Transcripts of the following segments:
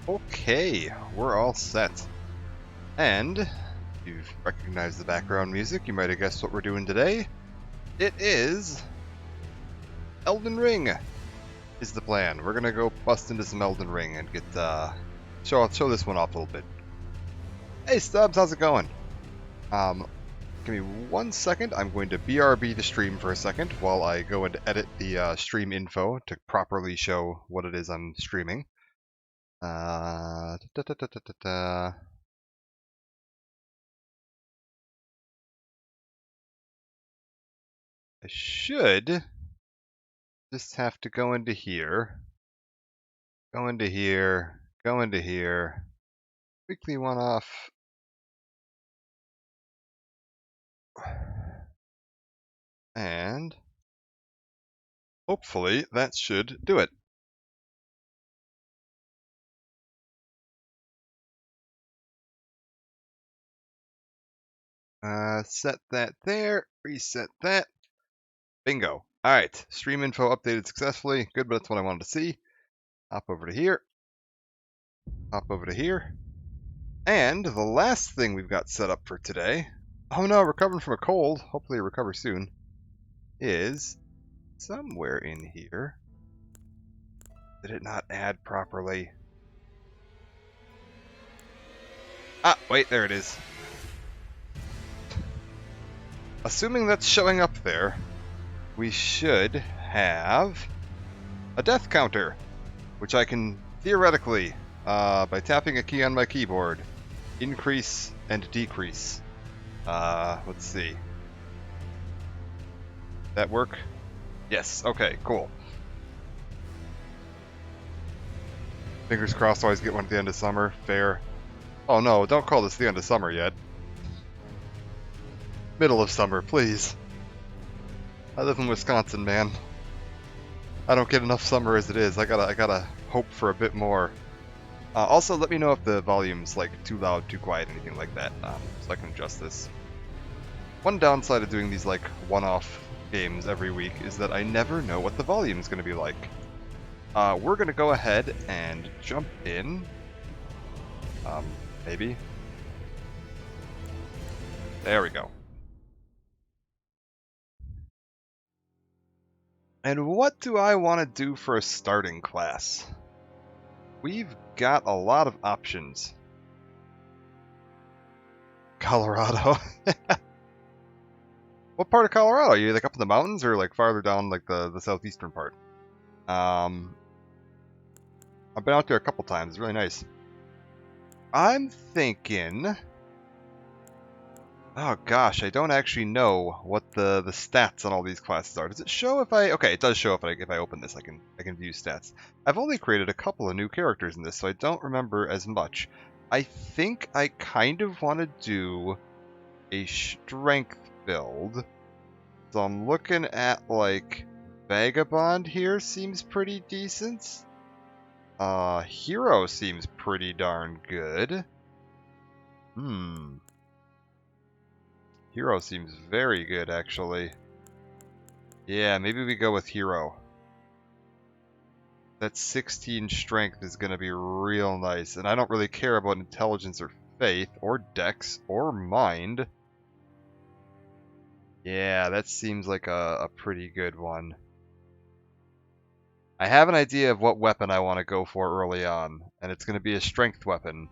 Okay, we're all set. And if you've recognized the background music, you might have guessed what we're doing today. It is Elden Ring is the plan. We're gonna go bust into some Elden Ring and get show this one off a little bit. Hey Stubbs, how's it going? Give me 1 second. I'm going to BRB the stream for a second while I go and edit the stream info to properly show what it is I'm streaming. Da, da, da, da, da, da. I should just have to go into here, go into here, go into here, weekly one off, and hopefully that should do it. Set that there, reset that, bingo. Alright, stream info updated successfully, good, but that's what I wanted to see. Hop over to here, hop over to here, and the last thing we've got set up for today, oh no, recovering from a cold, hopefully recover soon, is somewhere in here. Did it not add properly? Ah, wait, there it is. Assuming that's showing up there, we should have a death counter, which I can theoretically, by tapping a key on my keyboard, increase and decrease. Let's see. That work? Yes, okay, cool. Fingers crossed always get one at the end of summer, fair. Oh no, don't call this the end of summer yet. Middle of summer, please. I live in Wisconsin, man. I don't get enough summer as it is. I gotta hope for a bit more. Also, let me know if the volume's like too loud, too quiet, anything like that, so I can adjust this. One downside of doing these like one-off games every week is that I never know what the volume's gonna be like. We're gonna go ahead and jump in. Maybe. There we go. And what do I want to do for a starting class? We've got a lot of options. Colorado. What part of Colorado? Are you like up in the mountains or like farther down like the southeastern part? I've been out there a couple times. It's really nice. I'm thinking... Oh gosh, I don't actually know what the stats on all these classes are. Does it show if I... Okay, it does show if I open this. I can view stats. I've only created a couple of new characters in this, so I don't remember as much. I think I kind of want to do a strength build. So I'm looking at like Vagabond here seems pretty decent. Hero seems pretty darn good. Hero seems very good, actually. Yeah, maybe we go with Hero. That 16 strength is going to be real nice, and I don't really care about intelligence or faith, or dex, or mind. Yeah, that seems like a pretty good one. I have an idea of what weapon I want to go for early on, and it's going to be a strength weapon.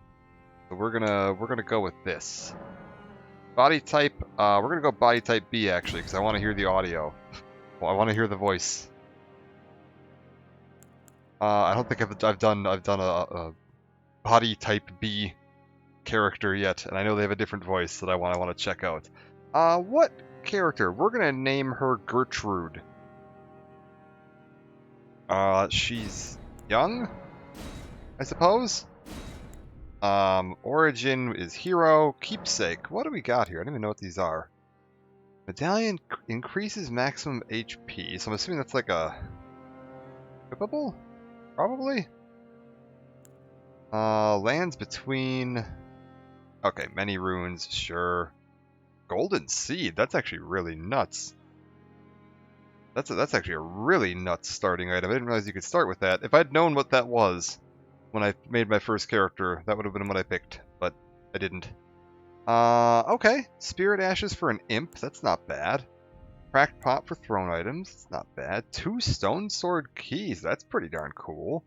So we're gonna go with this. Body type, we're gonna go body type B actually, because I want to hear the audio. Well, I want to hear the voice. I don't think I've done a body type B character yet, and I know they have a different voice that I want to check out. What character? We're gonna name her Gertrude. She's young, I suppose. Origin is hero. Keepsake. What do we got here? I don't even know what these are. Medallion increases maximum HP, so I'm assuming that's like a equipable? Probably? Lands between... Okay, many runes, sure. Golden Seed, that's actually really nuts. That's actually a really nuts starting item. I didn't realize you could start with that. If I'd known what that was when I made my first character. That would have been what I picked, but I didn't. Okay. Spirit Ashes for an Imp. That's not bad. Cracked Pot for thrown items. That's not bad. 2 Stone Sword Keys. That's pretty darn cool.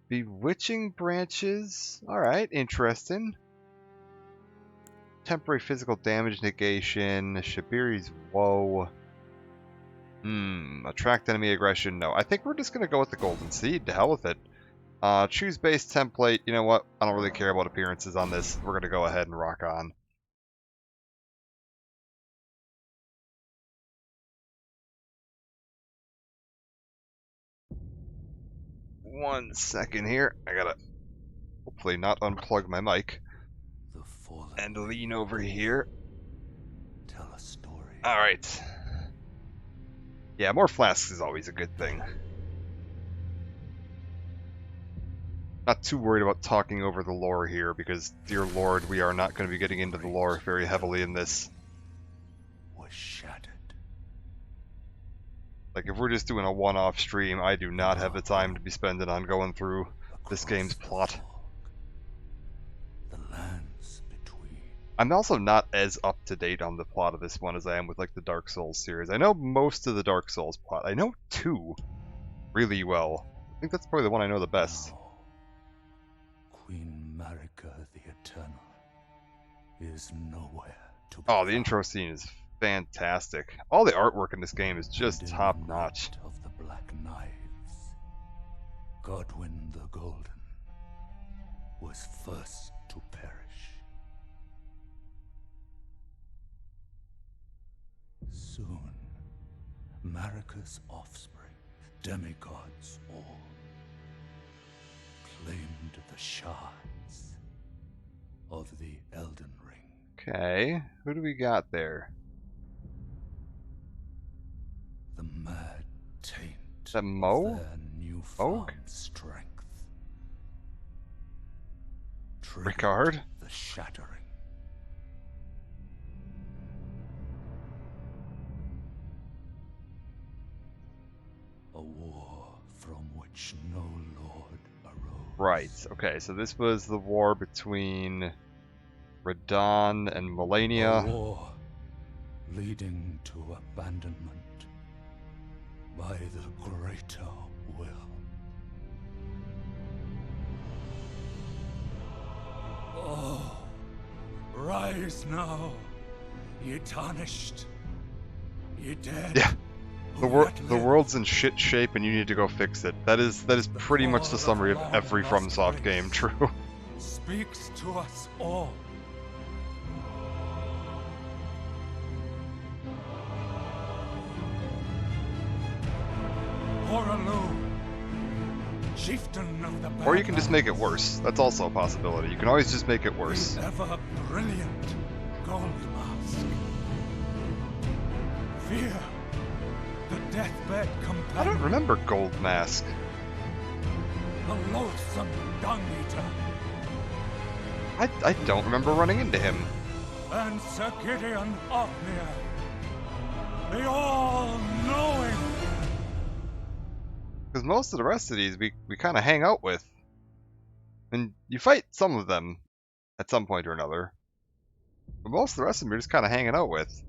Bewitching Branches. Alright, interesting. Temporary physical damage negation. Shabiri's Woe. Attract enemy aggression. No, I think we're just going to go with the Golden Seed. To hell with it. Choose base template. You know what? I don't really care about appearances on this. We're going to go ahead and rock on. One second here. I gotta hopefully not unplug my mic and lean over here. Tell a story. Alright. Yeah, more flasks is always a good thing. Not too worried about talking over the lore here, because, dear lord, we are not going to be getting into the lore very heavily in this. Was shattered. Like, if we're just doing a one-off stream, I do not have the time to be spending on going through this game's plot. The lands between. I'm also not as up-to-date on the plot of this one as I am with, like, the Dark Souls series. I know most of the Dark Souls plot. I know 2 really well. I think that's probably the one I know the best. Now, Queen Marika the Eternal is nowhere to be Oh, the found. intro scene is fantastic. All the artwork in this game is just And in top-notch. the night of the Black Knives, Godwyn the Golden was first to perish. Soon, Marika's offspring, demigods all, claimed the shards of the Elden Ring. Okay, who do we got there? The mad taint that Mo? of their newfound strength. Triggered Ricard? the shattering. A war from which no lord arose. Right, okay, so this was the war between Radahn and A Melania. war leading to abandonment by the greater will. Oh, rise now, ye tarnished, ye dead. Yeah, who yet the live. world's in shit shape and you need to go fix it. That is pretty much the summary of every FromSoft game, true. Speaks to us all. Horalu, chieftain of the Or you can just make it Badlands, worse. That's also a possibility. You can always just make it worse. the ever brilliant gold mask. Fear, the deathbed companion. I don't remember Gold Mask. The loathsome dung eater. I don't remember running into him. And Sir Gideon Ofnir, the all-knowing. Because most of the rest of these we kind of hang out with. And you fight some of them at some point or another. But most of the rest of them you're just kind of hanging out with.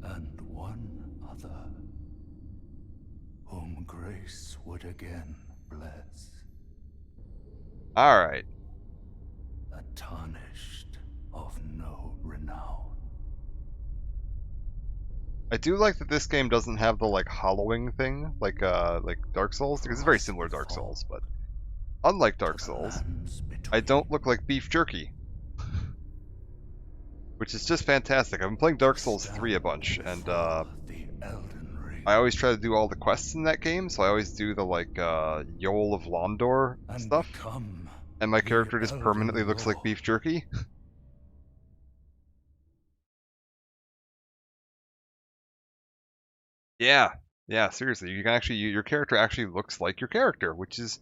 And one other, whom grace would again bless, Alright. a tarnished of no renown. I do like that this game doesn't have the like hollowing thing like Dark Souls, because it's very similar to Dark Souls, but unlike Dark Souls, I don't look like beef jerky. Which is just fantastic. I've been playing Dark Souls 3 a bunch, and the Elden Ring. I always try to do all the quests in that game, so I always do the like Yoel of Londor And stuff, become and my the character just Elden permanently looks like Lord. beef jerky. Yeah, seriously, you can actually your character actually looks like your character, which is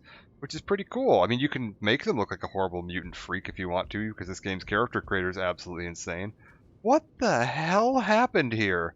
pretty cool. I mean, you can make them look like a horrible mutant freak if you want to, because this game's character creator is absolutely insane. What the hell happened here?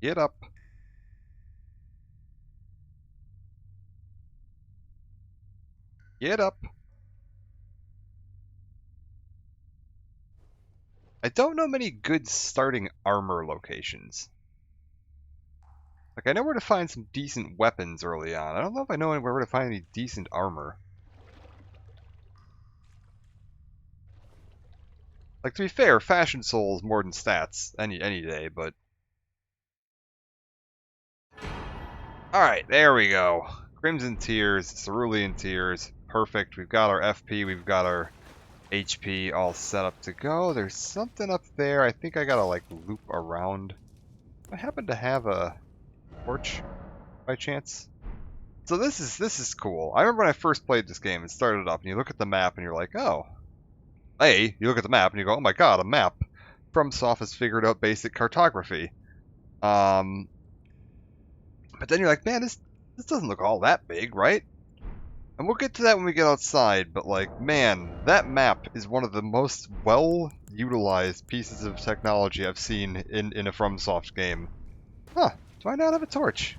Get up. Get up. I don't know many good starting armor locations. Like, I know where to find some decent weapons early on. I don't know if I know anywhere where to find any decent armor. Like, to be fair, Fashion Soul is more than stats any day, but... Alright, there we go. Crimson Tears, Cerulean Tears, perfect. We've got our FP, we've got our HP all set up to go. There's something up there. I think I gotta, like, loop around. I happen to have a torch, by chance. So this is cool. I remember when I first played this game and started up, and you look at the map and you're like, oh. You look at the map and you go, oh my god, a map. FromSoft has figured out basic cartography. But then you're like, man, this doesn't look all that big, right? And we'll get to that when we get outside, but like, man, that map is one of the most well-utilized pieces of technology I've seen in a FromSoft game. Huh, do I not have a torch?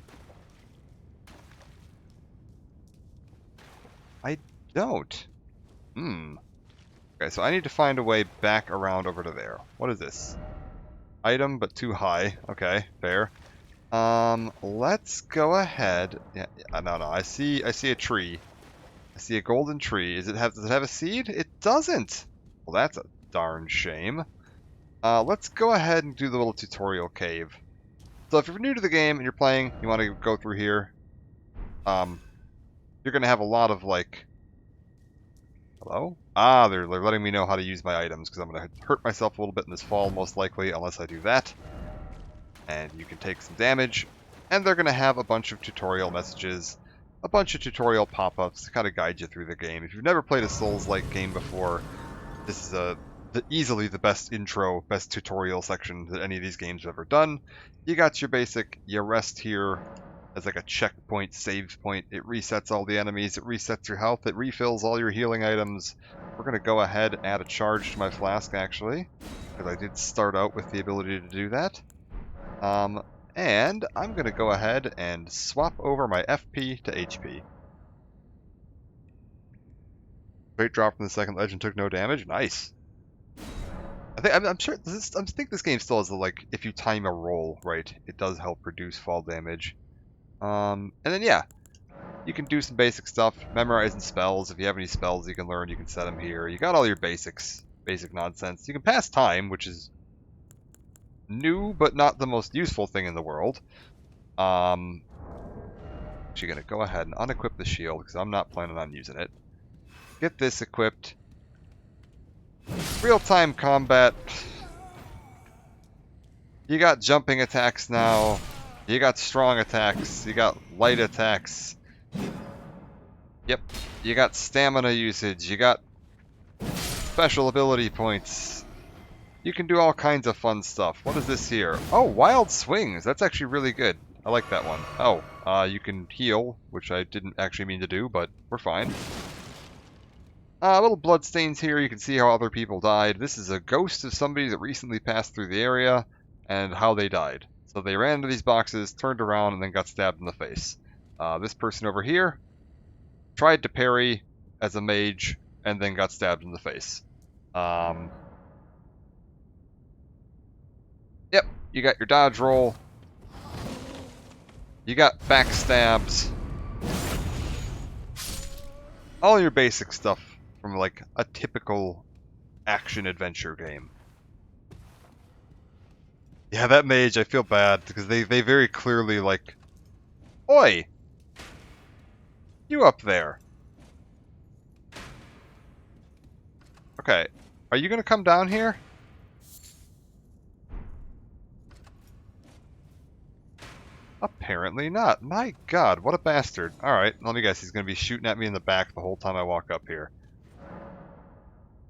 I don't. Okay, so I need to find a way back around over to there. What is this? Item, but too high. Okay, fair. Let's go ahead. Yeah, no, I see a tree. I see a golden tree. Does it have a seed? It doesn't. Well, that's a darn shame. Let's go ahead and do the little tutorial cave. So if you're new to the game and you're playing, you want to go through here. You're gonna have a lot of like. Hello? Ah, they're letting me know how to use my items because I'm gonna hurt myself a little bit in this fall, most likely, unless I do that. And you can take some damage. And they're gonna have a bunch of tutorial messages. A bunch of tutorial pop-ups to kind of guide you through the game. If you've never played a Souls-like game before, this is easily the best intro, best tutorial section that any of these games have ever done. You got your basic, you rest here as like a checkpoint, save point. It resets all the enemies, it resets your health, it refills all your healing items. We're going to go ahead and add a charge to my flask, actually, because I did start out with the ability to do that. And I'm going to go ahead and swap over my FP to HP. Great drop from the second legend, took no damage. Nice. I'm sure I think this game still has the, like, if you time a roll right, it does help reduce fall damage. And then yeah, you can do some basic stuff, memorizing spells. If you have any spells you can learn, you can set them here. You got all your basic nonsense. You can pass time, which is new, but not the most useful thing in the world. Actually gonna go ahead and unequip the shield, because I'm not planning on using it. Get this equipped. Real-time combat. You got jumping attacks now. You got strong attacks. You got light attacks. Yep. You got stamina usage. You got special ability points. You can do all kinds of fun stuff. What is this here? Oh, wild swings. That's actually really good. I like that one. Oh, you can heal, which I didn't actually mean to do, but we're fine. Little bloodstains here. You can see how other people died. This is a ghost of somebody that recently passed through the area and how they died. So they ran into these boxes, turned around, and then got stabbed in the face. This person over here tried to parry as a mage and then got stabbed in the face. Yep, you got your dodge roll. You got backstabs. All your basic stuff from like a typical action-adventure game. Yeah, that mage, I feel bad, because they very clearly, like... Oi! You up there. Okay, are you gonna come down here? Apparently not. My god, what a bastard. Alright, let me guess, he's gonna be shooting at me in the back the whole time I walk up here.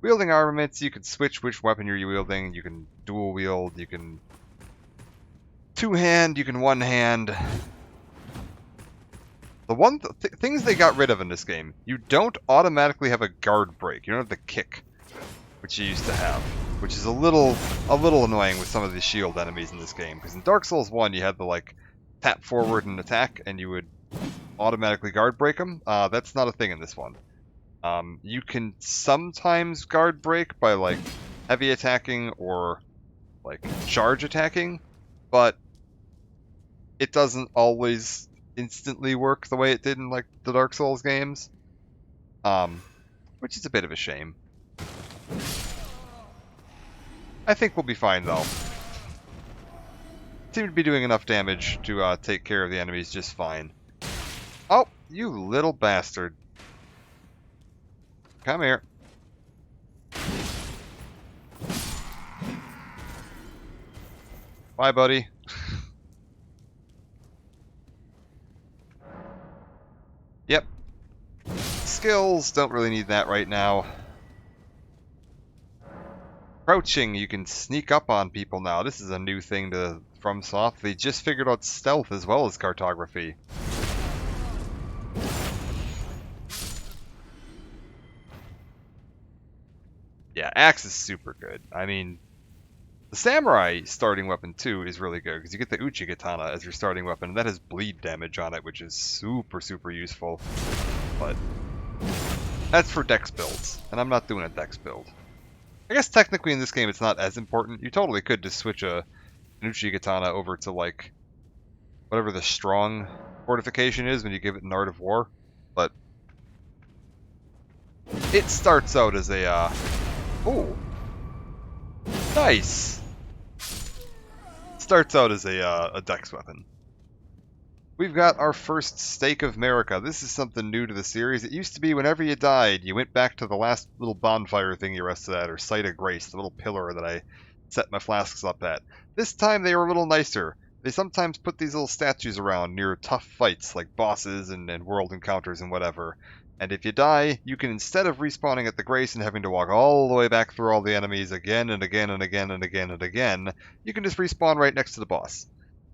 Wielding armaments, you can switch which weapon you're wielding. You can dual wield, you can two-hand, you can one-hand. The things they got rid of in this game, you don't automatically have a guard break. You don't have the kick, which you used to have. which is a little annoying with some of the shield enemies in this game. Because in Dark Souls 1, you had the like tap forward and attack, and you would automatically guard break them. That's not a thing in this one. You can sometimes guard break by like heavy attacking or like charge attacking, but it doesn't always instantly work the way it did in like the Dark Souls games. Which is a bit of a shame. I think we'll be fine though. Seem to be doing enough damage to take care of the enemies just fine. Oh, you little bastard. Come here. Bye, buddy. Yep. Skills, don't really need that right now. Crouching, you can sneak up on people now. This is a new thing to FromSoft. They just figured out stealth as well as cartography. Yeah, axe is super good. I mean, the samurai starting weapon too is really good because you get the uchi katana as your starting weapon, and that has bleed damage on it, which is super, super useful. But that's for dex builds, and I'm not doing a dex build. I guess technically in this game it's not as important. You totally could just switch an uchi katana over to like whatever the strong fortification is when you give it an Art of War, but it starts out as a oh, nice. Starts out as a dex weapon. We've got our first Stake of America. This is something new to the series. It used to be whenever you died, you went back to the last little bonfire thing you rested at, or Site of Grace, the little pillar that I set my flasks up at. This time they were a little nicer. They sometimes put these little statues around near tough fights, like bosses and world encounters and whatever. And if you die, you can, instead of respawning at the Grace and having to walk all the way back through all the enemies again and again and again and again and again, you can just respawn right next to the boss.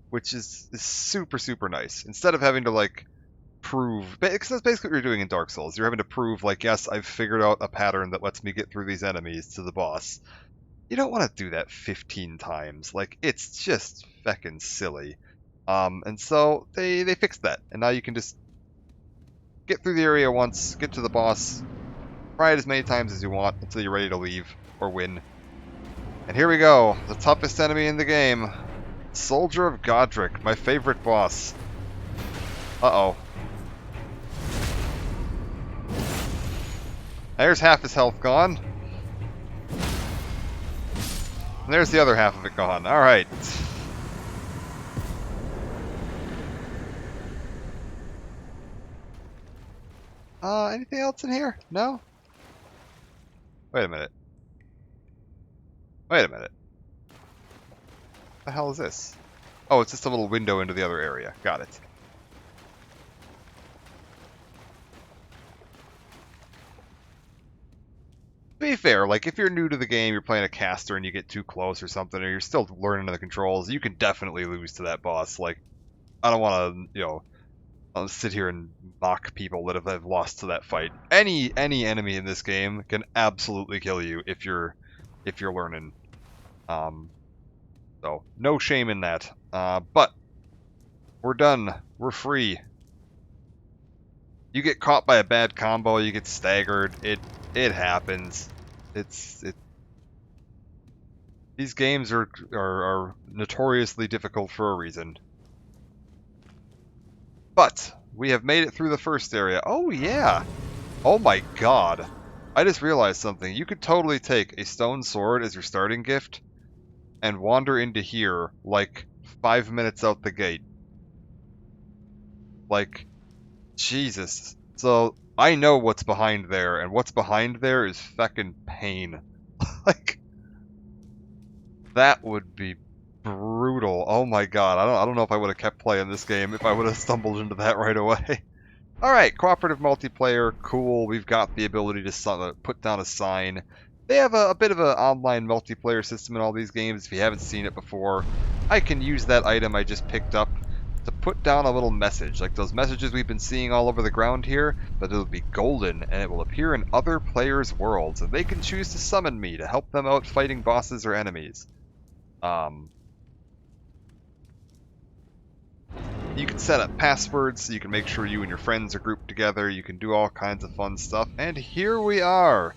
Which is super, super nice. Instead of having to, like, prove... Because that's basically what you're doing in Dark Souls. You're having to prove, like, yes, I've figured out a pattern that lets me get through these enemies to the boss. You don't want to do that 15 times. Like, it's just feckin' silly. And so they fixed that. And now you can just get through the area once, get to the boss, try it as many times as you want until you're ready to leave or win. And here we go. The toughest enemy in the game. Soldier of Godric, my favorite boss. Uh-oh. There's half his health gone. And there's the other half of it gone. Alright. Anything else in here? No? Wait a minute. Wait a minute. What the hell is this? Oh, it's just a little window into the other area. Got it. To be fair, like, if you're new to the game, you're playing a caster and you get too close or something, or you're still learning the controls, you can definitely lose to that boss. Like, I don't want to, you know, I'll sit here and mock people that have lost to that fight. Any enemy in this game can absolutely kill you if you're learning. So no shame in that. But we're done. We're free. You get caught by a bad combo, you get staggered. It happens. These games are notoriously difficult for a reason. But we have made it through the first area. Oh, yeah. Oh, my God. I just realized something. You could totally take a stone sword as your starting gift and wander into here, like, 5 minutes out the gate. Like, Jesus. So, I know what's behind there, and what's behind there is feckin' pain. Like, that would be brutal. Oh my god, I don't know if I would have kept playing this game if I would have stumbled into that right away. Alright, cooperative multiplayer, cool. We've got the ability to put down a sign. They have a bit of an online multiplayer system in all these games if you haven't seen it before. I can use that item I just picked up to put down a little message, like those messages we've been seeing all over the ground here, but it'll be golden, and it will appear in other players' worlds, and they can choose to summon me to help them out fighting bosses or enemies. You can set up passwords so you can make sure you and your friends are grouped together. You can do all kinds of fun stuff. And here we are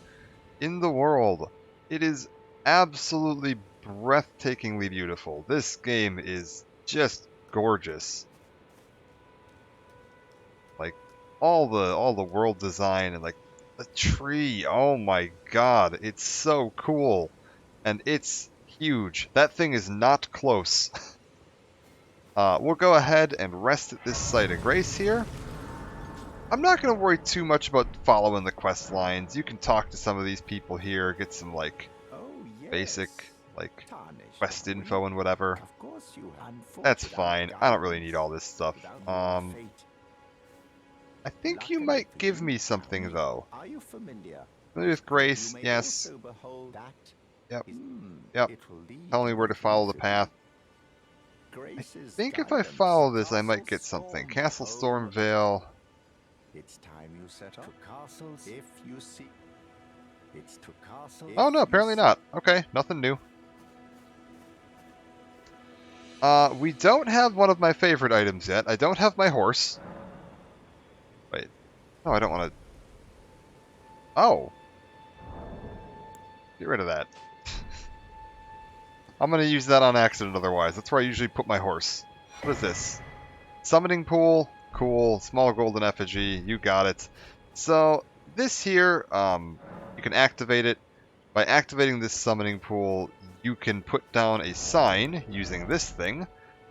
in the world. It is absolutely breathtakingly beautiful. This game is just gorgeous. Like all the world design and like the tree. Oh my god, it's so cool. And it's huge. That thing is not close. We'll go ahead and rest at this site of grace here. I'm not going to worry too much about following the quest lines. You can talk to some of these people here, get some like basic like quest info and whatever. That's fine. I don't really need all this stuff. I think you might give me something though. Familiar with Grace? Yes. Yep. Yep. Tell me where to follow the path. I think if I follow this, I might get something. Castle Stormvale. It's time you set up castles if you see. It's to castle. Oh no, apparently not. Okay, nothing new. We don't have one of my favorite items yet. I don't have my horse. Wait. No, I don't want to. Oh. Get rid of that. I'm going to use that on accident otherwise. That's where I usually put my horse. What is this? Summoning pool. Cool. Small golden effigy. You got it. So, this here, you can activate it. By activating this summoning pool, you can put down a sign using this thing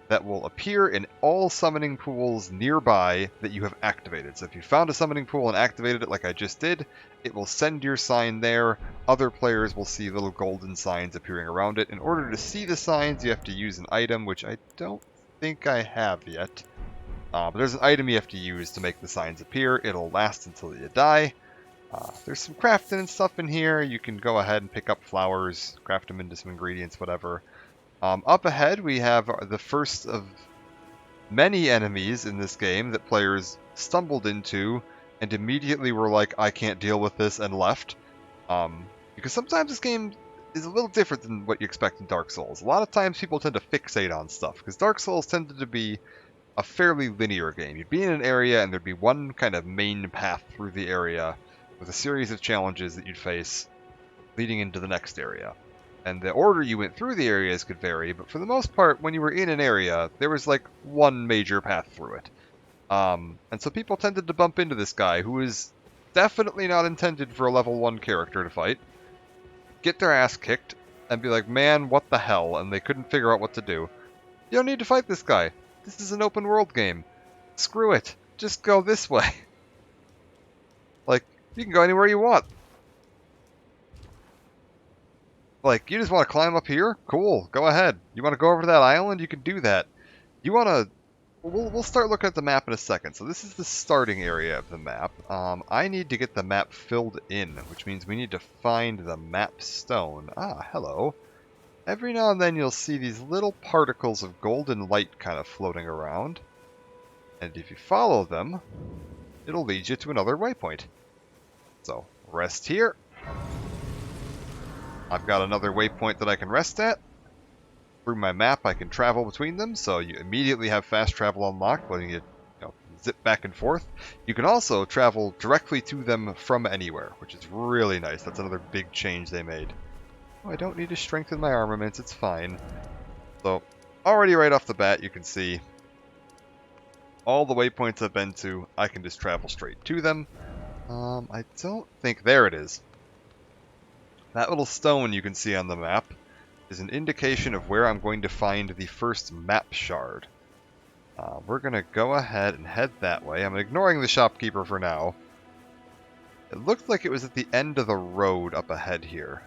that will appear in all summoning pools nearby that you have activated. So if you found a summoning pool and activated it like I just did, it will send your sign there. Other players will see little golden signs appearing around it. In order to see the signs, you have to use an item, which I don't think I have yet. But there's an item you have to use to make the signs appear. It'll last until you die. There's some crafting and stuff in here. You can go ahead and pick up flowers, craft them into some ingredients, whatever. Up ahead, we have the first of many enemies in this game that players stumbled into and immediately were like, I can't deal with this, and left. Because sometimes this game is a little different than what you expect in Dark Souls. A lot of times people tend to fixate on stuff, because Dark Souls tended to be a fairly linear game. You'd be in an area and there'd be one kind of main path through the area with a series of challenges that you'd face leading into the next area. And the order you went through the areas could vary, but for the most part, when you were in an area, there was like one major path through it. And so people tended to bump into this guy who is definitely not intended for a level 1 character to fight, get their ass kicked, and be like, man, what the hell, and they couldn't figure out what to do. You don't need to fight this guy. This is an open world game. Screw it. Just go this way. Like, you can go anywhere you want. Like, you just want to climb up here? Cool, go ahead. You want to go over to that island? You can do that. You want to... We'll start looking at the map in a second. So this is the starting area of the map. I need to get the map filled in, which means we need to find the map stone. Ah, hello. Every now and then you'll see these little particles of golden light kind of floating around. And if you follow them, it'll lead you to another waypoint. So, rest here. I've got another waypoint that I can rest at. Through my map, I can travel between them, so you immediately have fast travel unlocked, letting you, zip back and forth. You can also travel directly to them from anywhere, which is really nice. That's another big change they made. Oh, I don't need to strengthen my armaments, it's fine. So, already right off the bat, you can see all the waypoints I've been to, I can just travel straight to them. I don't think... There it is. That little stone you can see on the map is an indication of where I'm going to find the first map shard. We're going to go ahead and head that way. I'm ignoring the shopkeeper for now. It looked like it was at the end of the road up ahead here.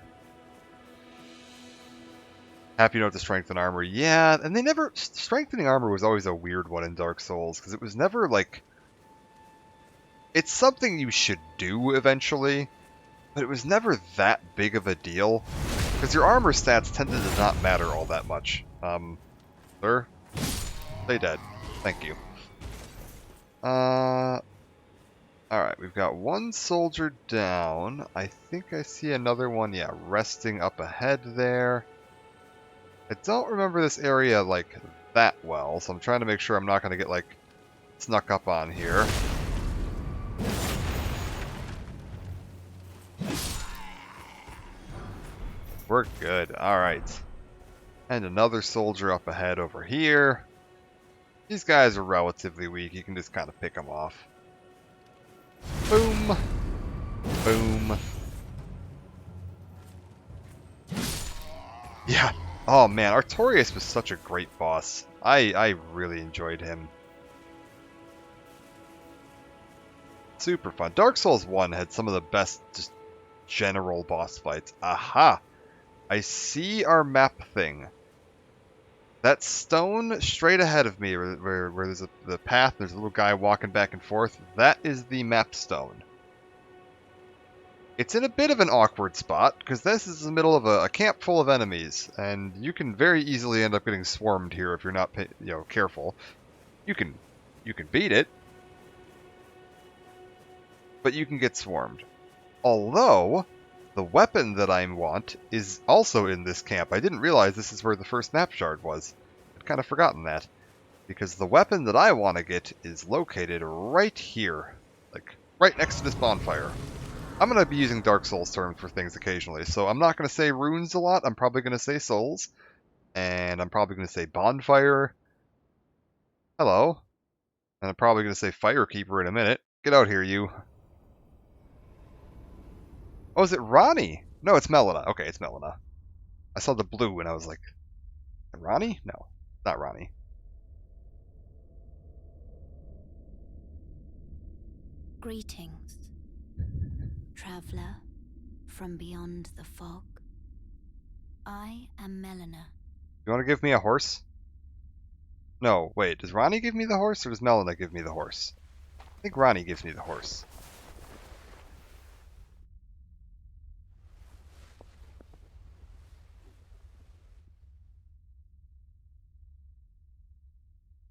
Happy note to strengthen armor. Yeah, and they never... Strengthening armor was always a weird one in Dark Souls, because it was never like... It's something you should do eventually, but it was never that big of a deal, because your armor stats tended to not matter all that much. Sir? Stay dead. Thank you. Alright, we've got one soldier down. I think I see another one, yeah, resting up ahead there. I don't remember this area, like, that well, so I'm trying to make sure I'm not going to get, like, snuck up on here. We're good. Alright. And another soldier up ahead over here. These guys are relatively weak. You can just kind of pick them off. Boom. Boom. Yeah. Oh man, Artorias was such a great boss. I really enjoyed him. Super fun. Dark Souls 1 had some of the best just general boss fights. Aha! I see our map thing. That stone straight ahead of me, where there's the path, there's a little guy walking back and forth, that is the map stone. It's in a bit of an awkward spot, because this is the middle of a camp full of enemies, and you can very easily end up getting swarmed here if you're not careful. You can beat it, but you can get swarmed. Although, the weapon that I want is also in this camp. I didn't realize this is where the first map shard was. I'd kind of forgotten that. Because the weapon that I want to get is located right here. Like, right next to this bonfire. I'm going to be using Dark Souls terms for things occasionally, so I'm not going to say runes a lot. I'm probably going to say souls. And I'm probably going to say bonfire. Hello. And I'm probably going to say firekeeper in a minute. Get out here, you. Oh, is it Ronnie? No, it's Melina. Okay, it's Melina. I saw the blue and I was like, Ronnie? No, not Ronnie. Greetings, traveler from beyond the fog. I am Melina. You want to give me a horse? No, wait, does Ronnie give me the horse or does Melina give me the horse? I think Ronnie gives me the horse.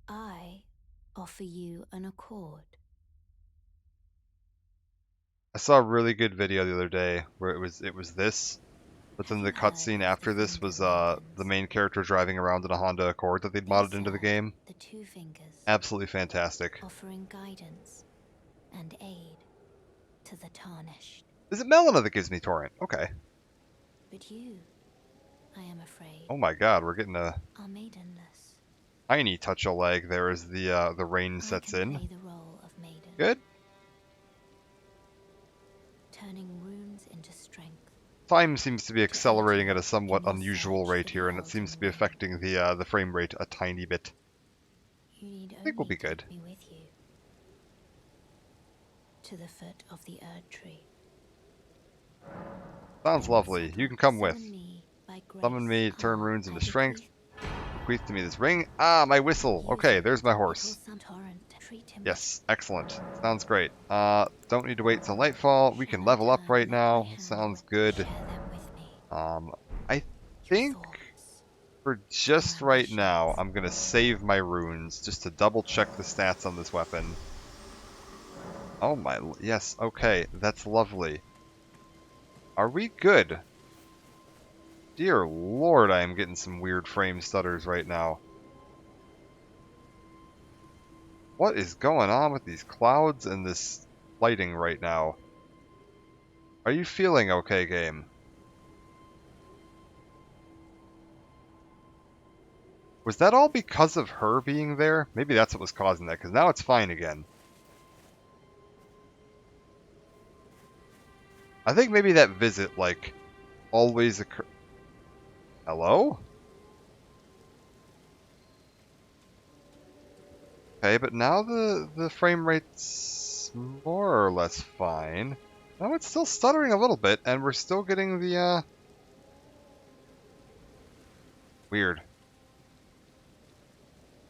I offer you an accord. I saw a really good video the other day where it was this, but then the cutscene after this was the main character driving around in a Honda Accord that they'd modded into the game. The two fingers, Absolutely fantastic. offering guidance and aid to the tarnished. Is it Melina that gives me Torrent? Okay. But you, I am afraid, Oh my god, we're getting a are maidenless. tiny touch of lag there as the rain sets I can in. play the role of maiden, Good. turning runes into strength. Time seems to be accelerating at a somewhat unusual rate here, and it seems to be affecting the frame rate a tiny bit. You need I think we'll only be good. take me with you to the foot of the Erd tree. Sounds lovely. You can come with. Summon me by grace, Summon me, turn I runes into strength. bequeath Bequeath to me this ring. Ah, my whistle. Okay, you there's my to horse. little son torrent. Treat him Yes, excellent. Sounds great. Don't need to wait till nightfall. We can level up right now. Sounds good. Share them with me. I Your think thoughts. for just right now, I'm gonna save my runes just to double check the stats on this weapon. Oh my, yes, okay, that's lovely. Are we good? Dear Lord, I am getting some weird frame stutters right now. What is going on with these clouds and this lighting right now? Are you feeling okay, game? Was that all because of her being there? Maybe that's what was causing that, because now it's fine again. I think maybe that visit, like, always occur... Hello? Okay, but now the frame rate's more or less fine. No, it's still stuttering a little bit, and we're still getting the, weird.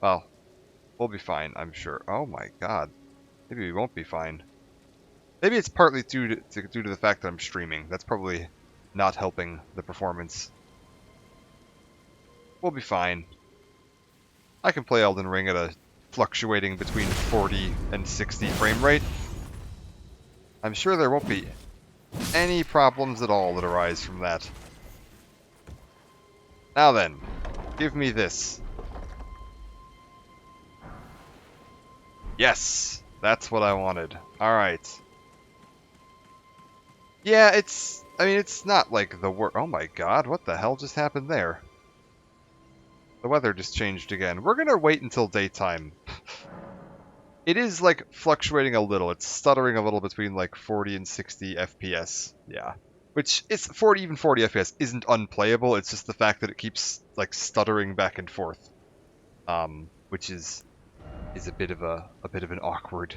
Well, we'll be fine, I'm sure. Oh my god. Maybe we won't be fine. Maybe it's partly due to the fact that I'm streaming. That's probably not helping the performance. We'll be fine. I can play Elden Ring at a fluctuating between 40 and 60 frame rate, I'm sure there won't be any problems at all that arise from that. Now then, give me this. Yes, that's what I wanted. Alright. Yeah, I mean, it's not like the worst. Oh my god, what the hell just happened there? The weather just changed again. We're gonna wait until daytime. It is, like, fluctuating a little. It's stuttering a little between, like, 40 and 60 FPS. Yeah. Which, it's 40, even 40 FPS isn't unplayable. It's just the fact that it keeps, like, stuttering back and forth. Which is a bit of an awkward...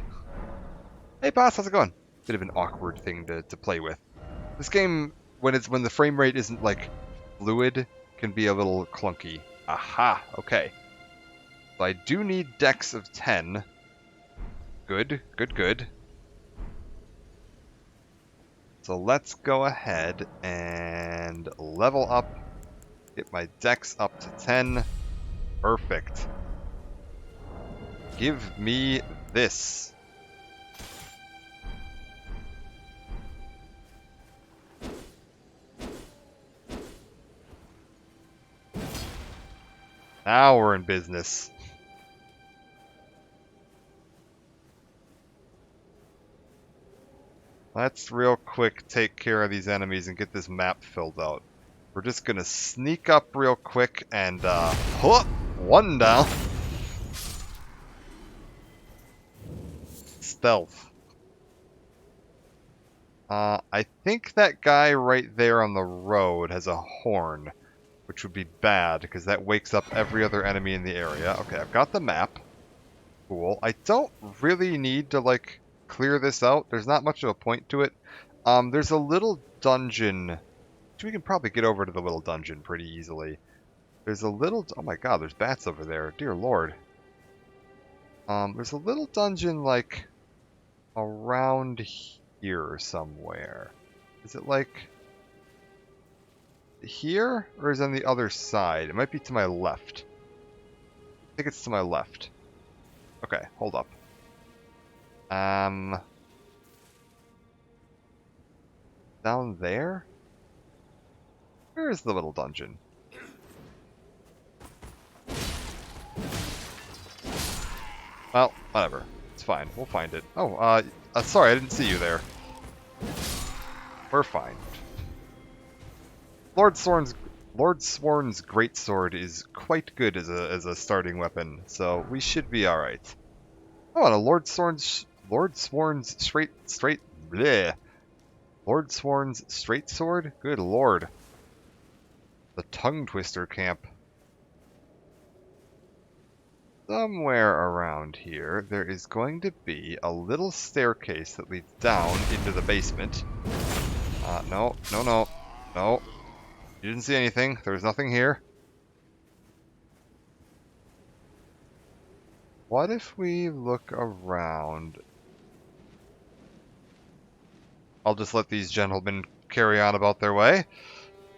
Hey boss, how's it going? Bit of an awkward thing to play with. This game, when the frame rate isn't, like, fluid, can be a little clunky. Aha, okay. So I do need dex of 10. Good, good, good. So let's go ahead and level up. Get my dex up to 10. Perfect. Give me this. Now we're in business. Let's real quick take care of these enemies and get this map filled out. We're just gonna sneak up real quick and, one down. Stealth. I think that guy right there on the road has a horn, which would be bad, because that wakes up every other enemy in the area. Okay, I've got the map. Cool. I don't really need to, like, clear this out. There's not much of a point to it. There's a little dungeon, which we can probably get over to the little dungeon pretty easily. There's a little... Oh my god, there's bats over there. Dear lord. There's a little dungeon, like, around here somewhere. Is it, like... here? Or is it on the other side? It might be to my left. I think it's to my left. Okay, hold up. Down there? Where is the little dungeon? Well, whatever. It's fine. We'll find it. Oh, sorry, I didn't see you there. We're fine. Lord Sworn's greatsword is quite good as a starting weapon, so we should be all right. Oh, and a Lord Sworn's straight sword. Good lord. The tongue twister camp. Somewhere around here, there is going to be a little staircase that leads down into the basement. No. You didn't see anything. There was nothing here. What if we look around? I'll just let these gentlemen carry on about their way.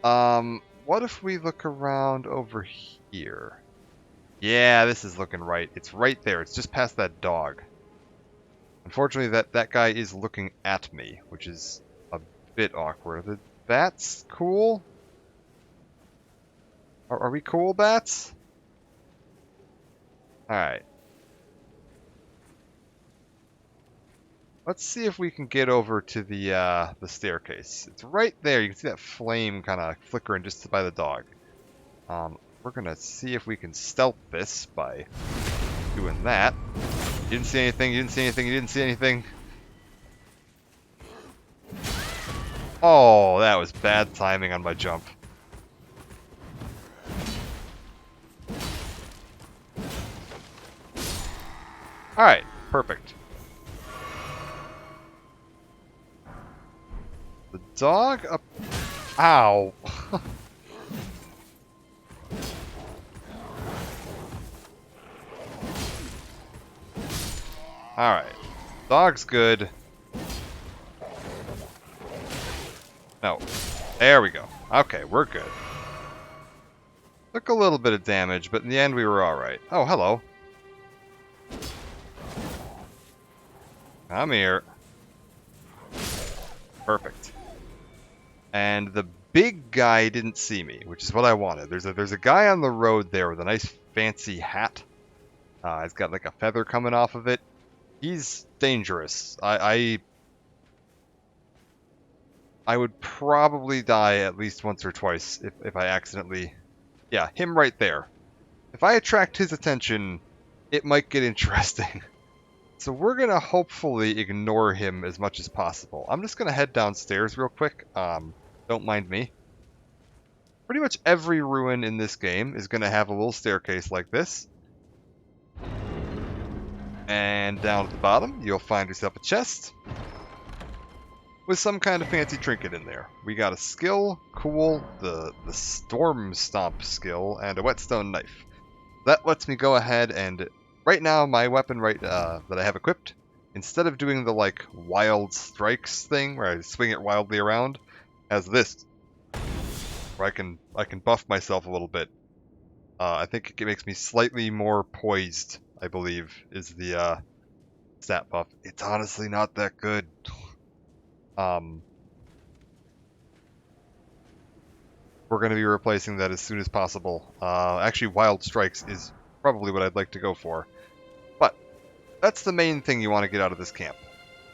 What if we look around over here? Yeah, this is looking right. It's right there. It's just past that dog. Unfortunately, that guy is looking at me, which is a bit awkward. The bats cool? Are we cool, bats? Alright. Let's see if we can get over to the staircase. It's right there. You can see that flame kind of flickering just by the dog. We're gonna see if we can stealth this by doing that. You didn't see anything, you didn't see anything, you didn't see anything. Oh, that was bad timing on my jump. Alright, perfect. The dog up... Ow! Alright. Dog's good. No. There we go. Okay, we're good. Took a little bit of damage, but in the end we were alright. Oh, hello. I'm here. Perfect. And the big guy didn't see me, which is what I wanted. There's a guy on the road there with a nice fancy hat. He's got like a feather coming off of it. He's dangerous. I would probably die at least once or twice if I accidentally... Yeah, him right there. If I attract his attention, it might get interesting. So we're going to hopefully ignore him as much as possible. I'm just going to head downstairs real quick. Don't mind me. Pretty much every ruin in this game is going to have a little staircase like this. And down at the bottom, you'll find yourself a chest with some kind of fancy trinket in there. We got a skill, cool, the Storm Stomp skill, and a whetstone knife. That lets me go ahead and... Right now, my weapon that I have equipped, instead of doing the, like, wild strikes thing, where I swing it wildly around, has this, where I can buff myself a little bit. I think it makes me slightly more poised, I believe, is the stat buff. It's honestly not that good. We're going to be replacing that as soon as possible. Actually, Wild Strikes is probably what I'd like to go for. But that's the main thing you want to get out of this camp.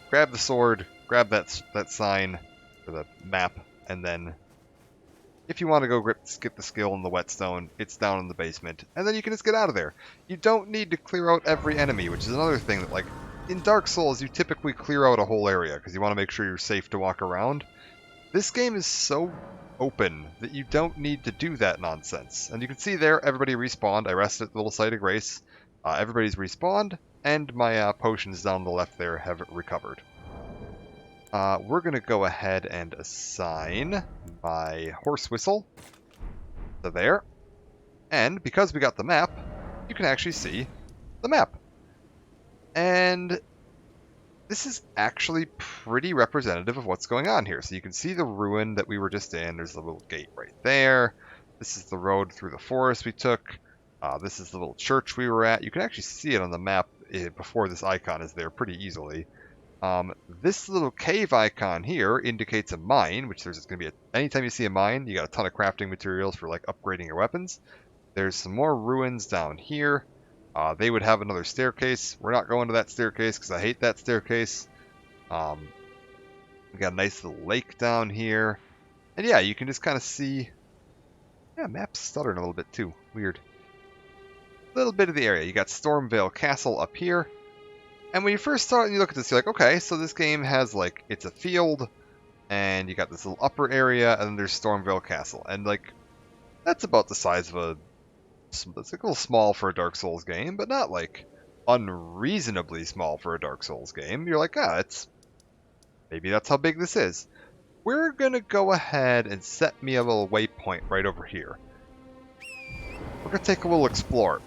Grab the sword, grab that sign, or the map, and then if you want to go get the skill in the whetstone, it's down in the basement, and then you can just get out of there. You don't need to clear out every enemy, which is another thing that, like, in Dark Souls, you typically clear out a whole area, because you want to make sure you're safe to walk around. This game is so open that you don't need to do that nonsense. And you can see there, everybody respawned. I rested at the little site of grace. Everybody's respawned, and my potions down the left there have recovered. We're going to go ahead and assign my horse whistle to there. And because we got the map, you can actually see the map. And this is actually pretty representative of what's going on here. So you can see the ruin that we were just in. There's the little gate right there. This is the road through the forest we took. This is the little church we were at. You can actually see it on the map before this icon is there pretty easily. This little cave icon here indicates a mine, which there's going to be anytime you see a mine, you got a ton of crafting materials for like upgrading your weapons. There's some more ruins down here. They would have another staircase. We're not going to that staircase because I hate that staircase. We got a nice little lake down here. And yeah, you can just kind of see... Yeah, map's stuttering a little bit too. Weird. A little bit of the area. You got Stormvale Castle up here. And when you first start and you look at this, you're like, okay, so this game has, like, it's a field, and you got this little upper area, and then there's Stormvale Castle. And, like, that's about the size of a... It's like a little small for a Dark Souls game, but not, like, unreasonably small for a Dark Souls game. You're like, it's... Maybe that's how big this is. We're going to go ahead and set me a little waypoint right over here. We're going to take a little explore.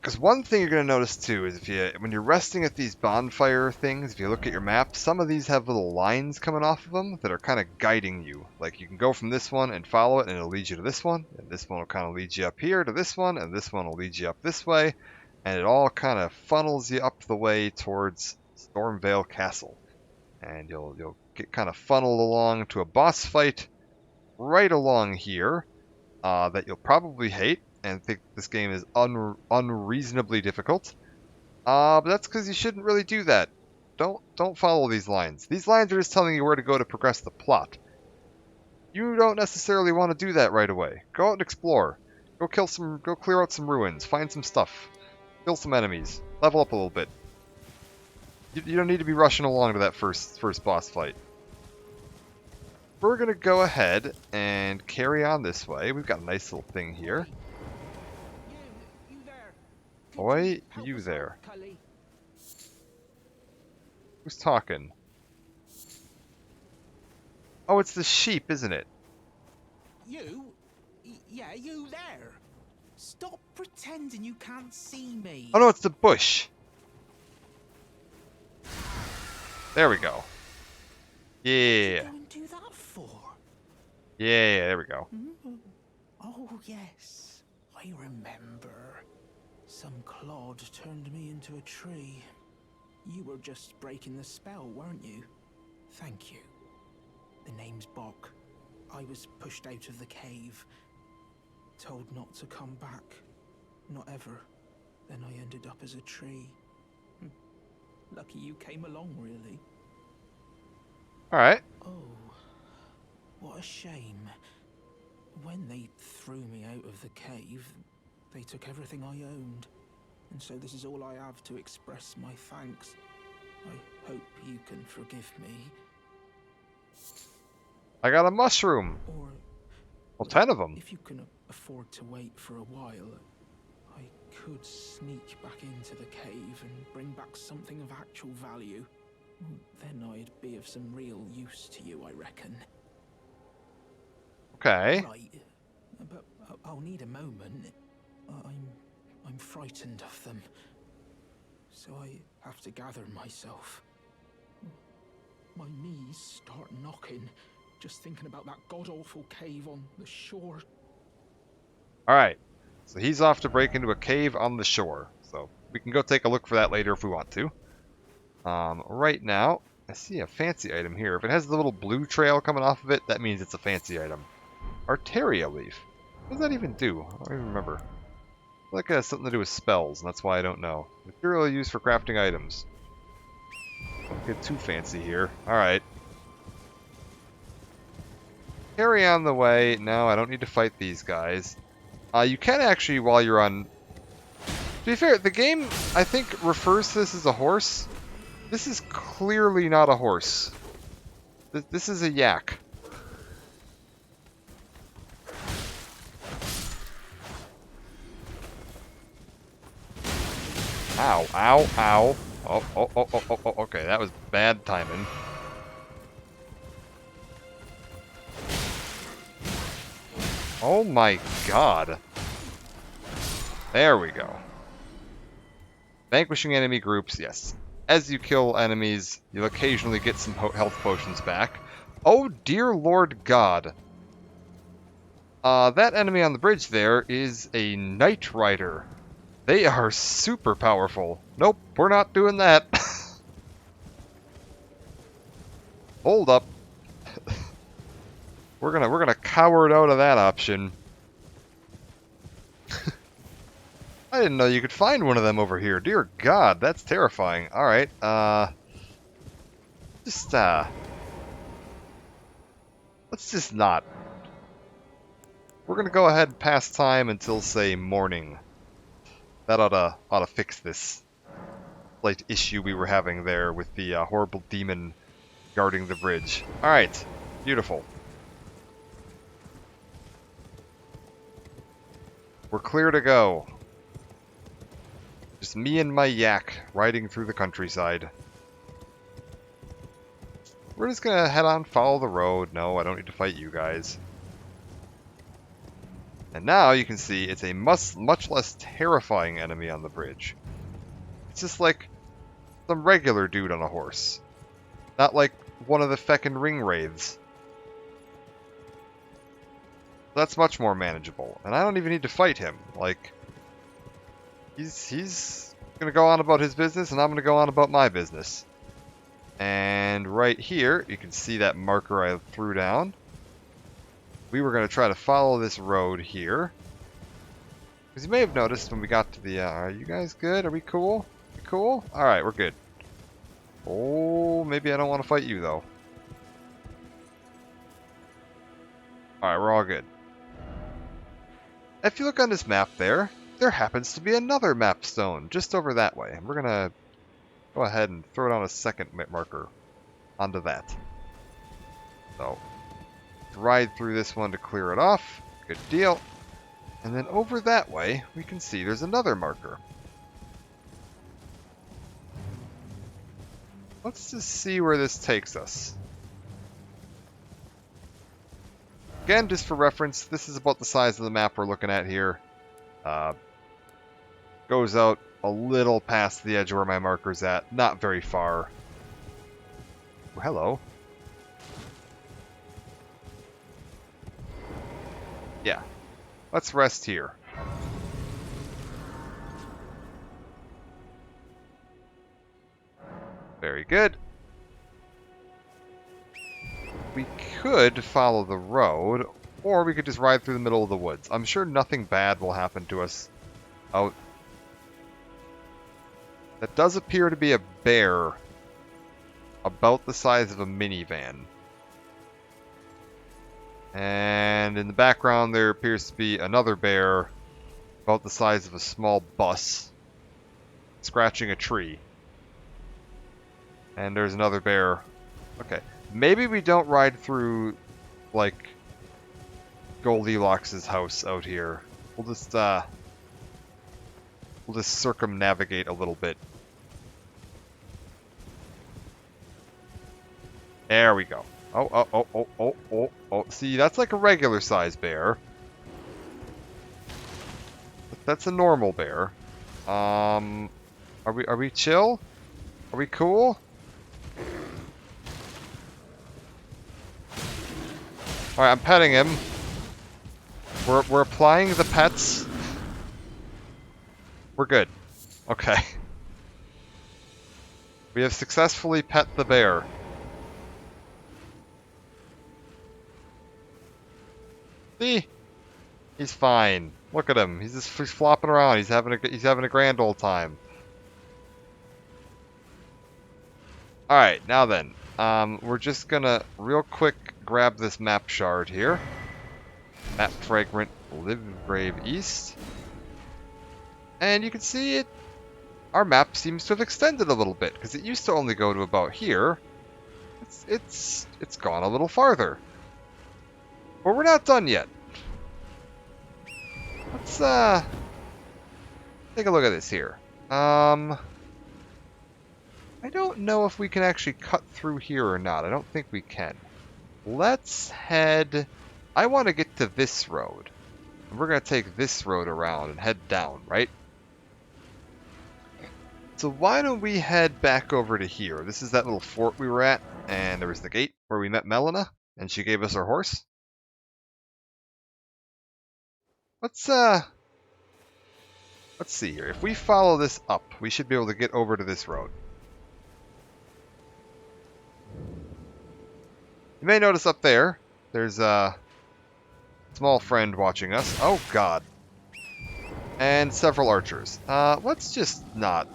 Because one thing you're going to notice too is when you're resting at these bonfire things, if you look at your map, some of these have little lines coming off of them that are kind of guiding you. Like you can go from this one and follow it and it'll lead you to this one, and this one will kind of lead you up here to this one, and this one will lead you up this way, and it all kind of funnels you up the way towards Stormvale Castle. And you'll get kind of funneled along to a boss fight right along here that you'll probably hate and think this game is unreasonably difficult. But that's because you shouldn't really do that. Don't follow these lines. These lines are just telling you where to go to progress the plot. You don't necessarily want to do that right away. Go out and explore. Go clear out some ruins. Find some stuff. Kill some enemies. Level up a little bit. You don't need to be rushing along to that first boss fight. We're gonna go ahead and carry on this way. We've got a nice little thing here. Boy, you there. Who's talking? Oh, it's the sheep, isn't it? You? Yeah, you there. Stop pretending you can't see me. Oh no, it's the bush. There we go. Yeah. What are you do that for? Yeah, there we go. Oh, yes. I remember. Some clod turned me into a tree. You were just breaking the spell, weren't you? Thank you. The name's Bok. I was pushed out of the cave. Told not to come back. Not ever. Then I ended up as a tree. Lucky you came along, really. Alright. Oh, what a shame. When they threw me out of the cave, they took everything I owned. And so this is all I have to express my thanks. I hope you can forgive me. I got a mushroom. Or, Well, 10 of them. if you can afford to wait for a while, I could sneak back into the cave and bring back something of actual value. Then I'd be of some real use to you, I reckon. Okay. Right, but I'll need a moment. I'm frightened of them, so I have to gather myself. My knees start knocking, just thinking about that god-awful cave on the shore. Alright. So he's off to break into a cave on the shore. So we can go take a look for that later if we want to. Right now, I see a fancy item here. If it has the little blue trail coming off of it, that means it's a fancy item. Arteria leaf. What does that even do? I don't even remember. I feel like it has something to do with spells, and that's why I don't know. Material used for crafting items. Don't get too fancy here. Alright. Carry on the way. No, I don't need to fight these guys. You can actually, while you're on... To be fair, the game, I think, refers to this as a horse. This is clearly not a horse. This is a yak. Ow, ow, ow. Oh, okay, that was bad timing. Oh my god. There we go. Vanquishing enemy groups, yes. As you kill enemies, you'll occasionally get some health potions back. Oh dear Lord God. That enemy on the bridge there is a Knight Rider. They are super powerful. Nope, we're not doing that. Hold up. We're gonna coward out of that option. I didn't know you could find one of them over here. Dear God, that's terrifying. Alright, let's just not. We're gonna go ahead and pass time until, say, morning. That ought to fix this slight issue we were having there with the horrible demon guarding the bridge. Alright, beautiful. We're clear to go. Just me and my yak riding through the countryside. We're just gonna head on, follow the road. No, I don't need to fight you guys. And now you can see it's a much less terrifying enemy on the bridge. It's just like some regular dude on a horse. Not like one of the feckin' ring wraiths. That's much more manageable. And I don't even need to fight him. Like, he's gonna go on about his business, and I'm gonna go on about my business. And right here, you can see that marker I threw down. We were gonna try to follow this road here. Because you may have noticed when we got to the, are you guys good? Are we cool? We cool? Alright, we're good. Oh, maybe I don't want to fight you, though. Alright, we're all good. If you look on this map there happens to be another map stone just over that way. We're gonna go ahead and throw down a second marker onto that. So, ride through this one to clear it off. Good deal. And then over that way, we can see there's another marker. Let's just see where this takes us. Again, just for reference, this is about the size of the map we're looking at here. Goes out a little past the edge where my marker's at. Not very far. Oh, hello. Yeah. Let's rest here. Very good. We could follow the road, or we could just ride through the middle of the woods. I'm sure nothing bad will happen to us out. That does appear to be a bear about the size of a minivan. And in the background there appears to be another bear about the size of a small bus scratching a tree. And there's another bear. Okay. Maybe we don't ride through, like, Goldilocks' house out here. We'll just circumnavigate a little bit. There we go. Oh. See, that's like a regular size bear. That's a normal bear. Are we chill? Are we cool? Alright, I'm petting him. We're applying the pets. We're good. Okay. We have successfully pet the bear. See? He's fine. Look at him. He's flopping around. He's having a grand old time. Alright, now then. We're just gonna real quick grab this map shard here. Map fragment Livegrave East. And you can see it. Our map seems to have extended a little bit, because it used to only go to about here. It's gone a little farther. But we're not done yet. Let's take a look at this here. I don't know if we can actually cut through here or not. I don't think we can. Let's head... I want to get to this road. And we're going to take this road around and head down, right? So why don't we head back over to here? This is that little fort we were at, and there was the gate where we met Melina, and she gave us our horse. Let's see here. If we follow this up, we should be able to get over to this road. You may notice up there, there's a small friend watching us. Oh god. And several archers. Let's just not.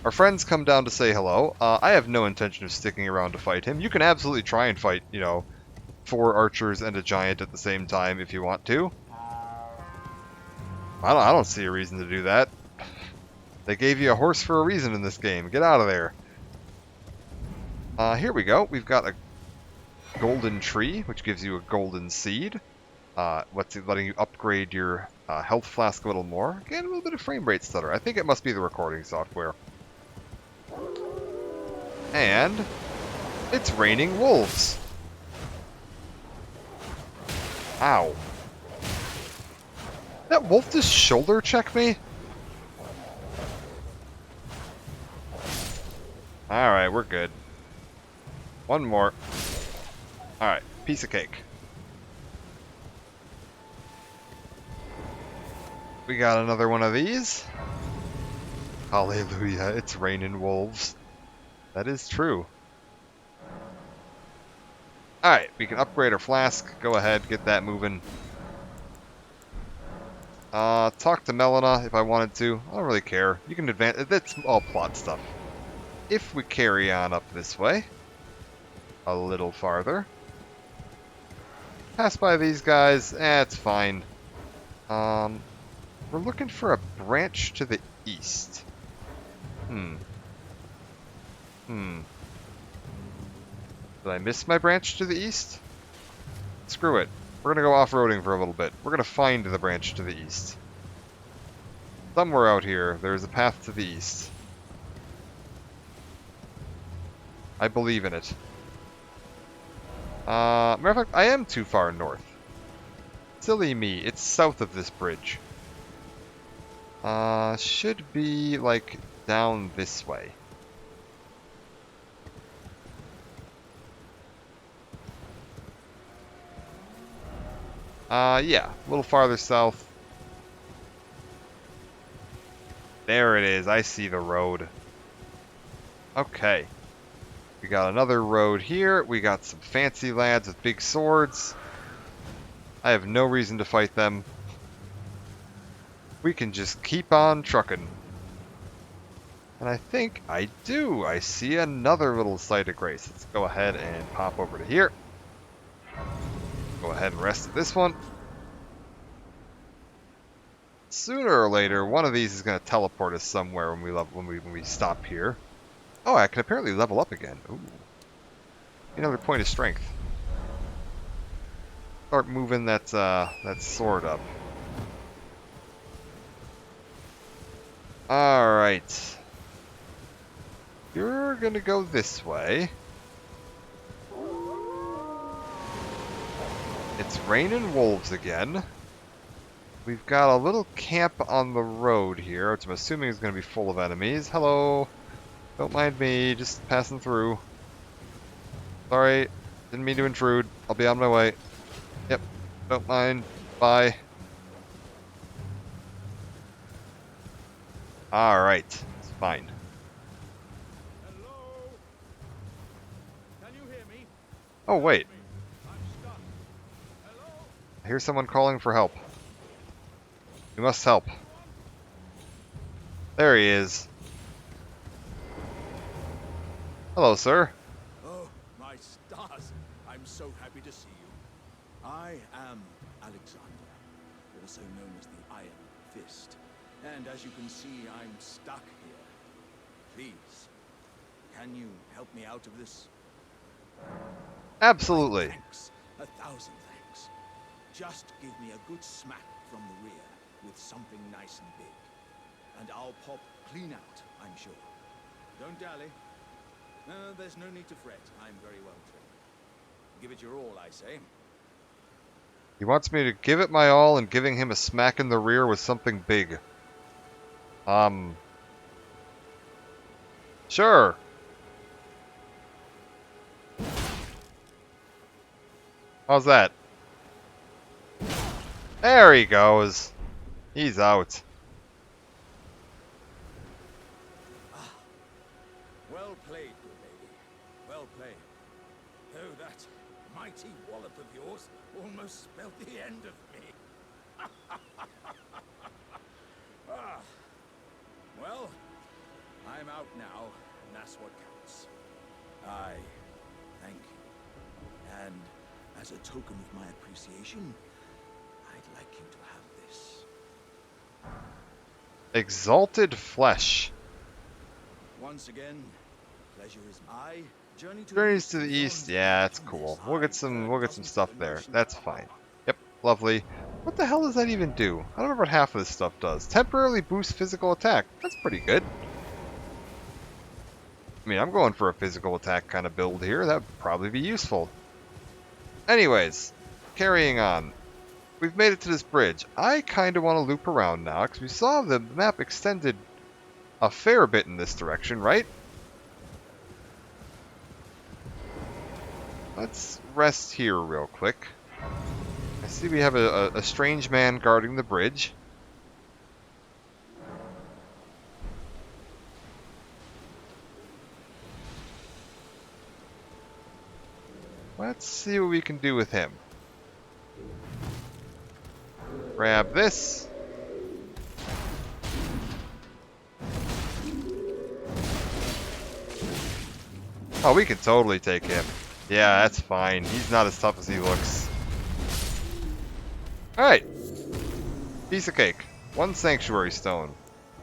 Our friends come down to say hello. I have no intention of sticking around to fight him. You can absolutely try and fight, 4 archers and a giant at the same time if you want to. I don't see a reason to do that. They gave you a horse for a reason in this game. Get out of there. Here we go. We've got a golden tree, which gives you a golden seed. Letting you upgrade your health flask a little more. Again, a little bit of frame rate stutter. I think it must be the recording software. And it's raining wolves. Ow. That wolf just shoulder check me? Alright, we're good. One more. Alright, piece of cake. We got another one of these. Hallelujah, it's raining wolves. That is true. Alright, we can upgrade our flask. Go ahead, get that moving. Talk to Melina if I wanted to. I don't really care. You can advance. That's all plot stuff. If we carry on up this way, a little farther. Pass by these guys. It's fine. We're looking for a branch to the east. Did I miss my branch to the east? Screw it. We're gonna go off-roading for a little bit. We're gonna find the branch to the east. Somewhere out here, there's a path to the east. I believe in it. Matter of fact, I am too far north. Silly me, it's south of this bridge. Should be, like, down this way. Yeah, a little farther south. There it is. I see the road. Okay. We got another road here. We got some fancy lads with big swords. I have no reason to fight them. We can just keep on trucking. And I think I do. I see another little site of grace. Let's go ahead and pop over to here. Go ahead and rest at this one. Sooner or later, one of these is going to teleport us somewhere when we stop here. Oh, I can apparently level up again. Ooh. Another point of strength. Start moving that sword up. Alright. You're gonna go this way. It's raining wolves again. We've got a little camp on the road here, which I'm assuming is going to be full of enemies. Hello. Don't mind me, just passing through. Sorry, didn't mean to intrude. I'll be on my way. Yep, don't mind. Bye. Alright, it's fine. Hello? Can you hear me? Oh, wait. I'm stuck. Hello? I hear someone calling for help. We must help. There he is. Hello, sir. Oh, my stars. I'm so happy to see you. I am Alexander, also known as the Iron Fist. And as you can see, I'm stuck here. Please, can you help me out of this? Absolutely. Thanks. 1,000 thanks. Just give me a good smack from the rear with something nice and big. And I'll pop clean out, I'm sure. Don't dally. There's no need to fret. I'm very well trained. Give it your all, I say. He wants me to give it my all and giving him a smack in the rear with something big. Sure. How's that? There he goes. He's out. Well played, good lady. Well played. Oh, that mighty wallop of yours almost spelled the end of me. Ah. Well, I'm out now, and that's what counts. I thank you. And as a token of my appreciation, I'd like you to have this. Exalted flesh. Once again, pleasure is mine. Journeys to the east. Yeah, that's cool. We'll get some stuff there. That's fine. Yep, lovely. What the hell does that even do? I don't remember what half of this stuff does. Temporarily boost physical attack. That's pretty good. I mean, I'm going for a physical attack kind of build here. That would probably be useful. Anyways, carrying on. We've made it to this bridge. I kind of want to loop around now, because we saw the map extended a fair bit in this direction, right? Let's rest here real quick. I see we have a strange man guarding the bridge. Let's see what we can do with him. Grab this. Oh, we can totally take him. Yeah, that's fine. He's not as tough as he looks. Alright. Piece of cake. One sanctuary stone.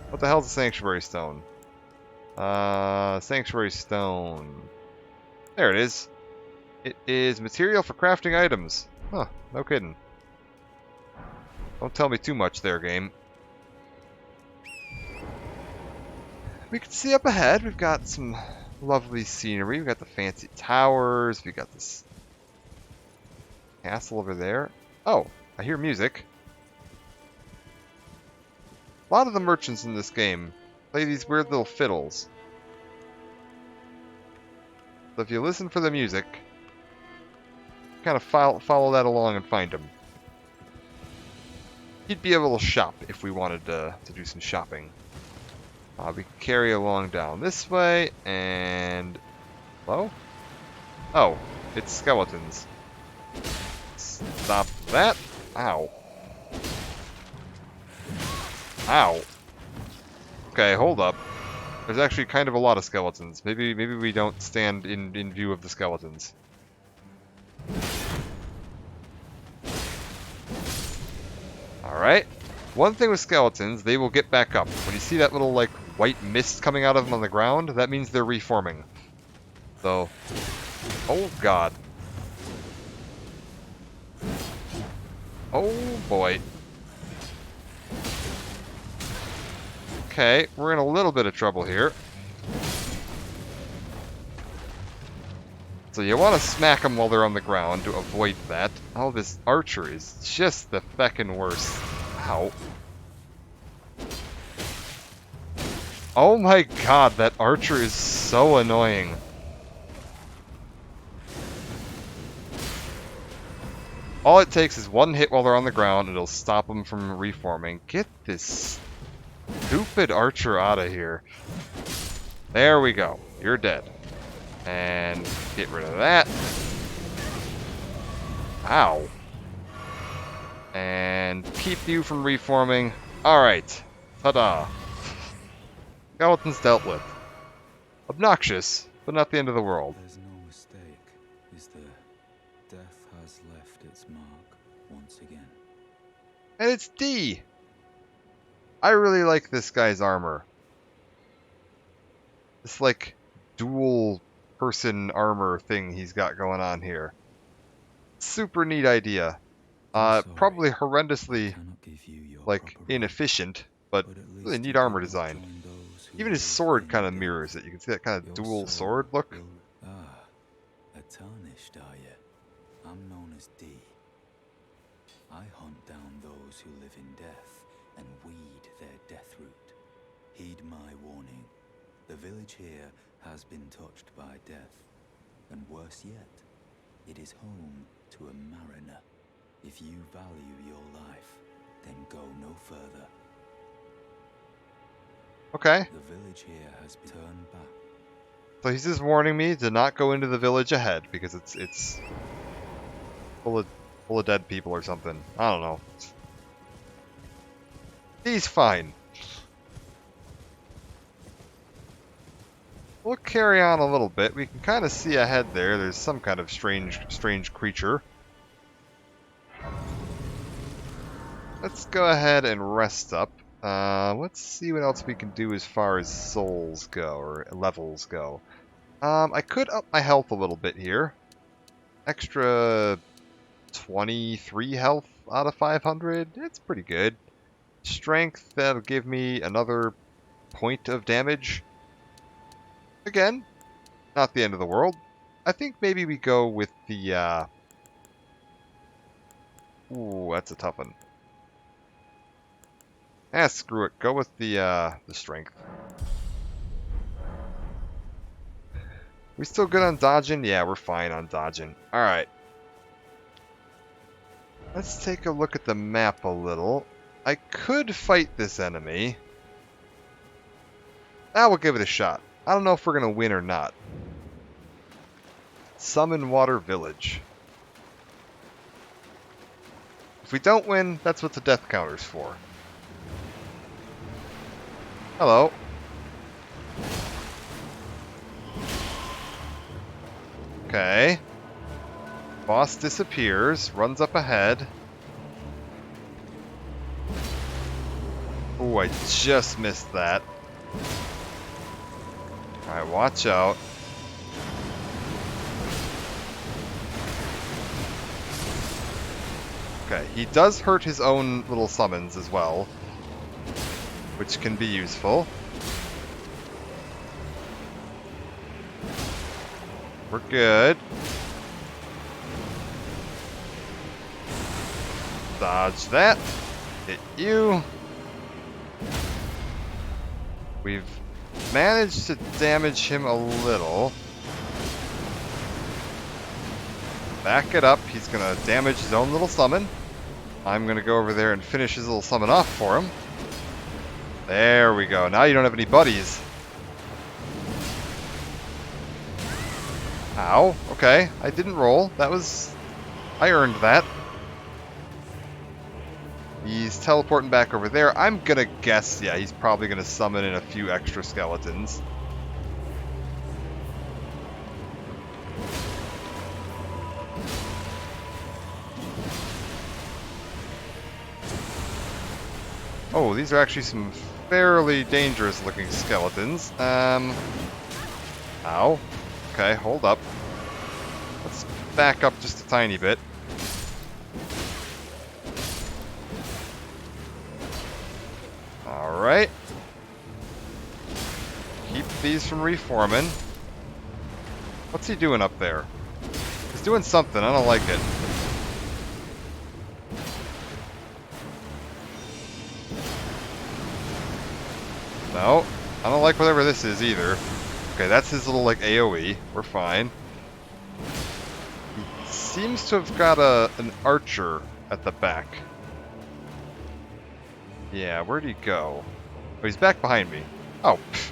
What the hell's a sanctuary stone? Sanctuary stone. There it is. It is material for crafting items. Huh, no kidding. Don't tell me too much there, game. We can see up ahead, we've got some lovely scenery. We've got the fancy towers. We've got this castle over there. Oh, I hear music. A lot of the merchants in this game play these weird little fiddles. So if you listen for the music, kind of follow that along and find them. He'd be able to shop if we wanted to do some shopping. We can carry along down this way, and... Hello? Oh, it's skeletons. Stop that. Ow. Ow. Okay, hold up. There's actually kind of a lot of skeletons. Maybe we don't stand in view of the skeletons. Alright. One thing with skeletons, they will get back up. When you see that little, like, white mist coming out of them on the ground, that means they're reforming. So... Oh, God. Oh, boy. Okay, we're in a little bit of trouble here. So you want to smack them while they're on the ground to avoid that. Oh, this archer is just the feckin' worst. Ow. Oh my god, that archer is so annoying. All it takes is one hit while they're on the ground and it'll stop them from reforming. Get this stupid archer out of here. There we go. You're dead. And get rid of that. Ow. And keep you from reforming. Alright. Ta-da. Skeletons dealt with. Obnoxious, but not the end of the world. There's no mistake, is there? Death has left its mark once again. And it's D! I really like this guy's armor. This, like, dual person armor thing he's got going on here. Super neat idea. Probably horrendously, like, inefficient, but really neat armor design. Even his sword kind of mirrors it. You can see that kind of dual sword look. A tarnished, are you? I'm known as D. I hunt down those who live in death and weed their death root. Heed my warning. The village here has been touched by death. And worse yet, it is home to a mariner. If you value your life, then go no further. Okay. The village here has been turned back. So he's just warning me to not go into the village ahead because it's full of dead people or something. I don't know. He's fine. We'll carry on a little bit. We can kind of see ahead there. There's some kind of strange creature. Let's go ahead and rest up. Let's see what else we can do as far as souls go, or levels go. I could up my health a little bit here. Extra 23 health out of 500. It's pretty good. Strength, that'll give me another point of damage. Again, not the end of the world. I think maybe we go with the, Ooh, that's a tough one. Screw it. Go with the strength. We still good on dodging? Yeah, we're fine on dodging. Alright. Let's take a look at the map a little. I could fight this enemy. We'll give it a shot. I don't know if we're going to win or not. Summon Water Village. If we don't win, that's what the death counter's for. Hello. Okay. Boss disappears, runs up ahead. Ooh, I just missed that. Alright, watch out. Okay, he does hurt his own little summons as well, which can be useful. We're good. Dodge that. Hit you. We've managed to damage him a little. Back it up. He's going to damage his own little summon. I'm going to go over there and finish his little summon off for him. There we go. Now you don't have any buddies. Ow. Okay. I didn't roll. That was... I earned that. He's teleporting back over there. I'm gonna guess, yeah, he's probably gonna summon in a few extra skeletons. Oh, these are actually some fairly dangerous looking skeletons. Ow. Okay, hold up. Let's back up just a tiny bit. Alright. Keep these from reforming. What's he doing up there? He's doing something, I don't like it. No, I don't like whatever this is either. Okay, that's his little, like, AoE. We're fine. He seems to have got an archer at the back. Yeah, where'd he go? Oh, he's back behind me. Oh, pff,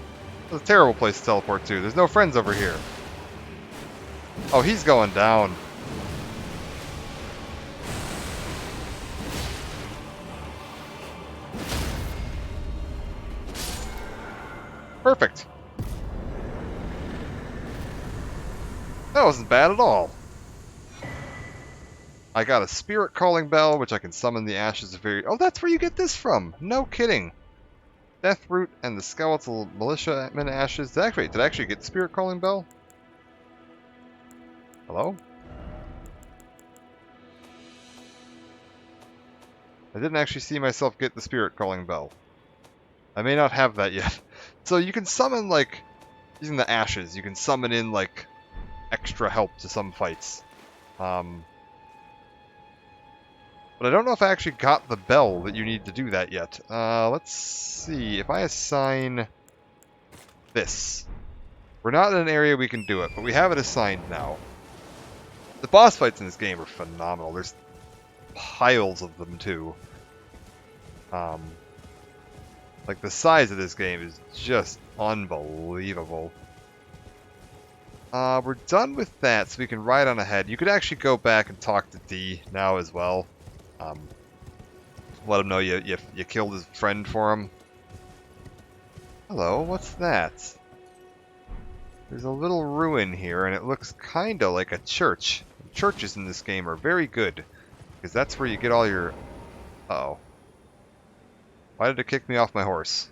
that's a terrible place to teleport to. There's no friends over here. Oh, he's going down. Perfect. That wasn't bad at all. I got a spirit calling bell, which I can summon the ashes of very... Oh, that's where you get this from! No kidding. Deathroot and the skeletal militiaman ashes. Did I actually get the spirit calling bell? Hello? I didn't actually see myself get the spirit calling bell. I may not have that yet. So you can summon, like, using the ashes, you can summon in, like, extra help to some fights. But I don't know if I actually got the bell that you need to do that yet. Let's see. If I assign this. We're not in an area we can do it, but we have it assigned now. The boss fights in this game are phenomenal. There's piles of them, too. Like, the size of this game is just unbelievable. We're done with that, so we can ride on ahead. You could actually go back and talk to D now as well. Let him know you killed his friend for him. Hello, what's that? There's a little ruin here, and it looks kinda like a church. Churches in this game are very good, because that's where you get all your... Uh-oh. Why did it kick me off my horse?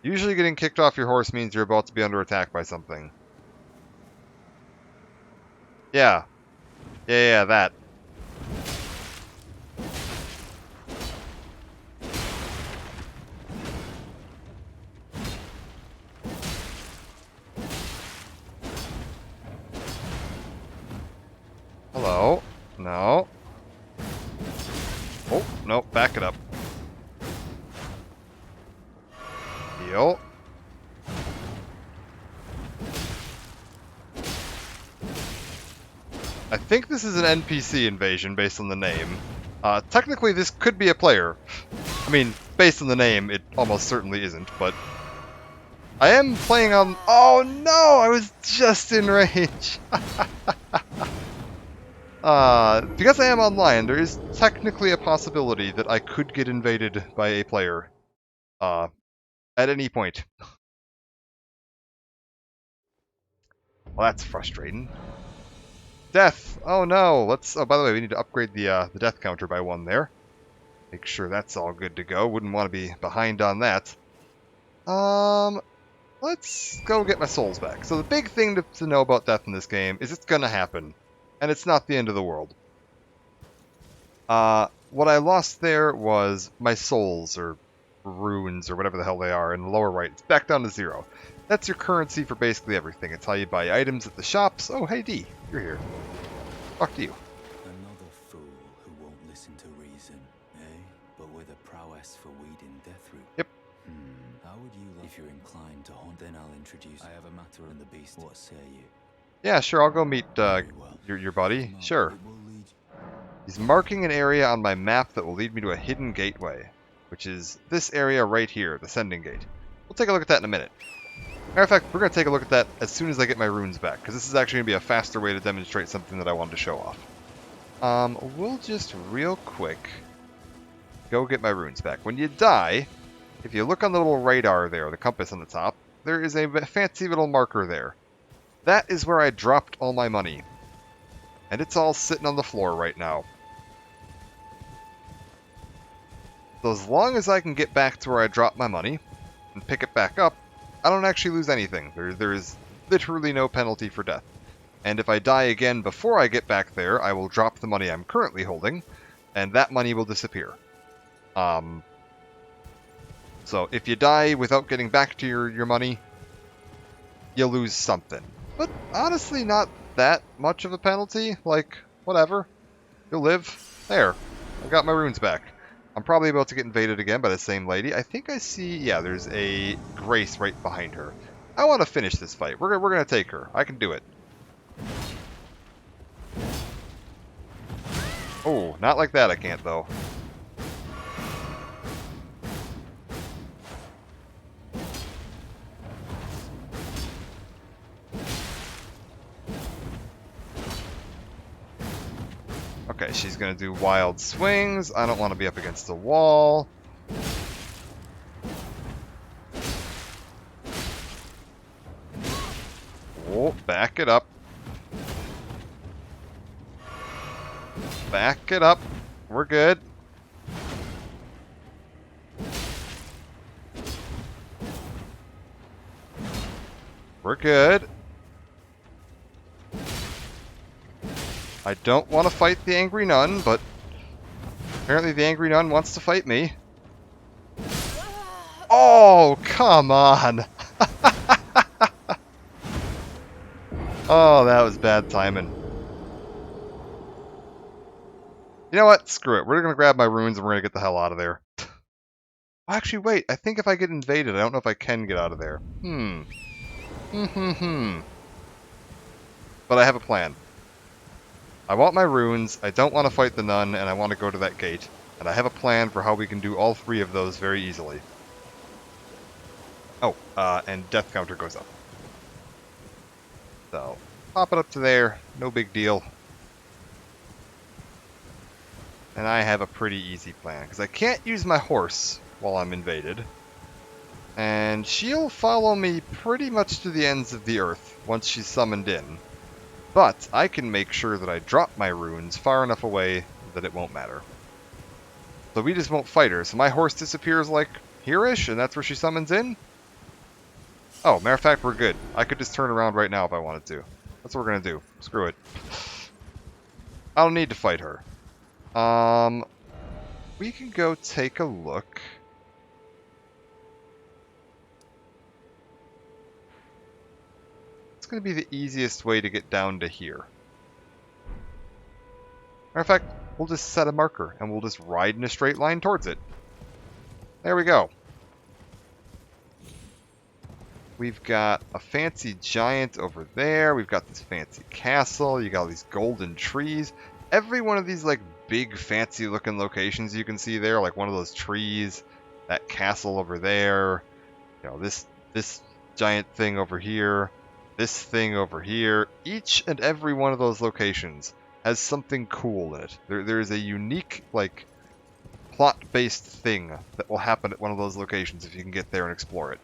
Usually getting kicked off your horse means you're about to be under attack by something. Yeah. Yeah, that. Hello? No. Oh, no, back it up. Heal. I think this is an NPC invasion based on the name. Technically this could be a player. I mean, based on the name, it almost certainly isn't, but... I am playing on... Oh no! I was just in range! Because I am online, there is technically a possibility that I could get invaded by a player. At any point. Well, that's frustrating. Death! Oh no! Let's... Oh, by the way, we need to upgrade the death counter by 1 there. Make sure that's all good to go. Wouldn't want to be behind on that. Let's go get my souls back. So the big thing to know about death in this game is it's gonna happen. And it's not the end of the world. What I lost there was my souls, or runes, or whatever the hell they are, in the lower right. It's back down to 0. That's your currency for basically everything. It's how you buy items at the shops. Oh, hey D, you're here. Fuck you. Another fool who won't listen to reason, eh? But with a prowess for weeding Deathroot. Yep. How would you like... If you're inclined to hunt, then I'll introduce... I have a matter on the beast. What say you? Yeah, sure, I'll go meet Very well. your buddy. Sure. It will lead... He's marking an area on my map that will lead me to a hidden gateway. which is this area right here, the Sending Gate. We'll take a look at that in a minute. Matter of fact, we're going to take a look at that as soon as I get my runes back, because this is actually going to be a faster way to demonstrate something that I wanted to show off. We'll just real quick go get my runes back. When you die, if you look on the little radar there, the compass on the top, there is a fancy little marker there. That is where I dropped all my money. And it's all sitting on the floor right now. So as long as I can get back to where I dropped my money and pick it back up, I don't actually lose anything. There is literally no penalty for death. And if I die again before I get back there, I will drop the money I'm currently holding, and that money will disappear. So if you die without getting back to your money, you lose something. But honestly, not that much of a penalty. Like, whatever. You'll live. There. I got my runes back. I'm probably about to get invaded again by the same lady. I think I see, yeah, there's a Grace right behind her. I want to finish this fight. We're going to take her. I can do it. Oh, not like that I can't, though. Okay, she's going to do wild swings. I don't want to be up against the wall. Oh, back it up. Back it up. We're good. We're good. I don't want to fight the Angry Nun, but apparently the Angry Nun wants to fight me. Oh, come on! Oh, that was bad timing. You know what? Screw it. We're going to grab my runes and we're going to get the hell out of there. Actually, wait. I think if I get invaded, I don't know if I can get out of there. But I have a plan. I want my runes, I don't want to fight the nun, and I want to go to that gate. And I have a plan for how we can do all three of those very easily. Oh, and death counter goes up. So, pop it up to there, no big deal. And I have a pretty easy plan, because I can't use my horse while I'm invaded. And she'll follow me pretty much to the ends of the earth once she's summoned in. But I can make sure that I drop my runes far enough away that it won't matter. So we just won't fight her. So my horse disappears like here-ish, and that's where she summons in? Oh, matter of fact, we're good. I could just turn around right now if I wanted to. That's what we're going to do. Screw it. I don't need to fight her. We can go take a look. It's going to be the easiest way to get down to here. Matter of fact, we'll just set a marker and we'll just ride in a straight line towards it. There we go. We've got a fancy giant over there. We've got this fancy castle. You got all these golden trees. Every one of these like big fancy looking locations you can see there, like one of those trees, that castle over there, you know, this giant thing over here, this thing over here. Each and every one of those locations has something cool in it. There's a unique, like, plot-based thing that will happen at one of those locations if you can get there and explore it.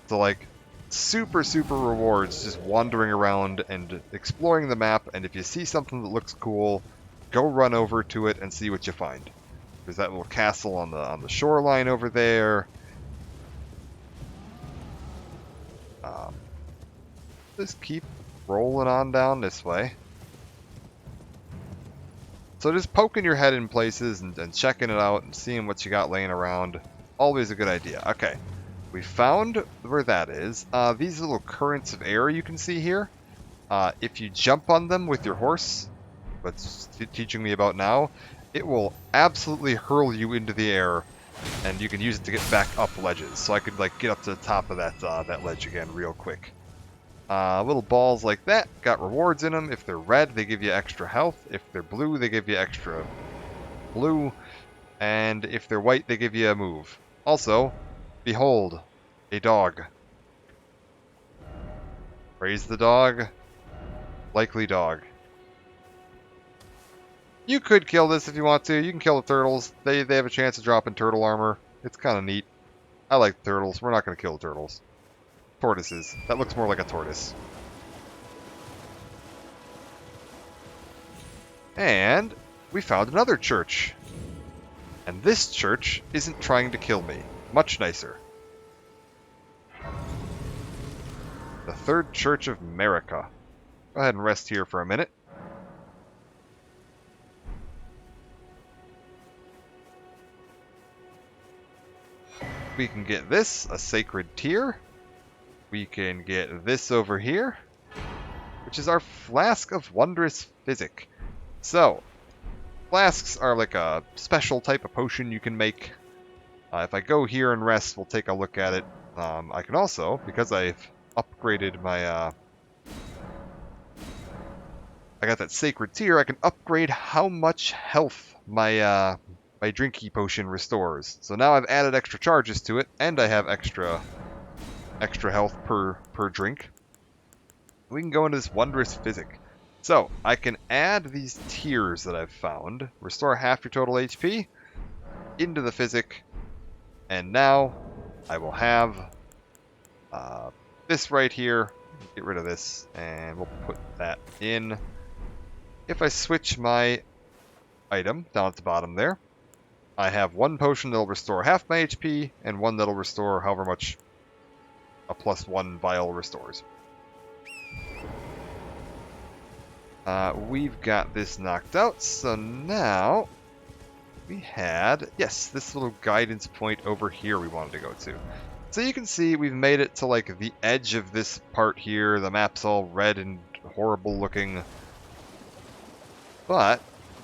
So, like, super rewards just wandering around and exploring the map, and if you see something that looks cool, go run over to it and see what you find. There's that little castle on the shoreline over there. Just keep rolling on down this way. So just poking your head in places and checking it out and seeing what you got laying around, always a good idea. Okay, we found where that is. These little currents of air you can see here, if you jump on them with your horse, what's teaching me about now, it will absolutely hurl you into the air, and you can use it to get back up ledges. So I could like get up to the top of that ledge again real quick. Little balls like that got rewards in them. If they're red, they give you extra health. If they're blue, they give you extra blue. And if they're white, they give you a move. Also, behold, a dog. Praise the dog. Likely dog. You could kill this if you want to. You can kill the turtles. They have a chance of dropping turtle armor. It's kind of neat. I like turtles. We're not going to kill the turtles. Tortoises. That looks more like a tortoise. And we found another church. And this church isn't trying to kill me. Much nicer. The Third Church of America. Go ahead and rest here for a minute. We can get this, a sacred tear. We can get this over here, which is our flask of wondrous physic. So, flasks are like a special type of potion you can make. If I go here and rest, we'll take a look at it. I can also, because I've upgraded my... I got that sacred tear, I can upgrade how much health my my drinky potion restores. So now I've added extra charges to it, and I have extra health per drink. We can go into this wondrous physic. So I can add these tiers that I've found, restore half your total HP into the physic, and now I will have this right here. Get rid of this, and we'll put that in. If I switch my item down at the bottom there, I have one potion that'll restore half my HP, and one that'll restore however much a +1 vial restores. We've got this knocked out, so now we had, yes, this little guidance point over here we wanted to go to. So you can see we've made it to like the edge of this part here. The map's all red and horrible looking. But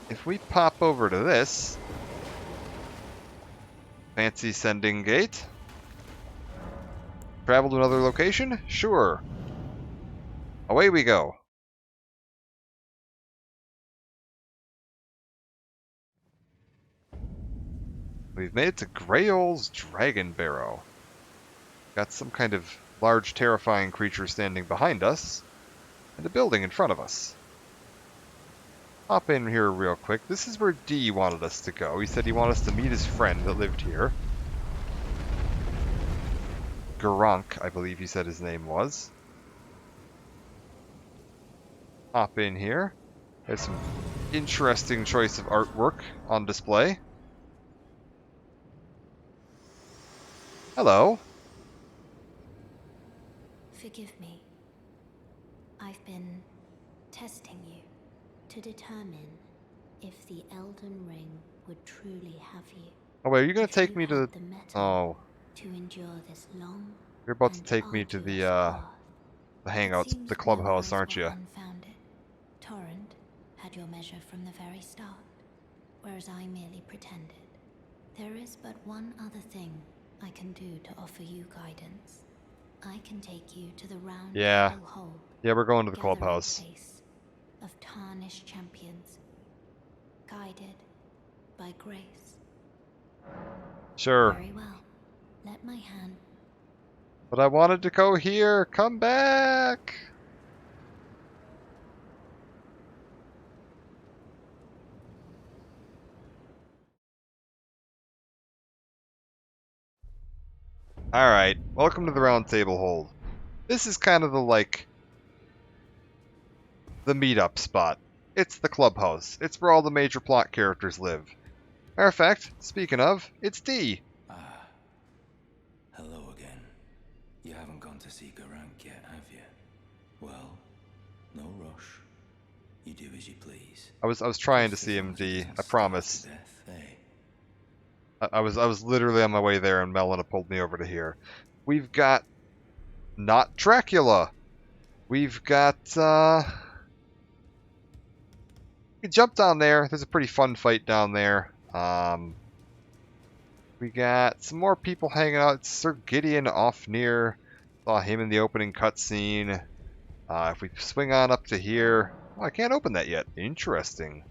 if we pop over to this fancy sending gate, travel to another location? Sure. Away we go. We've made it to Grayl's Dragon Barrow. Got some kind of large, terrifying creature standing behind us, and a building in front of us. Hop in here real quick. This is where D wanted us to go. He said he wanted us to meet his friend that lived here. Garank, I believe he said his name was. Hop in here. There's some interesting choice of artwork on display. Hello. Forgive me. I've been testing you to determine if the Elden Ring would truly have you. Oh wait, are you gonna If take you me to had the... the metal Oh, to endure this long you're about to and take me to arduous the path. the It hangouts, seems the my clubhouse, worries aren't were you? unfounded. Torrent had your measure from the very start, whereas I merely pretended. There is but one other thing I can do to offer you guidance. I can take you to the round Yeah. table hold, Yeah, we're going to the gathering clubhouse. place of tarnished champions, guided by grace. Sure. Very well. Let my hand. But I wanted to go here. Come back. Alright, welcome to the round table hold. This is kind of the, like, the meetup spot. It's the clubhouse. It's where all the major plot characters live. Matter of fact, speaking of, it's D. Ah, hello again. You haven't gone to see Garank yet, have you? Well, no rush. You do as you please. I was trying to Just see as him, long as it D. doesn't I starve promise. to death, eh? I was literally on my way there, and Melina pulled me over to here. We've got not Dracula. We've got we jump down there. There's a pretty fun fight down there. We got some more people hanging out. It's Sir Gideon off near. Saw him in the opening cutscene. If we swing on up to here, oh, I can't open that yet. Interesting.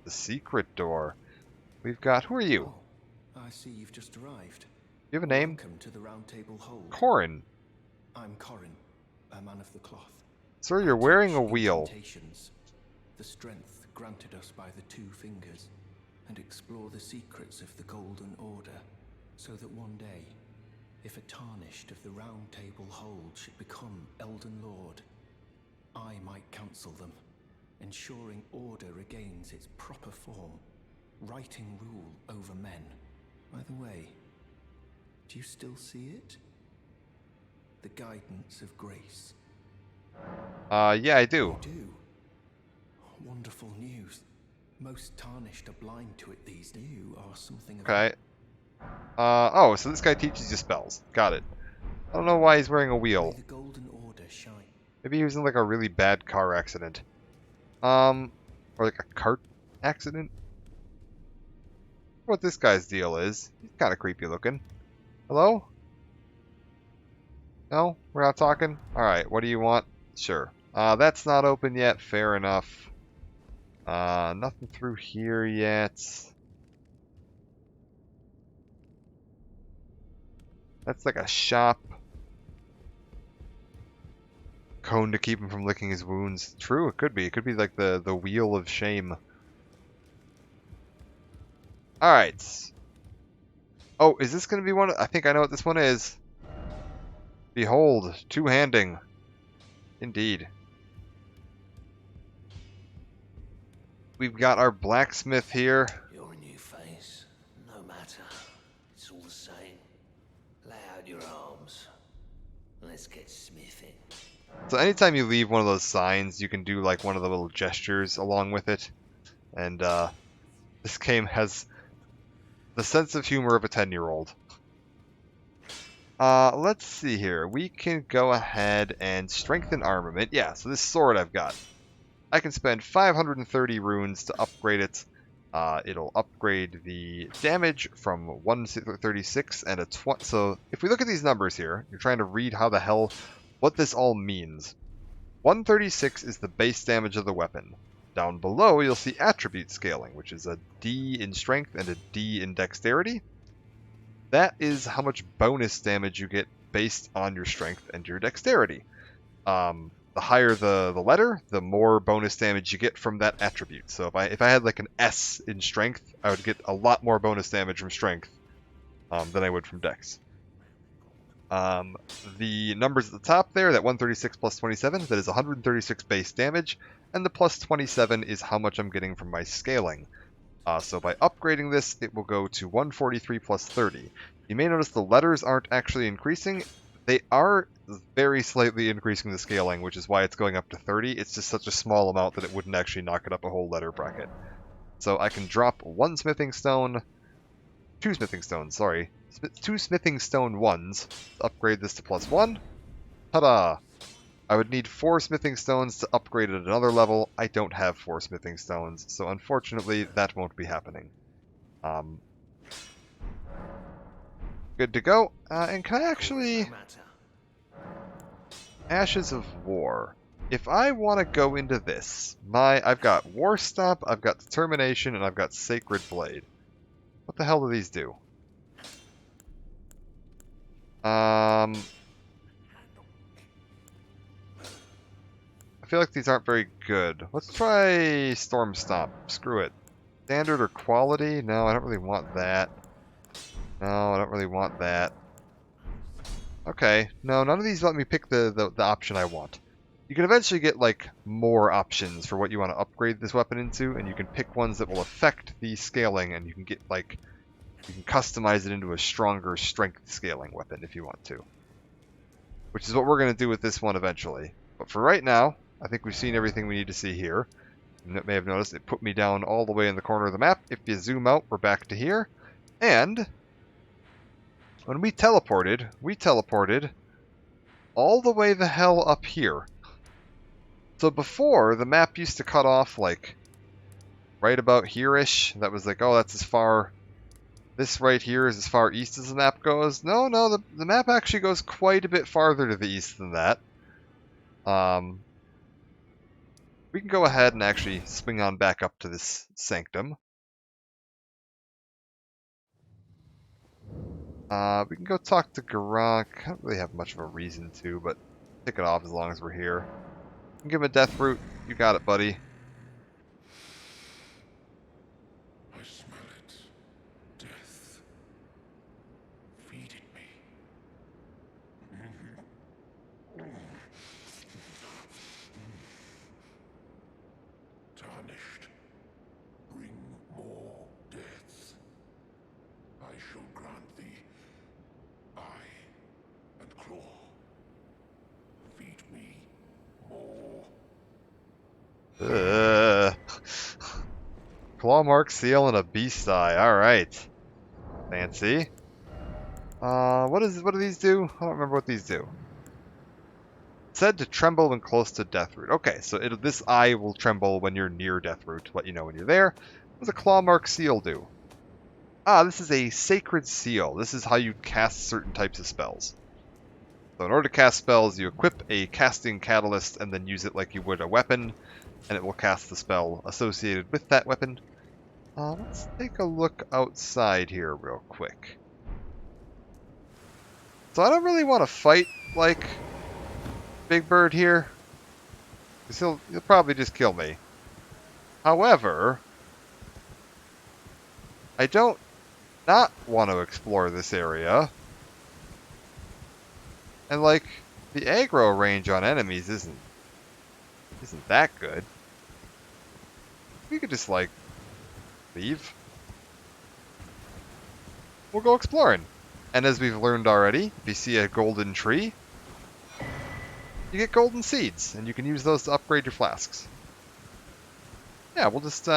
The secret door. We've got. Who are you? Oh, see you've just arrived. You have a name? Welcome to the Round Table Hold. Corin. I'm Corin, a man of the cloth. Sir, you're I wearing teach a wheel. incantations, the strength granted us by the Two Fingers, and explore the secrets of the Golden Order, so that one day, if a tarnished of the Round Table Hold should become Elden Lord, I might counsel them, ensuring order regains its proper form, righting rule over men. By the way, do you still see it? The guidance of grace. Yeah, I do. You do? Wonderful news. Most tarnished are blind to it these days. You are something of Okay. Oh, so this guy teaches you spells. Got it. I don't know why he's wearing a May wheel. the Golden Order shine. Maybe he was in like a really bad car accident. Or like a cart accident. What this guy's deal is. He's kind of creepy looking. Hello? No? We're not talking? Alright, what do you want? Sure. That's not open yet. Fair enough. Nothing through here yet. That's like a shop. Cone to keep him from licking his wounds. True, it could be. It could be like the wheel of shame. Alright. Oh, is this going to be one? I think I know what this one is. Behold, two-handing. Indeed. We've got our blacksmith here. You're a new face. No matter. It's all the same. Lay out your arms. Let's get smithing. So anytime you leave one of those signs, you can do like one of the little gestures along with it. And this game has the sense of humor of a 10-year-old. Let's see here. We can go ahead and strengthen armament. Yeah, so this sword I've got. I can spend 530 runes to upgrade it. It'll upgrade the damage from 136 and a 20. So if we look at these numbers here, you're trying to read how the hell, what this all means. 136 is the base damage of the weapon. Down below, you'll see attribute scaling, which is a D in strength and a D in dexterity. That is how much bonus damage you get based on your strength and your dexterity. The higher the letter, the more bonus damage you get from that attribute. So if I had like an S in strength, I would get a lot more bonus damage from strength than I would from dex. The numbers at the top there, that 136 plus 27, that is 136 base damage, and the plus 27 is how much I'm getting from my scaling. So by upgrading this, it will go to 143 plus 30. You may notice the letters aren't actually increasing. They are very slightly increasing the scaling, which is why it's going up to 30. It's just such a small amount that it wouldn't actually knock it up a whole letter bracket. So I can drop two smithing stone 1s to upgrade this to +1. Ta-da! I would need 4 smithing stones to upgrade at another level. I don't have 4 smithing stones, so unfortunately that won't be happening. Good to go. And can I actually... Ashes of War. If I want to go into this, I've got War Stop, I've got Determination, and I've got Sacred Blade. What the hell do these do? I feel like these aren't very good. Let's try Storm Stomp. Screw it. Standard or quality? No, I don't really want that. No, I don't really want that. Okay. No, none of these let me pick the option I want. You can eventually get, like, more options for what you want to upgrade this weapon into, and you can pick ones that will affect the scaling, and you can get, like, you can customize it into a stronger strength scaling weapon if you want to. Which is what we're going to do with this one eventually. But for right now, I think we've seen everything we need to see here. You may have noticed it put me down all the way in the corner of the map. If you zoom out, we're back to here. And when we teleported all the way the hell up here. So before, the map used to cut off, like, right about here-ish. That was like, oh, that's as far... This right here is as far east as the map goes. No, the map actually goes quite a bit farther to the east than that. We can go ahead and actually swing on back up to this sanctum. We can go talk to Garak. I don't really have much of a reason to, but pick it off as long as we're here. Give him a death root. You got it, buddy. I smell it. Death. Feed it me. Tarnished. Bring more death. I shall grant thee eye and claw. Feed me more. Ugh. Claw mark, seal, and a beast eye. Alright. Fancy. What do these do? I don't remember what these do. Said to tremble when close to Deathroot. Okay, so this eye will tremble when you're near Deathroot to let you know when you're there. What does a claw mark seal do? Ah, this is a sacred seal. This is how you cast certain types of spells. So in order to cast spells, you equip a casting catalyst and then use it like you would a weapon, and it will cast the spell associated with that weapon. Let's take a look outside here real quick. So I don't really want to fight, like, Big Bird here, because he'll probably just kill me. However, I don't not want to explore this area. And, like, the aggro range on enemies isn't that good. We could just, like, leave. We'll go exploring. And as we've learned already, if you see a golden tree, you get golden seeds, and you can use those to upgrade your flasks. Yeah, we'll just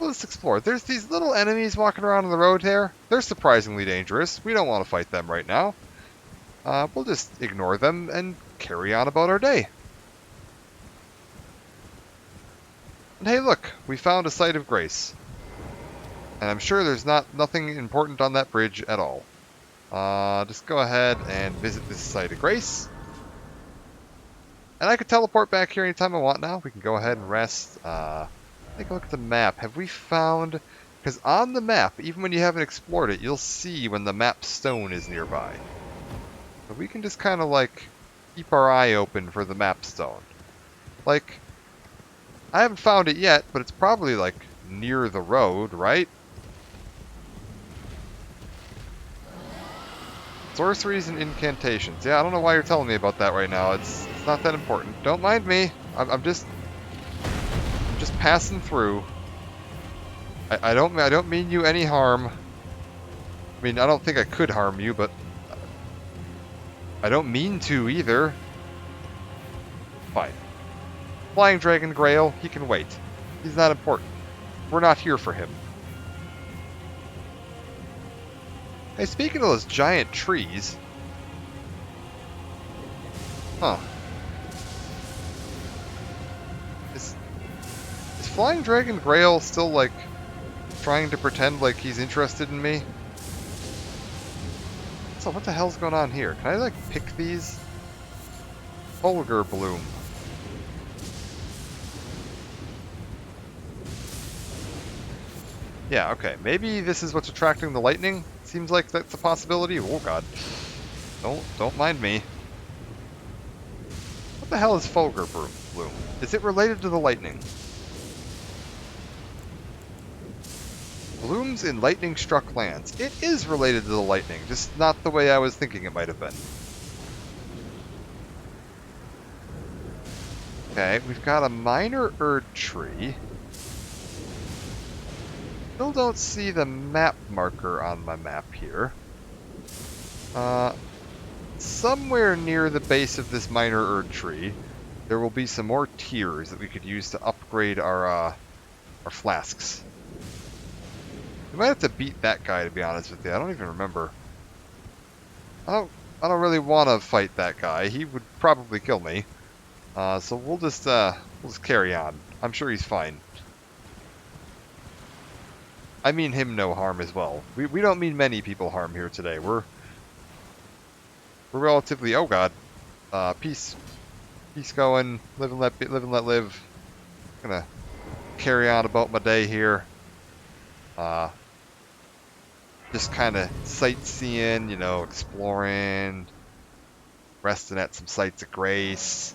explore. There's these little enemies walking around on the road here. They're surprisingly dangerous. We don't want to fight them right now. We'll just ignore them and carry on about our day. And hey, look, we found a site of grace. And I'm sure there's nothing important on that bridge at all. Just go ahead and visit this site of grace. And I could teleport back here anytime I want now. We can go ahead and rest. Take a look at the map. Have we found... Because on the map, even when you haven't explored it, you'll see when the map stone is nearby. So we can just kind of, like, keep our eye open for the map stone. Like, I haven't found it yet, but it's probably, like, near the road, right? Sorceries and incantations. Yeah, I don't know why you're telling me about that right now. It's not that important. Don't mind me. I'm just passing through. I don't mean you any harm. I mean, I don't think I could harm you, but I don't mean to either. Fine. Flying Dragon Grail, he can wait. He's not important. We're not here for him. Hey, speaking of those giant trees... Huh. Is Flying Dragon Grail still, like, trying to pretend like he's interested in me? So what the hell's going on here? Can I, like, pick these? Fulgur Bloom. Yeah, okay. Maybe this is what's attracting the lightning? Seems like that's a possibility. Oh god. Don't mind me. What the hell is Fulgur Bloom? Is it related to the lightning? Blooms in lightning-struck lands. It is related to the lightning, just not the way I was thinking it might have been. Okay, we've got a minor Erd tree. Still don't see the map marker on my map here. Somewhere near the base of this minor Erd tree, there will be some more tiers that we could use to upgrade our flasks. We might have to beat that guy, to be honest with you. I don't even remember. I don't really want to fight that guy. He would probably kill me. So we'll just carry on. I'm sure he's fine. I mean him no harm as well. We don't mean many people harm here today. We're relatively... Oh god. Peace going. Live and let live. Gonna carry on about my day here. just kind of sightseeing, exploring, resting at some sites of grace.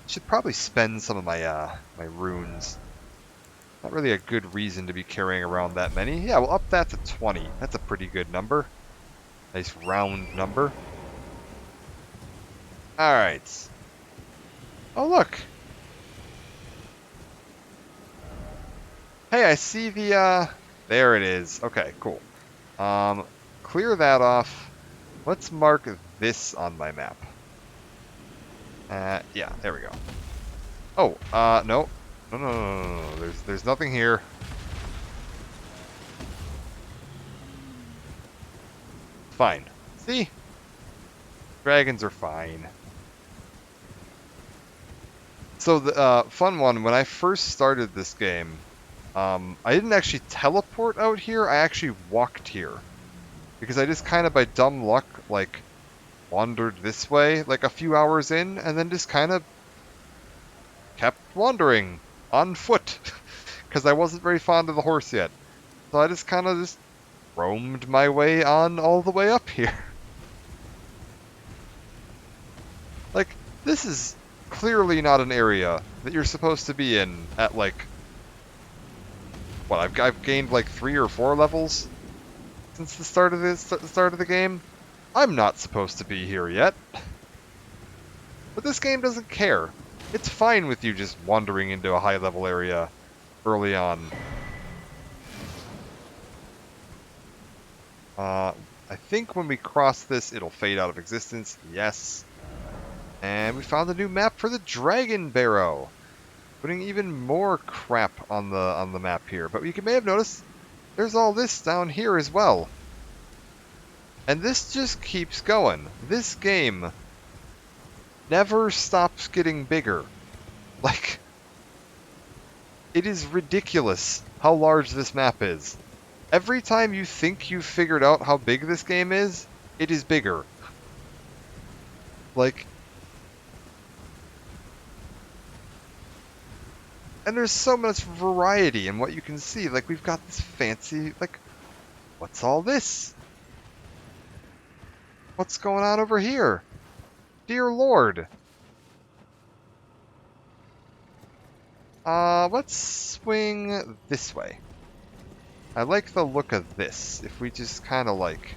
Should probably spend some of my runes. Not really a good reason to be carrying around that many. Yeah, we'll up that to 20. That's a pretty good number. Nice round number. Alright. Oh, look. Hey, I see the, there it is. Okay, cool. Clear that off. Let's mark this on my map. Yeah, there we go. Oh, no. No. There's nothing here. Fine. See? Dragons are fine. So the fun one, when I first started this game, I didn't actually teleport out here, I actually walked here. Because I just kind of by dumb luck, like, wandered this way, like a few hours in, and then just kind of kept wandering on foot. Because I wasn't very fond of the horse yet. So I just kind of just roamed my way on all the way up here. Like, this is clearly not an area that you're supposed to be in at, like, what, I've gained like 3 or 4 levels since the start of the game. I'm not supposed to be here yet. But this game doesn't care. It's fine with you just wandering into a high level area early on. I think when we cross this, it'll fade out of existence. Yes. And we found a new map for the Dragon Barrow. Putting even more crap on the map here. But you may have noticed there's all this down here as well. And this just keeps going. This game never stops getting bigger. Like, it is ridiculous how large this map is. Every time you think you've figured out how big this game is, it is bigger. Like, and there's so much variety in what you can see. Like, we've got this fancy, like, what's all this? What's going on over here? Dear Lord. Let's swing this way. I like the look of this. If we just kind of, like,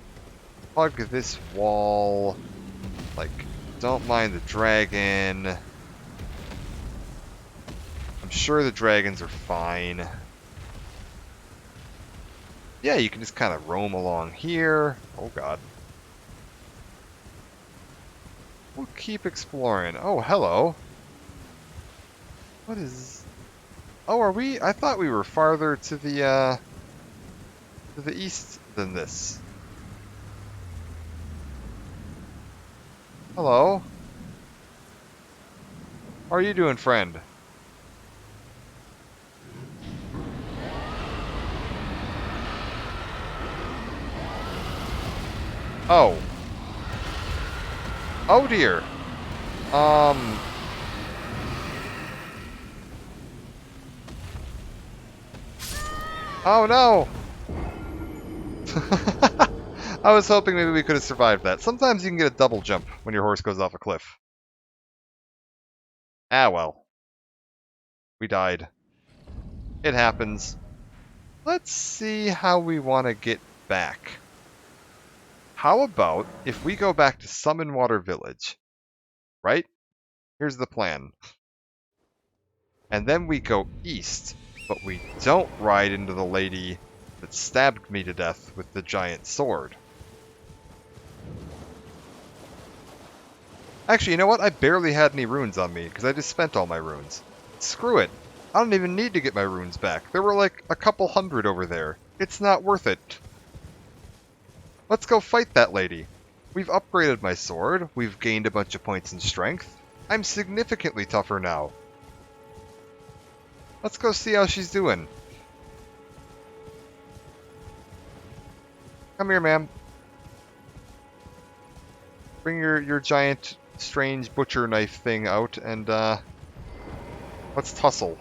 hug this wall, like, don't mind the dragon. I'm sure the dragons are fine. Yeah, you can just kind of roam along here. Oh, God. We'll keep exploring. Oh, hello. What is... Oh, are we... I thought we were farther to the east than this. Hello. How are you doing, friend? Oh. Oh dear. Oh no! I was hoping maybe we could have survived that. Sometimes you can get a double jump when your horse goes off a cliff. Ah well. We died. It happens. Let's see how we want to get back. How about if we go back to Summon Water Village? Right? Here's the plan. And then we go east, but we don't ride into the lady that stabbed me to death with the giant sword. Actually, you know what? I barely had any runes on me, because I just spent all my runes. Screw it. I don't even need to get my runes back. There were like a couple hundred over there. It's not worth it. Let's go fight that lady. We've upgraded my sword. We've gained a bunch of points in strength. I'm significantly tougher now. Let's go see how she's doing. Come here, ma'am. Bring your giant, strange butcher knife thing out and, let's tussle.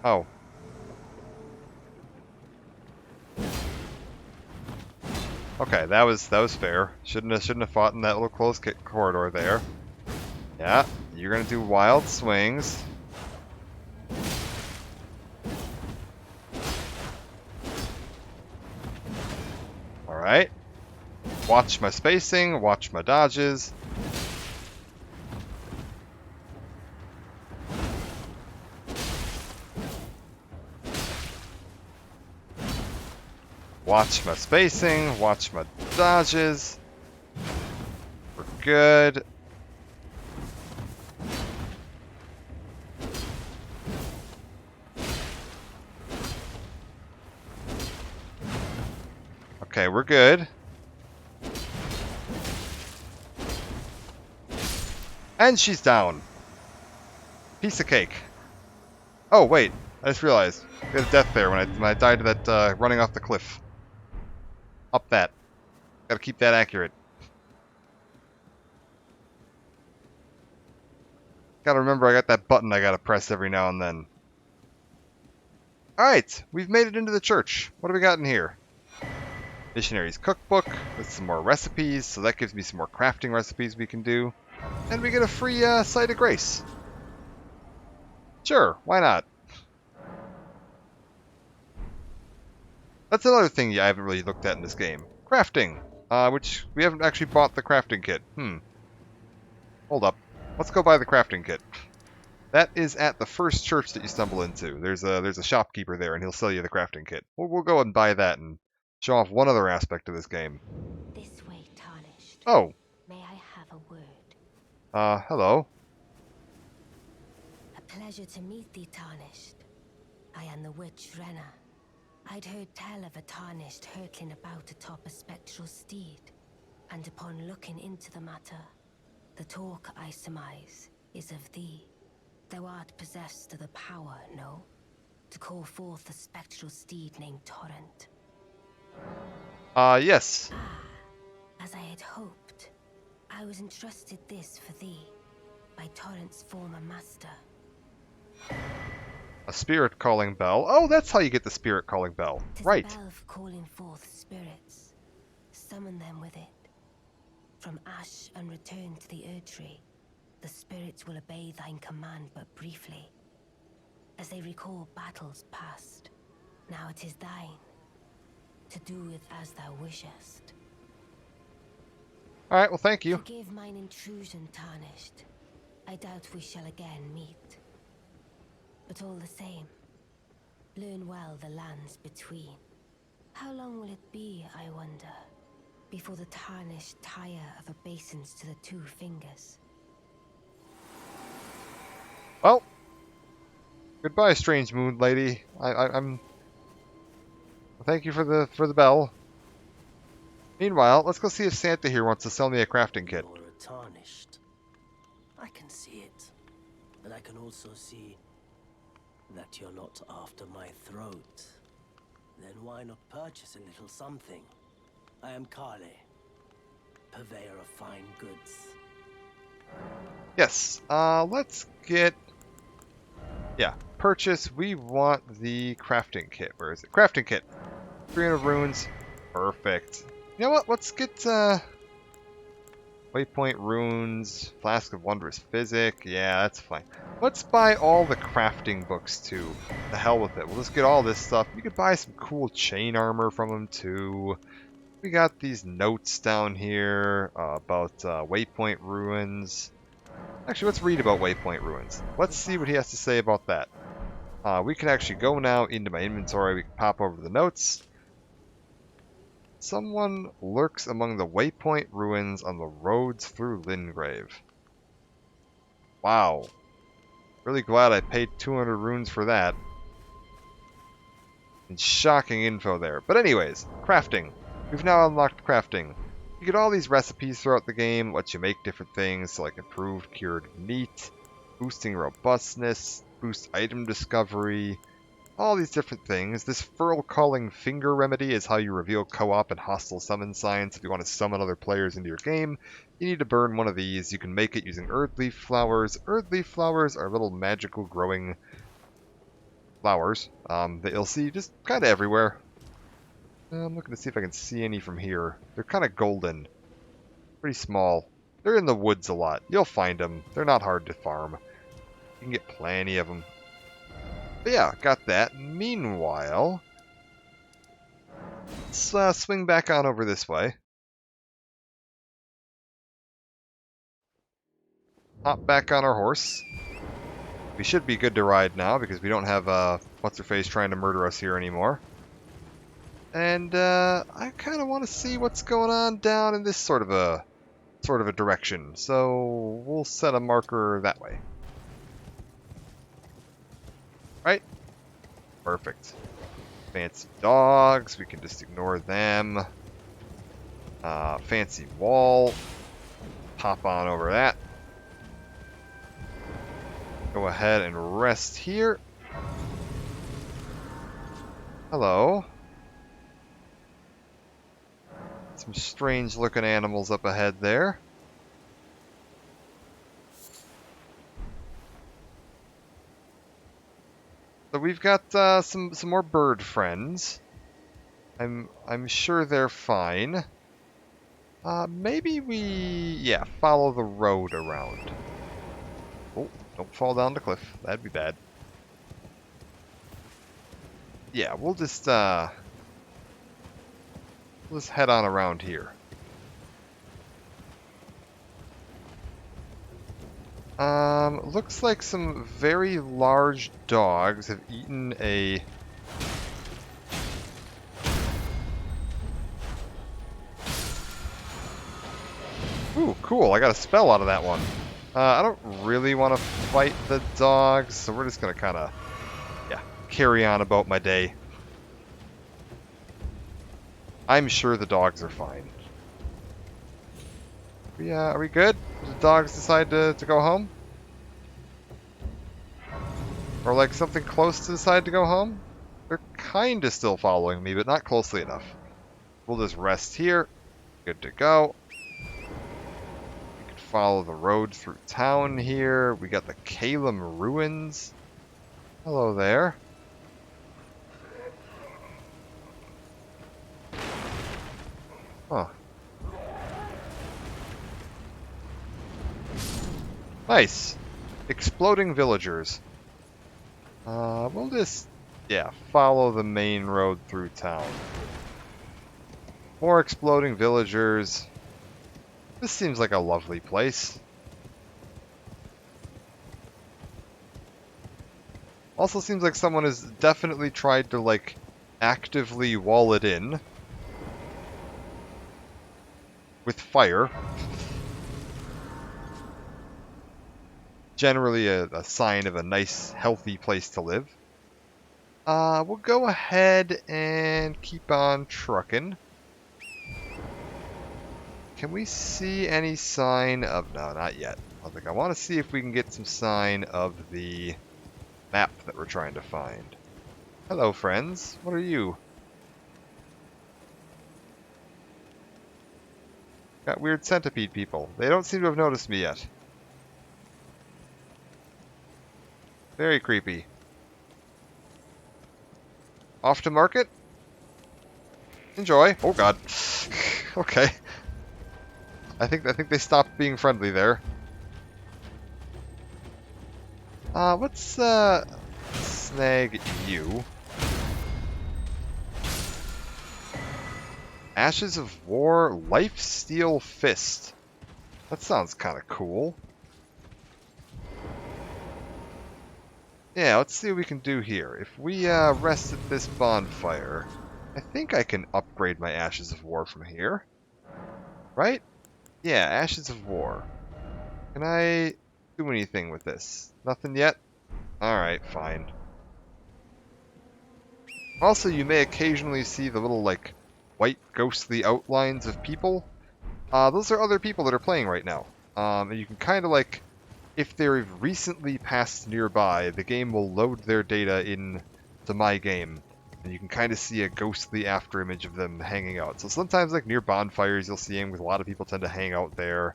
Oh. Okay, that was fair. Shouldn't have fought in that little close corridor there. Yeah, you're gonna do wild swings. Alright. Watch my spacing, watch my dodges. Watch my spacing, watch my dodges. We're good. Okay, we're good. And she's down. Piece of cake. Oh, wait. I just realized. I got a death there when I died to that running off the cliff. Up that. Gotta keep that accurate. Gotta remember I got that button I gotta press every now and then. Alright, we've made it into the church. What do we got in here? Missionary's cookbook with some more recipes, so that gives me some more crafting recipes we can do. And we get a free Site of Grace. Sure, why not? That's another thing I haven't really looked at in this game. Crafting, which we haven't actually bought the crafting kit. Hold up. Let's go buy the crafting kit. That is at the first church that you stumble into. There's a shopkeeper there, and he'll sell you the crafting kit. We'll go and buy that and show off one other aspect of this game. This way, Tarnished. Oh. May I have a word? Hello. A pleasure to meet thee, Tarnished. I am the witch Renna. I'd heard tell of a Tarnished hurtling about atop a spectral steed, and upon looking into the matter, the talk I surmise is of thee. Thou art possessed of the power, no? To call forth a spectral steed named Torrent. Yes. As I had hoped, I was entrusted this for thee by Torrent's former master. A spirit calling bell. Oh, that's how you get the spirit calling bell. 'Tis Right. a bell for calling forth spirits. Summon them with it. From ash and return to the Erdtree, the spirits will obey thine command but briefly, as they recall battles past. Now it is thine, to do with as thou wishest. Alright, well thank you. Forgive mine intrusion, Tarnished. I doubt we shall again meet. But all the same, learn well the lands between. How long will it be, I wonder, before the Tarnished tire of obeisance to the two fingers? Well, goodbye, strange moon lady. I'm. Thank you for the bell. Meanwhile, let's go see if Santa here wants to sell me a crafting kit. You're a Tarnished. I can see it, but I can also see that you're not after my throat. Then why not purchase a little something? I am Kale, purveyor of fine goods. Yes. Let's get. Yeah, purchase. We want the crafting kit. Where is it? Crafting kit. 300 runes. Perfect. You know what? Let's get waypoint runes, flask of wondrous physic. Yeah, that's fine. Let's buy all the crafting books too. The hell with it. We'll just get all this stuff. You could buy some cool chain armor from them too. We got these notes down here about waypoint ruins. Actually, let's read about waypoint ruins. Let's see what he has to say about that. We can actually go now into my inventory. We can pop over to the notes. Someone lurks among the waypoint ruins on the roads through Lingrave. Wow. Really glad I paid 200 runes for that. And shocking info there. But anyways, crafting. We've now unlocked crafting. You get all these recipes throughout the game, let you make different things, like improved cured meat, boosting robustness, boost item discovery, all these different things. This Furl Calling Finger remedy is how you reveal co-op and hostile summon signs. If you want to summon other players into your game, you need to burn one of these. You can make it using Earth Leaf Flowers. Earth Leaf Flowers are little magical growing flowers that you'll see just kind of everywhere. I'm looking to see if I can see any from here. They're kind of golden. Pretty small. They're in the woods a lot. You'll find them. They're not hard to farm. You can get plenty of them. But yeah, got that. Meanwhile, let's swing back on over this way. Hop back on our horse. We should be good to ride now because we don't have what's-her-face trying to murder us here anymore. And I kind of want to see what's going on down in this sort of a direction. So we'll set a marker that way. Right? Perfect. Fancy dogs, we can just ignore them. Fancy wall. Pop on over that. Go ahead and rest here. Hello. Some strange looking animals up ahead there. So we've got some more bird friends. I'm sure they're fine. Maybe we follow the road around. Oh, don't fall down the cliff. That'd be bad. Yeah, we'll just head on around here. Looks like some very large dogs have eaten a... Ooh, cool, I got a spell out of that one. I don't really want to fight the dogs, so we're just gonna kind of, carry on about my day. I'm sure the dogs are fine. Are we good? Did the dogs decide to go home? Or like something close to decide to go home? They're kind of still following me, but not closely enough. We'll just rest here. Good to go. We can follow the road through town here. We got the Calum Ruins. Hello there. Huh. Nice. Exploding villagers. We'll just, follow the main road through town. More exploding villagers. This seems like a lovely place. Also seems like someone has definitely tried to, like, actively wall it in. With fire. Generally a sign of a nice, healthy place to live. We'll go ahead and keep on trucking. Can we see any sign of... No, not yet. I want to see if we can get some sign of the map that we're trying to find. Hello, friends. What are you? Got weird centipede people. They don't seem to have noticed me yet. Very creepy. Off to market? Enjoy. Oh god. Okay. I think they stopped being friendly there. Let's snag you. Ashes of War Lifesteal Fist. That sounds kind of cool. Yeah, let's see what we can do here. If we rest at this bonfire, I think I can upgrade my Ashes of War from here. Right? Yeah, Ashes of War. Can I do anything with this? Nothing yet? Alright, fine. Also, you may occasionally see the little, like, white ghostly outlines of people. Those are other people that are playing right now. And you can kind of, like, if they've recently passed nearby, the game will load their data in to my game. And you can kind of see a ghostly afterimage of them hanging out. So sometimes, like, near bonfires, you'll see them, because a lot of people tend to hang out there.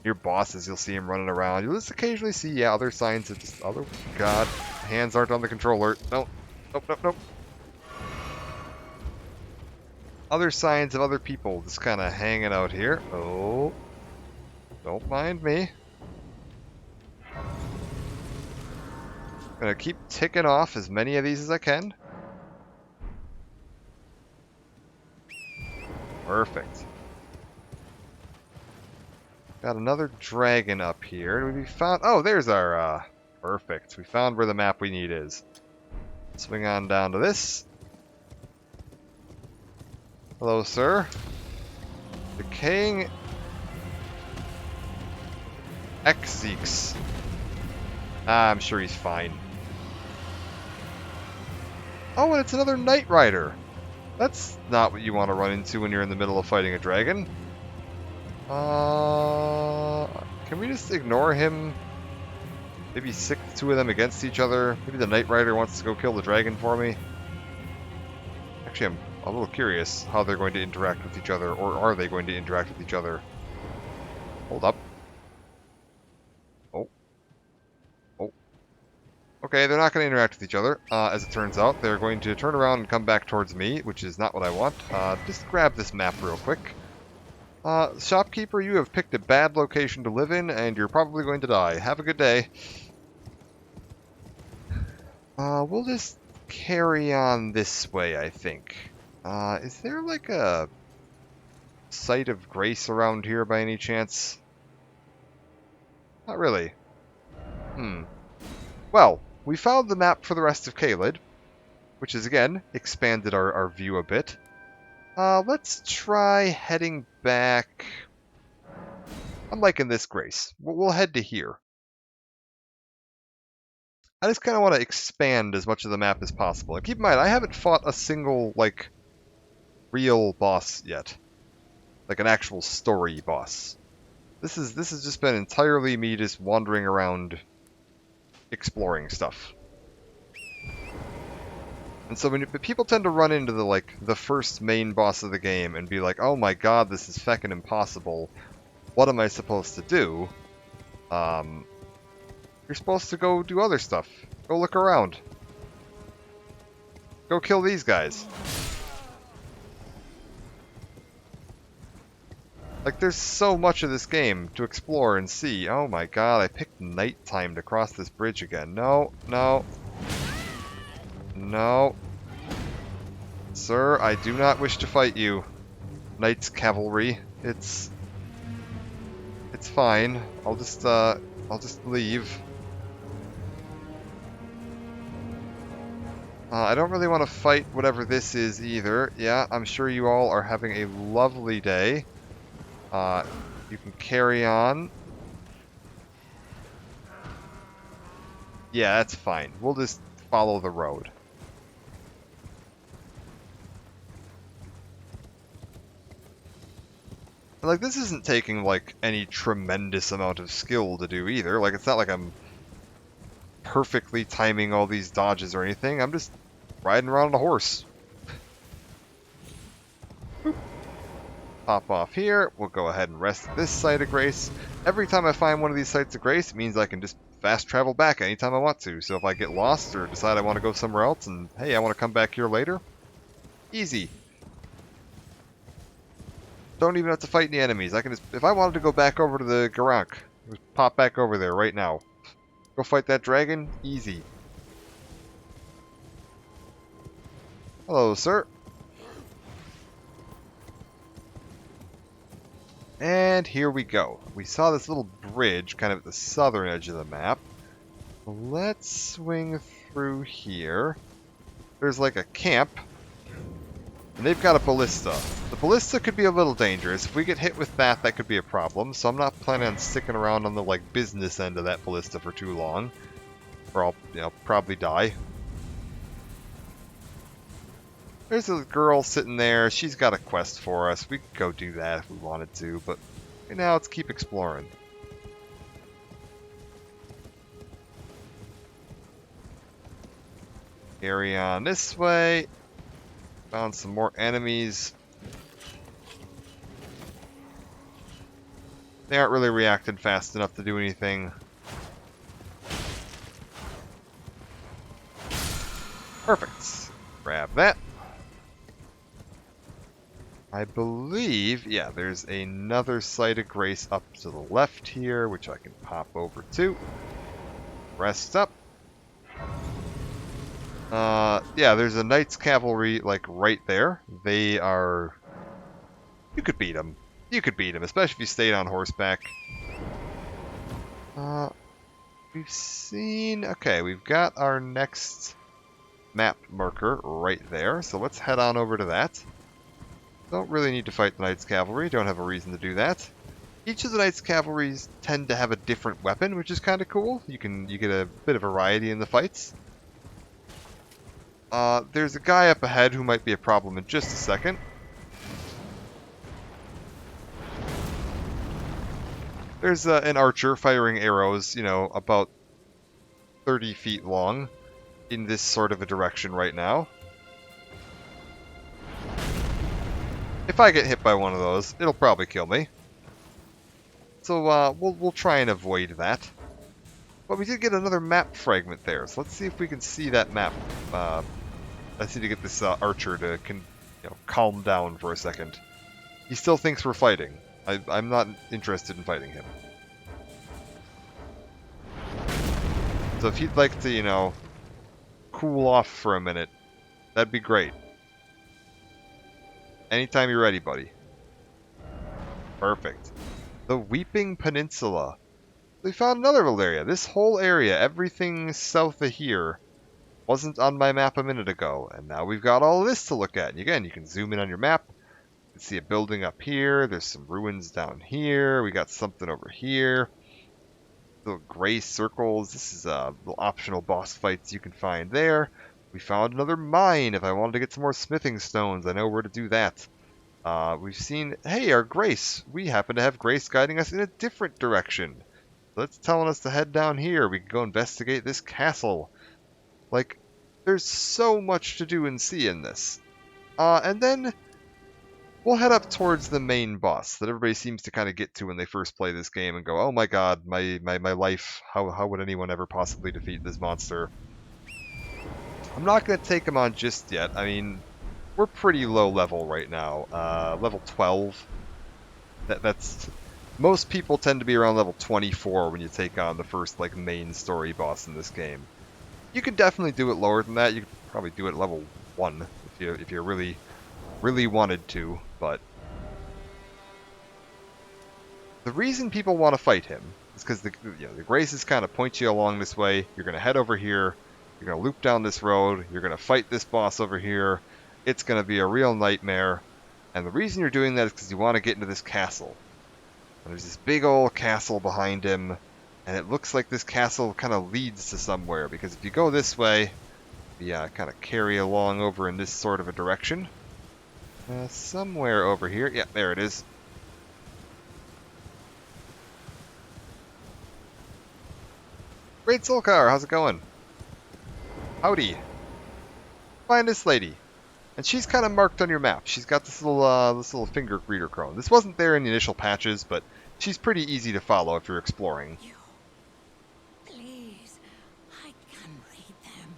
Your bosses, you'll see him running around. You'll just occasionally see, yeah, other signs of just other... God, hands aren't on the controller. No. Nope, nope, nope. Other signs of other people just kind of hanging out here. Oh. Don't mind me. Gonna keep ticking off as many of these as I can. Perfect. Got another dragon up here. We found... Oh, there's our... Perfect. We found where the map we need is. Swing on down to this. Hello, sir. Decaying... Exeeks. I'm sure he's fine. Oh, and it's another Knight Rider. That's not what you want to run into when you're in the middle of fighting a dragon. Can we just ignore him? Maybe sick the two of them against each other? Maybe the Knight Rider wants to go kill the dragon for me? Actually, I'm a little curious how they're going to interact with each other, or are they going to interact with each other? Hold up. Oh. Oh. Okay, they're not going to interact with each other. As it turns out, they're going to turn around and come back towards me, which is not what I want. Just grab this map real quick. Shopkeeper, you have picked a bad location to live in, and you're probably going to die. Have a good day. We'll just carry on this way, I think. Is there like a site of grace around here by any chance? Not really. Well, we found the map for the rest of Caelid, which has, again, expanded our view a bit. Let's try heading back... I'm liking this grace. We'll head to here. I just kind of want to expand as much of the map as possible. And keep in mind, I haven't fought a single, like, real boss yet. Like an actual story boss. This has just been entirely me just wandering around exploring stuff. And so when people tend to run into the first main boss of the game and be like, oh my god, this is feckin' impossible. What am I supposed to do? You're supposed to go do other stuff. Go look around. Go kill these guys. Like, there's so much of this game to explore and see. Oh my god, I picked nighttime to cross this bridge again. No, no. No. Sir, I do not wish to fight you. Knight's cavalry. It's fine. I'll just leave. I don't really want to fight whatever this is either. Yeah, I'm sure you all are having a lovely day. You can carry on. Yeah, that's fine. We'll just follow the road. Like, this isn't taking, like, any tremendous amount of skill to do either. Like, it's not like I'm perfectly timing all these dodges or anything. I'm just riding around on a horse. Boop. Pop off here. We'll go ahead and rest at this site of grace. Every time I find one of these sites of grace, it means I can just fast travel back anytime I want to. So if I get lost or decide I want to go somewhere else and, hey, I want to come back here later, easy. Don't even have to fight any enemies. I can just, if I wanted to go back over to the Garank, just pop back over there right now. Go fight that dragon, easy. Hello, sir. And here we go. We saw this little bridge kind of at the southern edge of the map. Let's swing through here. There's like a camp. And they've got a ballista. The ballista could be a little dangerous. If we get hit with that, that could be a problem. So I'm not planning on sticking around on the like business end of that ballista for too long. Or I'll, probably die. There's a girl sitting there. She's got a quest for us. We could go do that if we wanted to, but right now let's keep exploring. Carry on this way. Found some more enemies. They aren't really reacting fast enough to do anything. Perfect. Grab that. I believe, yeah, there's another site of grace up to the left here, which I can pop over to. Rest up. Yeah, there's a Knights Cavalry, like, right there. They are... You could beat them. You could beat them, especially if you stayed on horseback. We've seen... Okay, we've got our next map marker right there, so let's head on over to that. Don't really need to fight the Knights Cavalry, don't have a reason to do that. Each of the Knights Cavalries tend to have a different weapon, which is kind of cool. You get a bit of variety in the fights. There's a guy up ahead who might be a problem in just a second. There's an archer firing arrows, you know, about 30 feet long in this sort of a direction right now. If I get hit by one of those, it'll probably kill me. So we'll try and avoid that. But we did get another map fragment there, so let's see if we can see that map. I need to get this archer to calm down for a second. He still thinks we're fighting. I'm not interested in fighting him. So if he'd like to, cool off for a minute, that'd be great. Anytime you're ready, buddy. Perfect. The Weeping Peninsula. We found another little area. This whole area, everything south of here, wasn't on my map a minute ago. And now we've got all this to look at. And again, you can zoom in on your map. You can see a building up here. There's some ruins down here. We got something over here. Little gray circles. This is little optional boss fights you can find there. We found another mine. If I wanted to get some more smithing stones, I know where to do that. We've seen, hey, our Grace. We happen to have Grace guiding us in a different direction. That's telling us to head down here. We can go investigate this castle. Like, there's so much to do and see in this. And then we'll head up towards the main boss that everybody seems to kind of get to when they first play this game and go, oh my god, my life, how would anyone ever possibly defeat this monster? I'm not going to take him on just yet. I mean, we're pretty low level right now. Level 12. That's... Most people tend to be around level 24 when you take on the first, like, main story boss in this game. You can definitely do it lower than that. You could probably do it at level 1 if you really wanted to, but... The reason people want to fight him is because the Graces kind of point you along this way. You're going to head over here. You're going to loop down this road. You're going to fight this boss over here. It's going to be a real nightmare. And the reason you're doing that is because you want to get into this castle. And there's this big old castle behind him. And it looks like this castle kind of leads to somewhere. Because if you go this way, you kind of carry along over in this sort of a direction. Somewhere over here. Yeah, there it is. Great Solkar, how's it going? Howdy. Find this lady. And she's kind of marked on your map. She's got this little finger greeter crone. This wasn't there in the initial patches, but she's pretty easy to follow if you're exploring. Please, I can read them.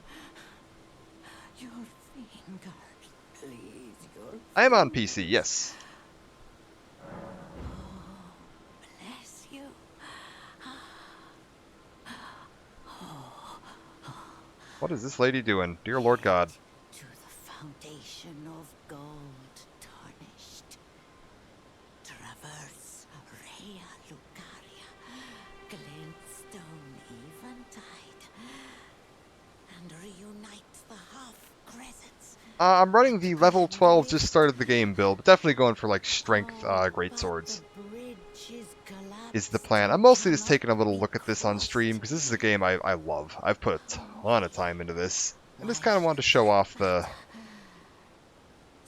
Your fingers, please, your... I am on PC, yes. Bless you. What is this lady doing? Dear Lord God. To the foundation of gold tarnished. Traverse Rea Lucaria, glintstone eventide, and reunite the half-crescents. I'm running the level 12 just started the game build, but definitely going for like strength greatswords is the plan. I'm mostly just taking a little look at this on stream because this is a game I love. I've put a ton of time into this. I just kind of wanted to show off the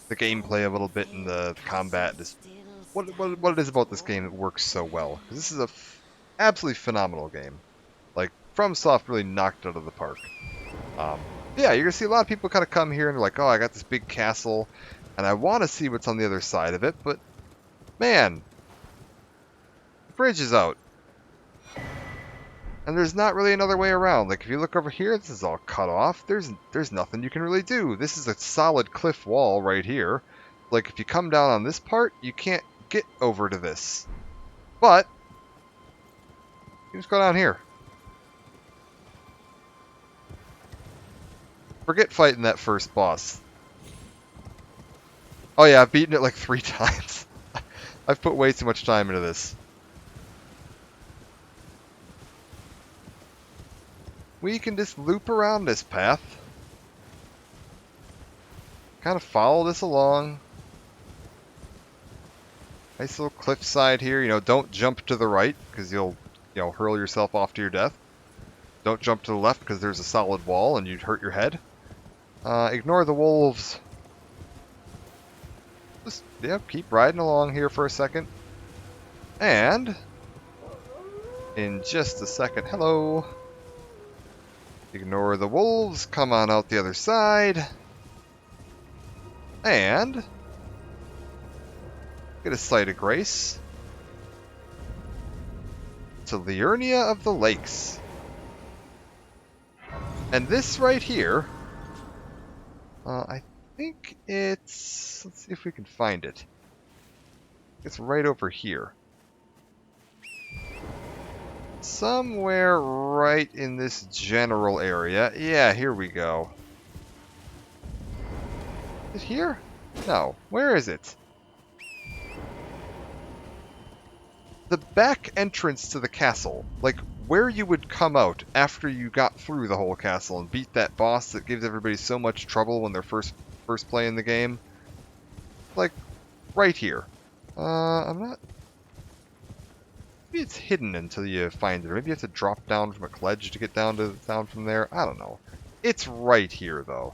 gameplay a little bit and the combat. Just what it is about this game that works so well. Because this is a absolutely phenomenal game. Like, FromSoft really knocked it out of the park. Yeah, you're going to see a lot of people kind of come here and they're like, oh, I got this big castle, and I want to see what's on the other side of it, but, man, the bridge is out. And there's not really another way around. Like, if you look over here, this is all cut off. There's nothing you can really do. This is a solid cliff wall right here. Like, if you come down on this part, you can't get over to this. But, you just go down here. Forget fighting that first boss. Oh yeah, I've beaten it like 3 times. I've put way too much time into this. We can just loop around this path. Kind of follow this along. Nice little cliffside here. You know, don't jump to the right, because you'll, hurl yourself off to your death. Don't jump to the left, because there's a solid wall and you'd hurt your head. Ignore the wolves. Just, keep riding along here for a second. And, in just a second, hello. Ignore the wolves, come on out the other side. And, get a sight of grace. To Liurnia of the Lakes. And this right here, I think it's, let's see if we can find it. It's right over here. Somewhere right in this general area. Yeah, here we go. Is it here? No. Where is it? The back entrance to the castle. Like, where you would come out after you got through the whole castle and beat that boss that gives everybody so much trouble when they're first playing the game. Like, right here. I'm not... Maybe it's hidden until you find it. Or maybe you have to drop down from a ledge to get down from there. I don't know. It's right here, though.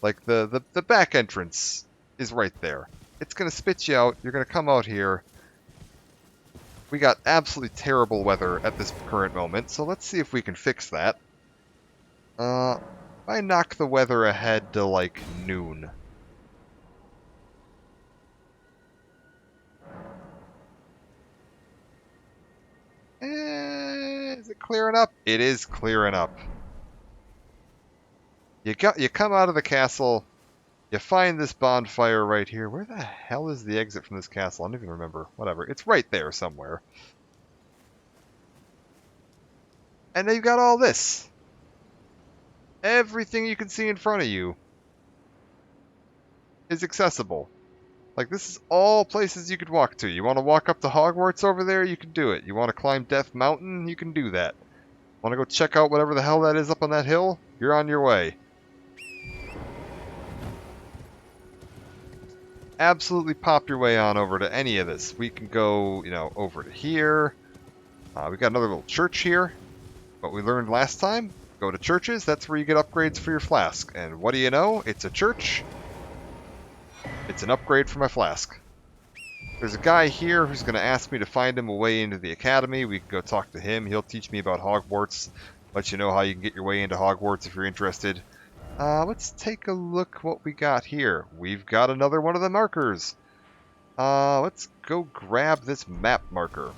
Like, the back entrance is right there. It's going to spit you out. You're going to come out here. We got absolutely terrible weather at this current moment, so let's see if we can fix that. I knock the weather ahead to, like, noon. Is it clearing up? It is clearing up. You come out of the castle, you find this bonfire right here. Where the hell is the exit from this castle? I don't even remember. Whatever. It's right there somewhere. And then you've got all this. Everything you can see in front of you is accessible. Like, this is all places you could walk to. You want to walk up to Hogwarts over there? You can do it. You want to climb Death Mountain? You can do that. Want to go check out whatever the hell that is up on that hill? You're on your way. Absolutely pop your way on over to any of this. We can go, over to here. We got another little church here. What we learned last time, go to churches, that's where you get upgrades for your flask. And what do you know? It's a church. It's an upgrade for my flask. There's a guy here who's going to ask me to find him a way into the academy. We can go talk to him. He'll teach me about Hogwarts. Let you know how you can get your way into Hogwarts if you're interested. Let's take a look what we got here. We've got another one of the markers. Let's go grab this map marker.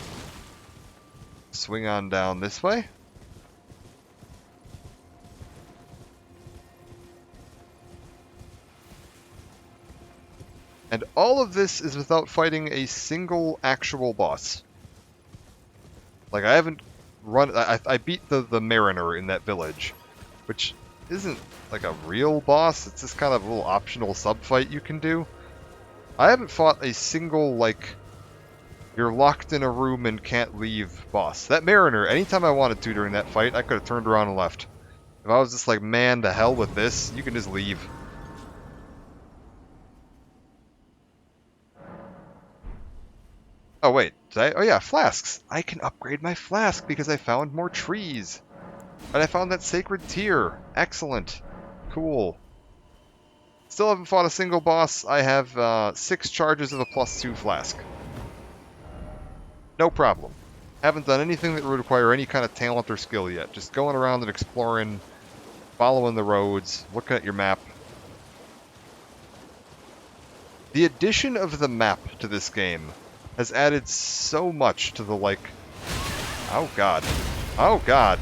Swing on down this way. And all of this is without fighting a single actual boss. Like, I haven't run... I beat the Mariner in that village, which isn't, like, a real boss. It's just kind of a little optional sub-fight you can do. I haven't fought a single, like, you're locked in a room and can't leave boss. That Mariner, anytime I wanted to during that fight, I could have turned around and left. If I was just like, man, the hell with this, you can just leave. Oh, wait. Oh, yeah, flasks. I can upgrade my flask because I found more trees. And I found that sacred tear. Excellent. Cool. Still haven't fought a single boss. I have 6 charges of a +2 flask. No problem. Haven't done anything that would require any kind of talent or skill yet. Just going around and exploring, following the roads, looking at your map. The addition of the map to this game has added so much to the, like, Oh god. Oh god.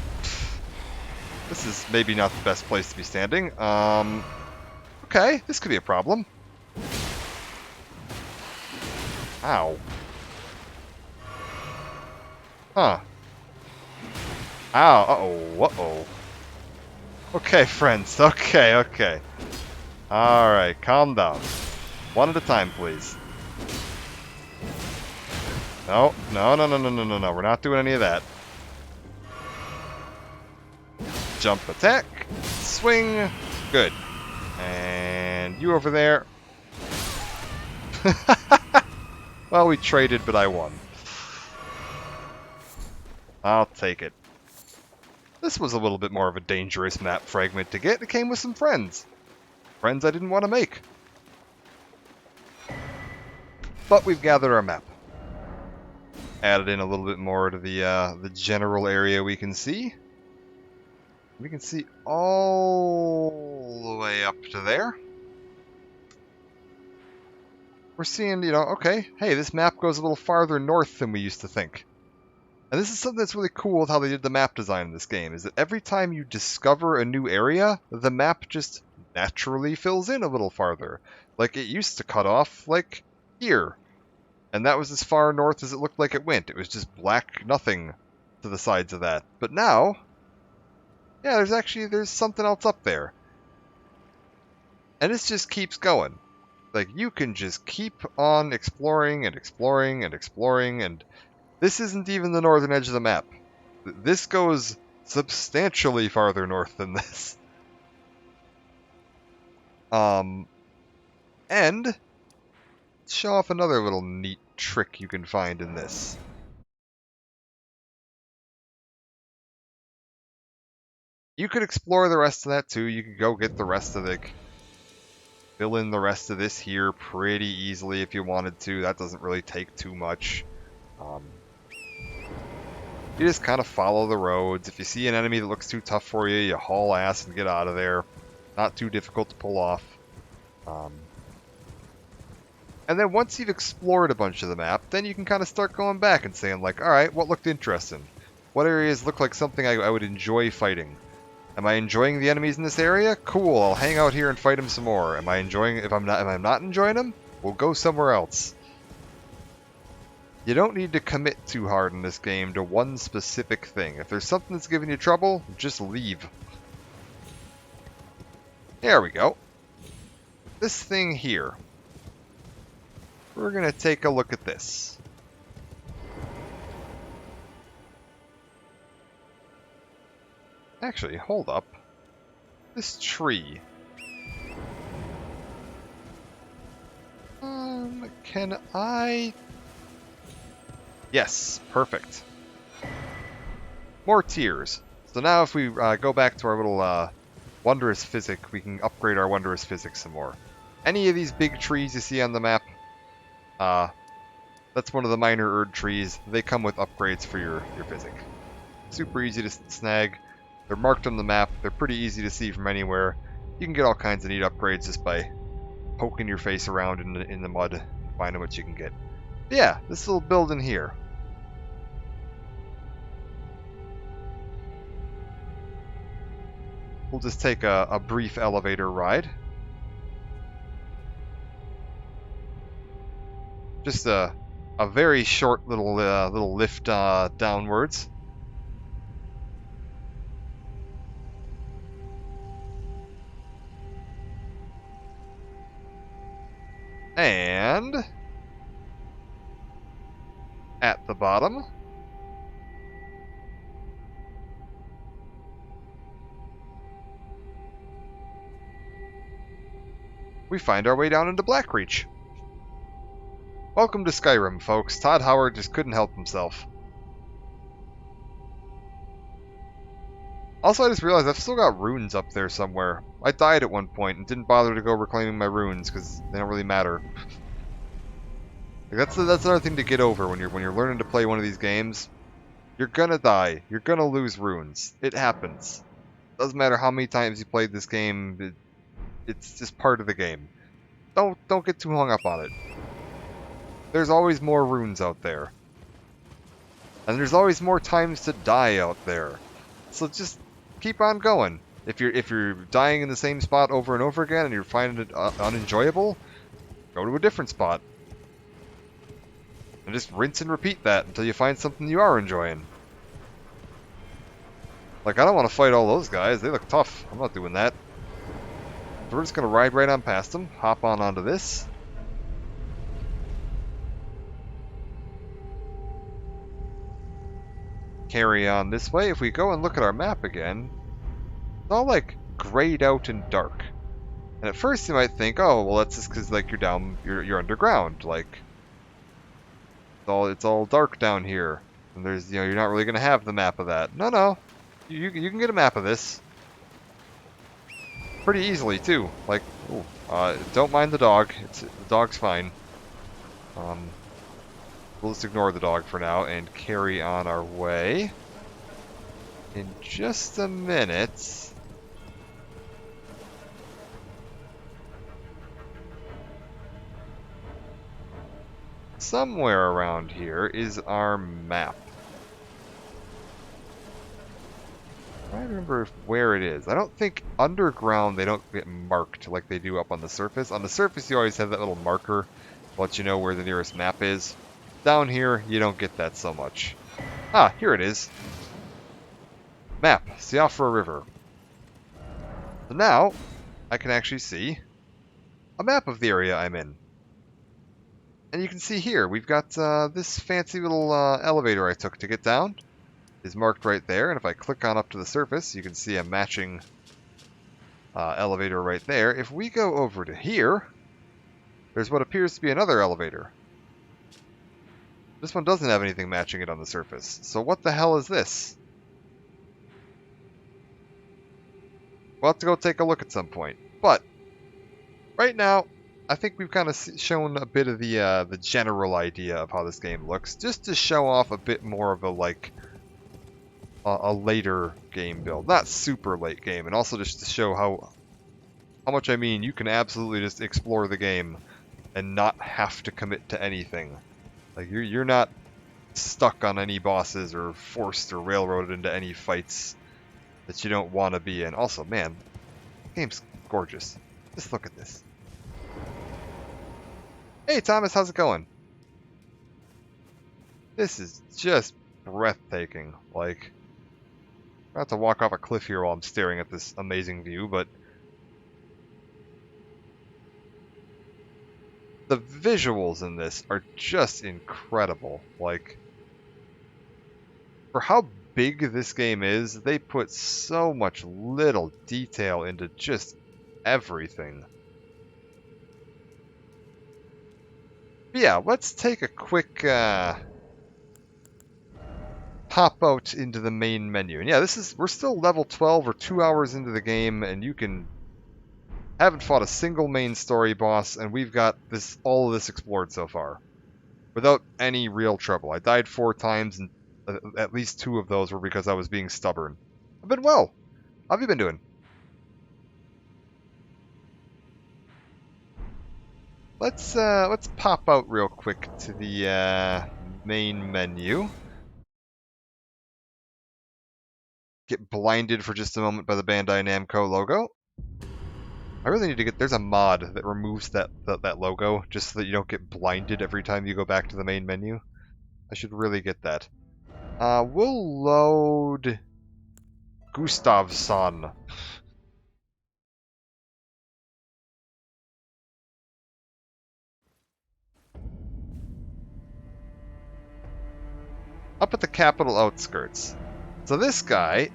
This is maybe not the best place to be standing. Okay, this could be a problem. Ow. Huh. Ow, uh-oh, uh-oh. Okay, friends, okay. Alright, calm down. One at a time, please. No, no, we're not doing any of that. Jump attack, swing, good. And you over there. Well, we traded, but I won. I'll take it. This was a little bit more of a dangerous map fragment to get. It came with some friends. Friends I didn't want to make. But we've gathered our map. Added in a little bit more to the general area we can see. We can see all the way up to there. We're seeing, you know, okay, hey, this map goes a little farther north than we used to think. And this is something that's really cool with how they did the map design in this game, is that every time you discover a new area, the map just naturally fills in a little farther. Like, it used to cut off, like, here. And that was as far north as it looked like it went. It was just black nothing to the sides of that. But now, yeah, there's something else up there. And this just keeps going. Like, you can just keep on exploring and exploring and exploring, and this isn't even the northern edge of the map. This goes substantially farther north than this. And let's show off another little neat trick you can find in this. You could explore the rest of that too. You could go get the rest of the... Fill in the rest of this here pretty easily if you wanted to. That doesn't really take too much. You just kind of follow the roads. If you see an enemy that looks too tough for you, you haul ass and get out of there. Not too difficult to pull off. And then once you've explored a bunch of the map, then you can kind of start going back and saying like, alright, what looked interesting? What areas look like something I would enjoy fighting? Am I enjoying the enemies in this area? Cool, I'll hang out here and fight them some more. Am I enjoying, if I'm not enjoying them, we'll go somewhere else. You don't need to commit too hard in this game to one specific thing. If there's something that's giving you trouble, just leave. There we go. This thing here. We're gonna take a look at this. Actually, hold up. This tree. Can I... Yes, perfect. More tears. So now if we go back to our little wondrous physic, we can upgrade our wondrous physic some more. Any of these big trees you see on the map, that's one of the minor Erd trees. They come with upgrades for your physic. Super easy to snag. They're marked on the map. They're pretty easy to see from anywhere. You can get all kinds of neat upgrades just by poking your face around in the mud, finding what you can get. But yeah, this little building here. We'll just take a brief elevator ride. Just a very short little lift downwards. And at the bottom, we find our way down into Blackreach. Welcome to Skyrim, folks. Todd Howard just couldn't help himself. Also, I just realized I've still got runes up there somewhere. I died at one point and didn't bother to go reclaiming my runes because they don't really matter. Like, that's another thing to get over when you're learning to play one of these games. You're gonna die. You're gonna lose runes. It happens. Doesn't matter how many times you played this game. It's just part of the game. Don't get too hung up on it. There's always more runes out there. And there's always more times to die out there. So just keep on going. If you're dying in the same spot over and over again and you're finding it unenjoyable, go to a different spot. And just rinse and repeat that until you find something you are enjoying. Like, I don't want to fight all those guys. They look tough. I'm not doing that. So we're just going to ride right on past them. Hop on onto this. Carry on this way. If we go and look at our map again, it's all, like, grayed out and dark. And at first you might think, oh, well, that's just because, like, you're underground. Like, it's all dark down here. And there's, you're not really going to have the map of that. No. You can get a map of this. Pretty easily, too. Like, ooh, don't mind the dog. The dog's fine. We'll just ignore the dog for now and carry on our way. In just a minute... somewhere around here is our map. I remember where it is. I don't think underground they don't get marked like they do up on the surface. On the surface you always have that little marker to let you know where the nearest map is. Down here you don't get that so much. Ah, here it is. Map, Siafra River. So now I can actually see a map of the area I'm in. And you can see here, we've got this fancy little elevator I took to get down. Is marked right there, and if I click on up to the surface, you can see a matching elevator right there. If we go over to here, there's what appears to be another elevator. This one doesn't have anything matching it on the surface. So what the hell is this? We'll have to go take a look at some point. But, right now, I think we've kind of shown a bit of the general idea of how this game looks, just to show off a bit more of a, like, a later game build. Not super late game, and also just to show how much I mean you can absolutely just explore the game and not have to commit to anything. Like, you're not stuck on any bosses or forced or railroaded into any fights that you don't want to be in. Also, man, the game's gorgeous. Just look at this. Hey Thomas, how's it going? This is just breathtaking. Like, I have to walk off a cliff here while I'm staring at this amazing view, but the visuals in this are just incredible. Like, for how big this game is, they put so much little detail into just everything. But yeah, let's take a quick pop out into the main menu. And yeah, we're still level 12 or 2 hours into the game, and haven't fought a single main story boss, and we've got all of this explored so far. Without any real trouble. I died 4 times, and at least 2 of those were because I was being stubborn. I've been well. How have you been doing? Let's pop out real quick to the main menu. Get blinded for just a moment by the Bandai Namco logo. I really need to there's a mod that removes that logo just so that you don't get blinded every time you go back to the main menu. I should really get that. We'll load Gustavsson. Up at the capital outskirts. So this guy,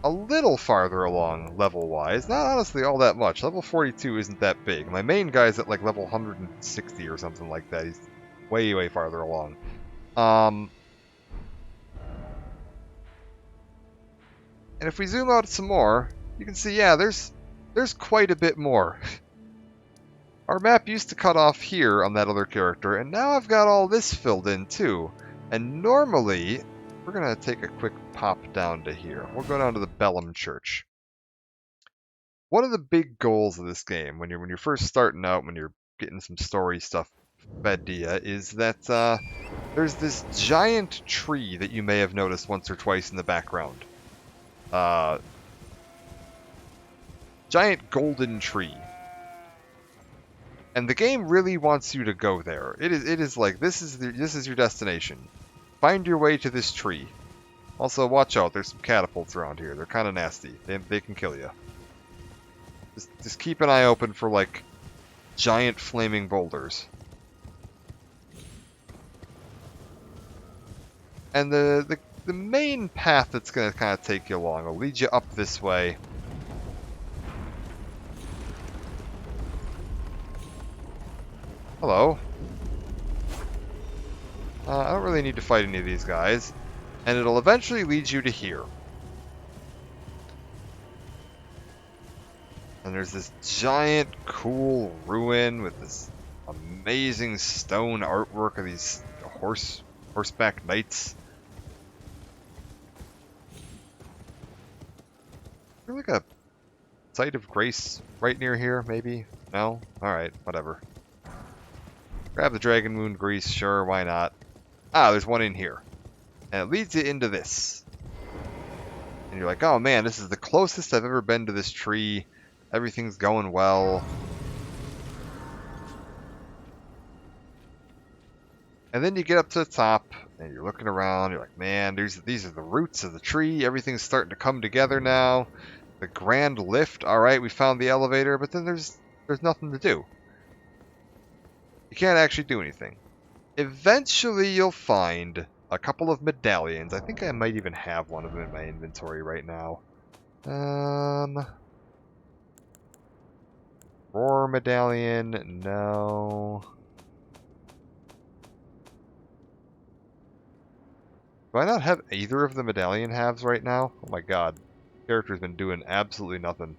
a little farther along level-wise, not honestly all that much. Level 42 isn't that big. My main guy's at like level 160 or something like that. He's way, way farther along. And if we zoom out some more, you can see, yeah, there's quite a bit more. Our map used to cut off here on that other character, and now I've got all this filled in too. And normally, we're going to take a quick pop down to here. We'll go down to the Bellum Church. One of the big goals of this game, when you're first starting out, when you're getting some story stuff Fedia is that there's this giant tree that you may have noticed once or twice in the background. Giant golden tree. And the game really wants you to go there. It is like this is your destination. Find your way to this tree. Also, watch out. There's some catapults around here. They're kind of nasty. They can kill you. Just keep an eye open for like giant flaming boulders. And the main path that's going to kind of take you along will lead you up this way. Hello. I don't really need to fight any of these guys. And it'll eventually lead you to here. And there's this giant, cool ruin with this amazing stone artwork of these horseback knights. Is there like a site of grace right near here, maybe? No? Alright, whatever. Grab the dragon wound grease, sure, why not? Ah, there's one in here. And it leads you into this. And you're like, oh man, this is the closest I've ever been to this tree. Everything's going well. And then you get up to the top, and you're looking around, you're like, man, these are the roots of the tree, everything's starting to come together now. The grand lift, alright, we found the elevator, but then there's nothing to do. You can't actually do anything. Eventually you'll find a couple of medallions. I think I might even have one of them in my inventory right now. Roar medallion, no. Do I not have either of the medallion halves right now? Oh my god. The character's been doing absolutely nothing.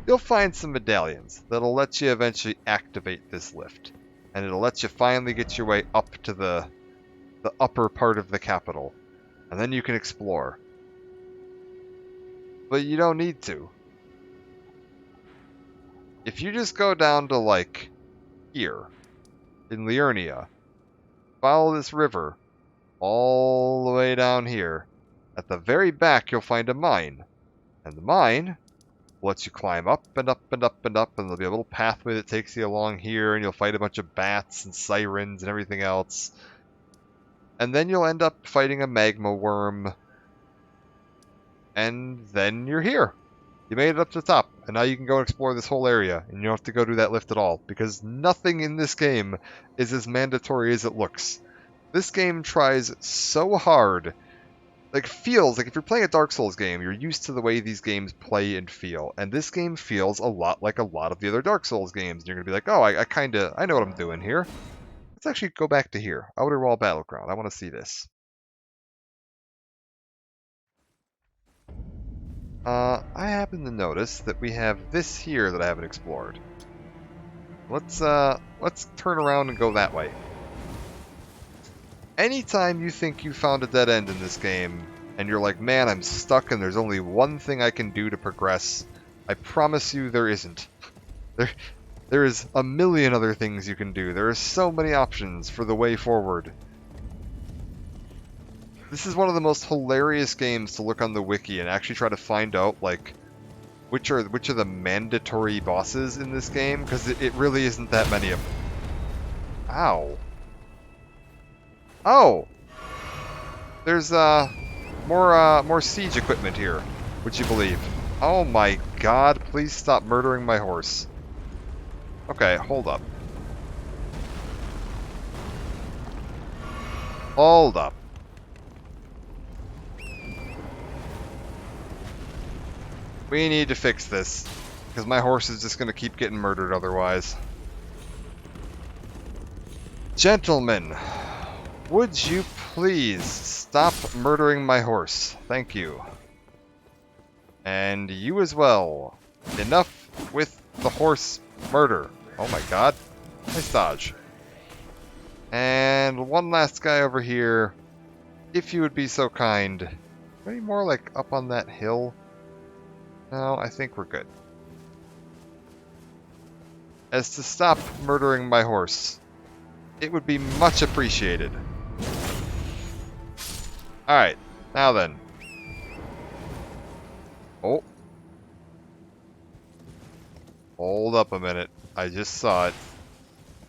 You'll find some medallions that'll let you eventually activate this lift. And it'll let you finally get your way up to the upper part of the capital. And then you can explore. But you don't need to. If you just go down to, like, here, in Liurnia, follow this river, all the way down here, at the very back you'll find a mine. And the mine lets you climb up and up and up and up, and there'll be a little pathway that takes you along here, and you'll fight a bunch of bats and sirens and everything else. And then you'll end up fighting a magma worm, and then you're here. You made it up to the top, and now you can go and explore this whole area, and you don't have to go do that lift at all, because nothing in this game is as mandatory as it looks. This game tries so hard. Like, feels like if you're playing a Dark Souls game, you're used to the way these games play and feel, and this game feels a lot like a lot of the other Dark Souls games, and you're gonna be like, oh, I know what I'm doing here. Let's actually go back to here, Outer Wall Battleground. I want to see this. I happen to notice that we have this here that I haven't explored. Let's turn around and go that way. Anytime you think you found a dead end in this game, and you're like, man, I'm stuck and there's only one thing I can do to progress, I promise you there isn't. There is a million other things you can do. There are so many options for the way forward. This is one of the most hilarious games to look on the wiki and actually try to find out, like, which are the mandatory bosses in this game, because it really isn't that many of them. Ow. Oh! There's, more siege equipment here, would you believe? Oh my god, please stop murdering my horse. Okay, hold up. Hold up. We need to fix this, because my horse is just going to keep getting murdered otherwise. Gentlemen, would you please stop murdering my horse? Thank you. And you as well. Enough with the horse murder. Oh my god. Nice dodge. And one last guy over here, if you would be so kind. Any more like up on that hill? No, I think we're good. As to stop murdering my horse. it would be much appreciated. Alright, now then. Oh. Hold up a minute. I just saw it.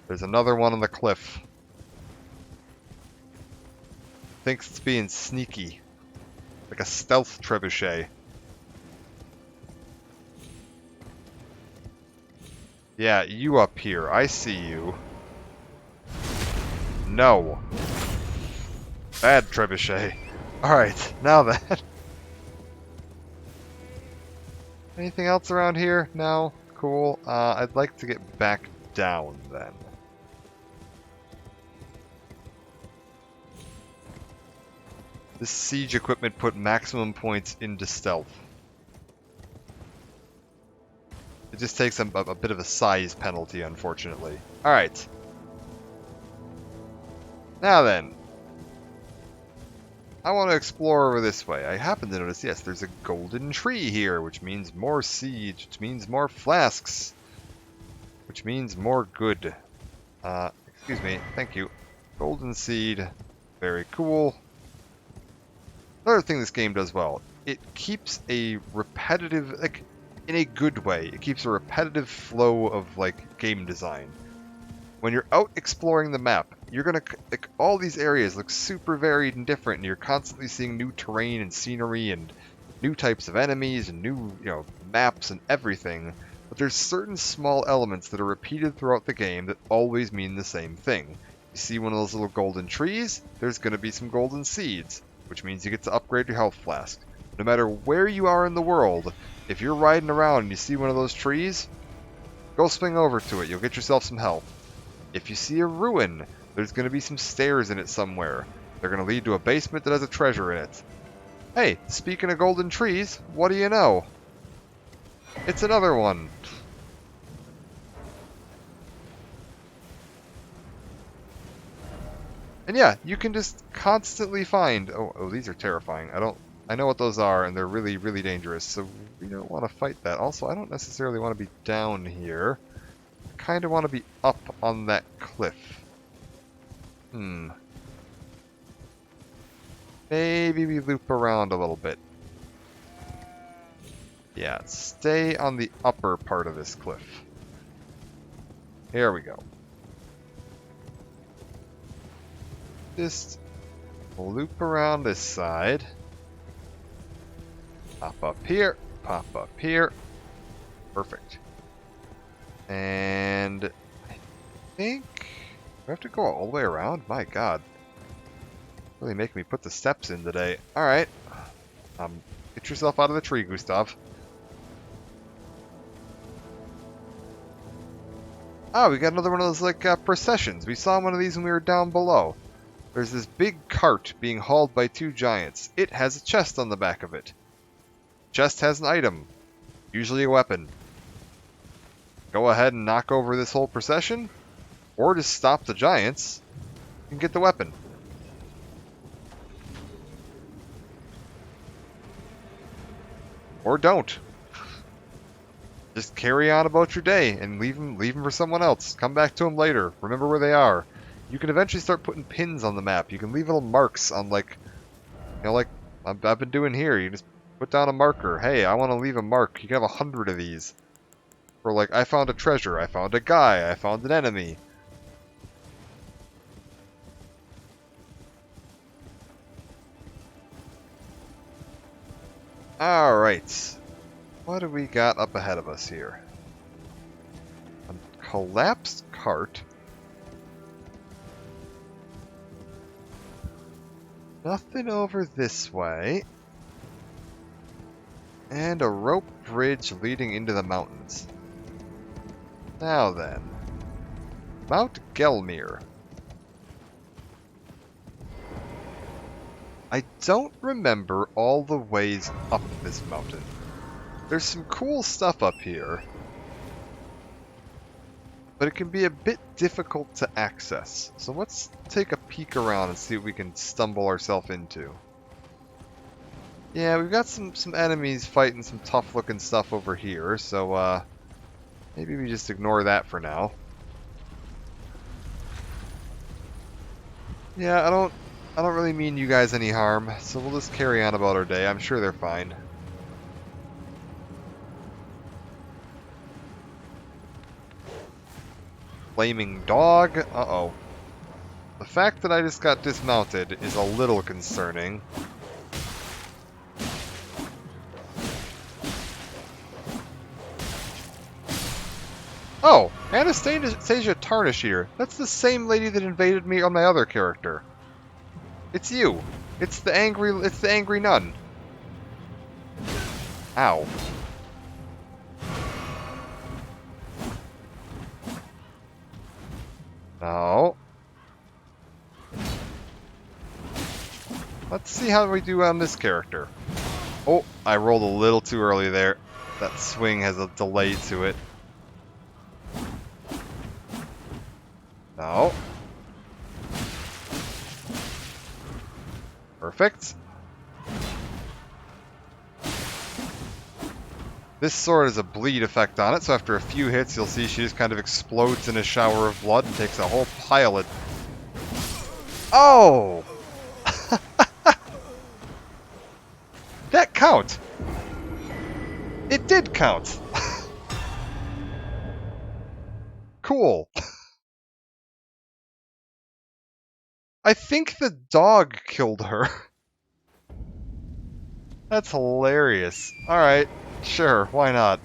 There's another one on the cliff. Thinks it's being sneaky. Like a stealth trebuchet. Yeah, you up here. I see you. No. Bad trebuchet. Alright, now then. Anything else around here? No? Cool. I'd like to get back down then. This siege equipment put maximum points into stealth. It just takes a bit of a size penalty, unfortunately. Alright. Now then. I want to explore over this way. I happen to notice, yes, there's a golden tree here, which means more siege, which means more flasks, which means more good. Excuse me, thank you. Golden seed, very cool. Another thing this game does well, it keeps a repetitive, like, in a good way, it keeps a repetitive flow of, like, game design. When you're out exploring the map, you're gonna, like, all these areas look super varied and different, and you're constantly seeing new terrain and scenery and new types of enemies and new, maps and everything. But there's certain small elements that are repeated throughout the game that always mean the same thing. You see one of those little golden trees, there's gonna be some golden seeds, which means you get to upgrade your health flask. No matter where you are in the world, if you're riding around and you see one of those trees, go swing over to it, you'll get yourself some health. If you see a ruin, there's going to be some stairs in it somewhere. They're going to lead to a basement that has a treasure in it. Hey, speaking of golden trees, what do you know? It's another one. And yeah, you can just constantly find... Oh, these are terrifying. I know what those are, and they're really, really dangerous, so we don't want to fight that. Also, I don't necessarily want to be down here. I kind of want to be up on that cliff. Maybe we loop around a little bit. Yeah, stay on the upper part of this cliff. Here we go. Just loop around this side. Pop up here, pop up here. Perfect. And I think do I have to go all the way around? My god. Really making me put the steps in today. Alright. Get yourself out of the tree, Gustav. Oh, we got another one of those, like, processions. We saw one of these when we were down below. There's this big cart being hauled by two giants. It has a chest on the back of it. Chest has an item. Usually a weapon. Go ahead and knock over this whole procession. Or just stop the giants and get the weapon. Or don't. Just carry on about your day and leave them for someone else. Come back to them later. Remember where they are. You can eventually start putting pins on the map. You can leave little marks on, like, like I've been doing here. You just put down a marker. Hey, I want to leave a mark. You can have 100 of these. Or like, I found a treasure. I found a guy. I found an enemy. Alright. What do we got up ahead of us here? A collapsed cart. Nothing over this way. And a rope bridge leading into the mountains. Now then. Mount Gelmir. I don't remember all the ways up this mountain. There's some cool stuff up here, but it can be a bit difficult to access. So let's take a peek around and see what we can stumble ourselves into. Yeah, we've got some enemies fighting some tough looking stuff over here, so maybe we just ignore that for now. Yeah, I don't really mean you guys any harm, so we'll just carry on about our day. I'm sure they're fine. Flaming dog? Uh-oh. The fact that I just got dismounted is a little concerning. Oh, Anastasia Tarnish here. That's the same lady that invaded me on my other character. It's you. It's the angry nun. Ow. No. Let's see how we do on this character. Oh, I rolled a little too early there. That swing has a delay to it. No. Perfect. This sword has a bleed effect on it, so after a few hits, you'll see she just kind of explodes in a shower of blood and takes a whole pile of... Oh! That count! It did count! Cool. I think the dog killed her. That's hilarious. Alright, sure, why not?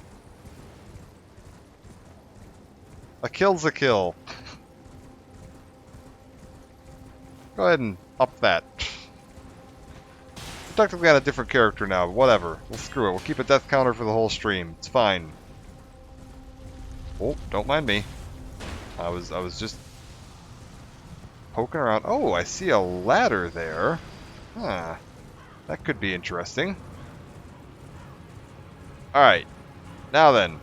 A kill's a kill. Go ahead and up that. We're technically got a different character now, but whatever. Well, screw it. We'll keep a death counter for the whole stream. It's fine. Oh, don't mind me. I was just poking around. Oh, I see a ladder there. Huh. That could be interesting. Alright. Now then.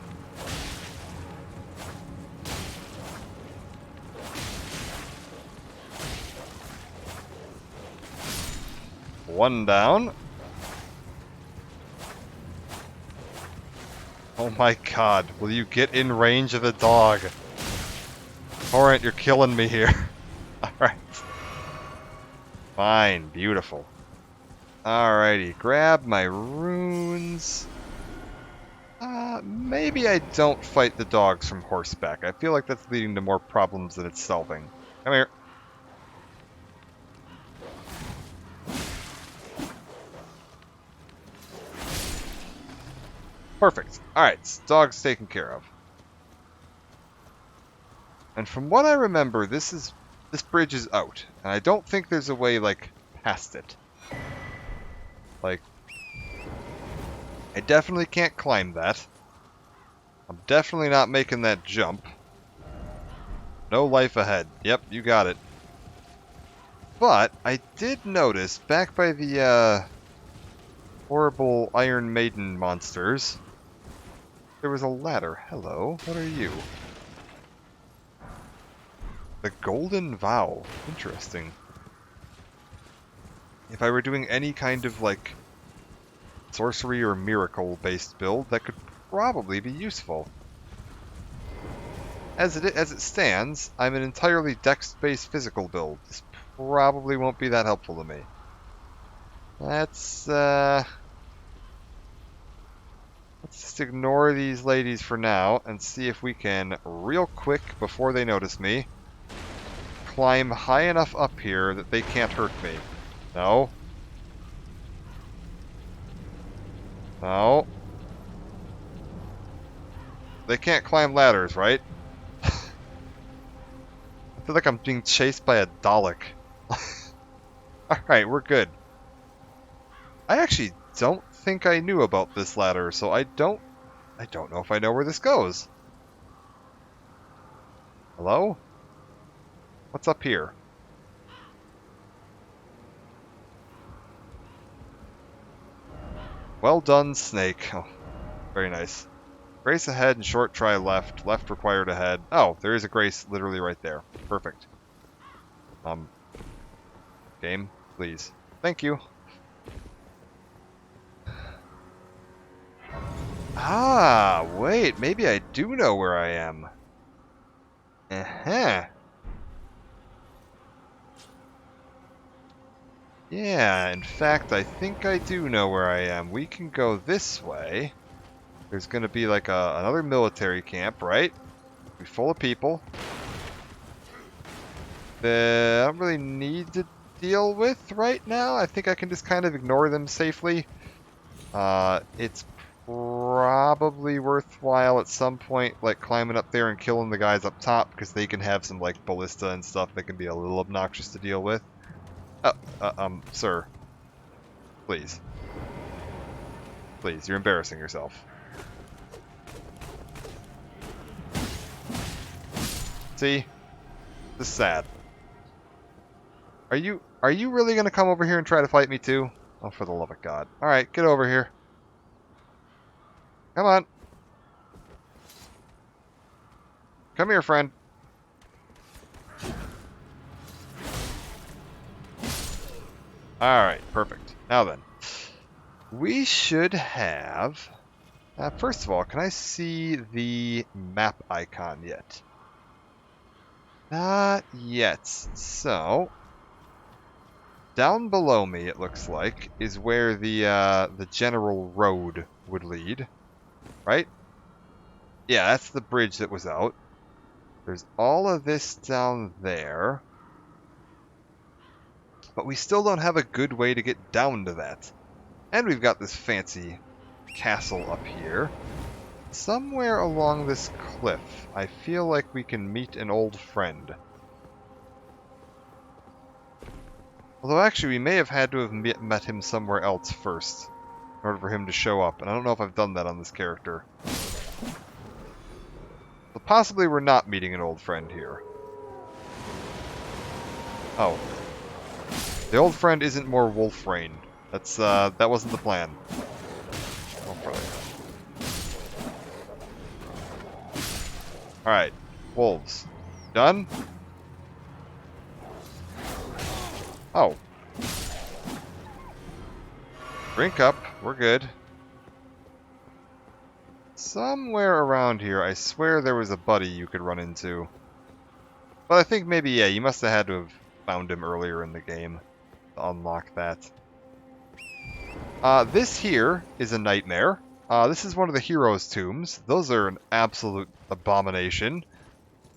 One down. Oh my god. Will you get in range of the dog? Torrent, you're killing me here. Alright. Fine. Beautiful. Alrighty. Grab my runes. Maybe I don't fight the dogs from horseback. I feel like that's leading to more problems than it's solving. Come here. Perfect. Alright, dog's taken care of. And from what I remember, this bridge is out. And I don't think there's a way, like, past it. Like, I definitely can't climb that. I'm definitely not making that jump. No life ahead. Yep, you got it. But, I did notice, back by the, horrible Iron Maiden monsters, there was a ladder. Hello, what are you? The Golden Vow. Interesting. If I were doing any kind of, like, sorcery or miracle-based build, that could probably be useful. As it stands, I'm an entirely dex-based physical build. This probably won't be that helpful to me. Let's just ignore these ladies for now and see if we can, real quick, before they notice me, climb high enough up here that they can't hurt me. No. No. They can't climb ladders, right? I feel like I'm being chased by a Dalek. Alright, we're good. I actually don't think I knew about this ladder, so I don't know if I know where this goes. Hello? What's up here? Well done, Snake. Oh, very nice. Grace ahead and short try left. Left required ahead. Oh, there is a Grace literally right there. Perfect. Game, please. Thank you. Ah, wait, maybe I do know where I am. Uh-huh. Yeah, in fact, I think I do know where I am. We can go this way. There's going to be like another military camp, right? Be full of people that I don't really need to deal with right now. I think I can just kind of ignore them safely. It's probably worthwhile at some point, like climbing up there and killing the guys up top, because they can have some like ballista and stuff that can be a little obnoxious to deal with. Oh, sir. Please. Please, you're embarrassing yourself. See? This is sad. Are you really gonna come over here and try to fight me too? Oh, for the love of God. Alright, get over here. Come on. Come here, friend. Alright, perfect. Now then. We should have... first of all, can I see the map icon yet? Not yet. So... down below me, it looks like, is where the general road would lead. Right? Yeah, that's the bridge that was out. There's all of this down there. But we still don't have a good way to get down to that. And we've got this fancy castle up here. Somewhere along this cliff, I feel like we can meet an old friend. Although actually, we may have had to have met him somewhere else first, in order for him to show up, and I don't know if I've done that on this character. So possibly we're not meeting an old friend here. Oh. The old friend isn't more wolf rain. That's, that wasn't the plan. Oh, brother. Alright. Wolves. Done? Oh. Drink up. We're good. Somewhere around here, I swear there was a buddy you could run into. But I think maybe, yeah, you must have had to have found him earlier in the game to unlock that. This here is a nightmare. This is one of the heroes' tombs. Those are an absolute abomination.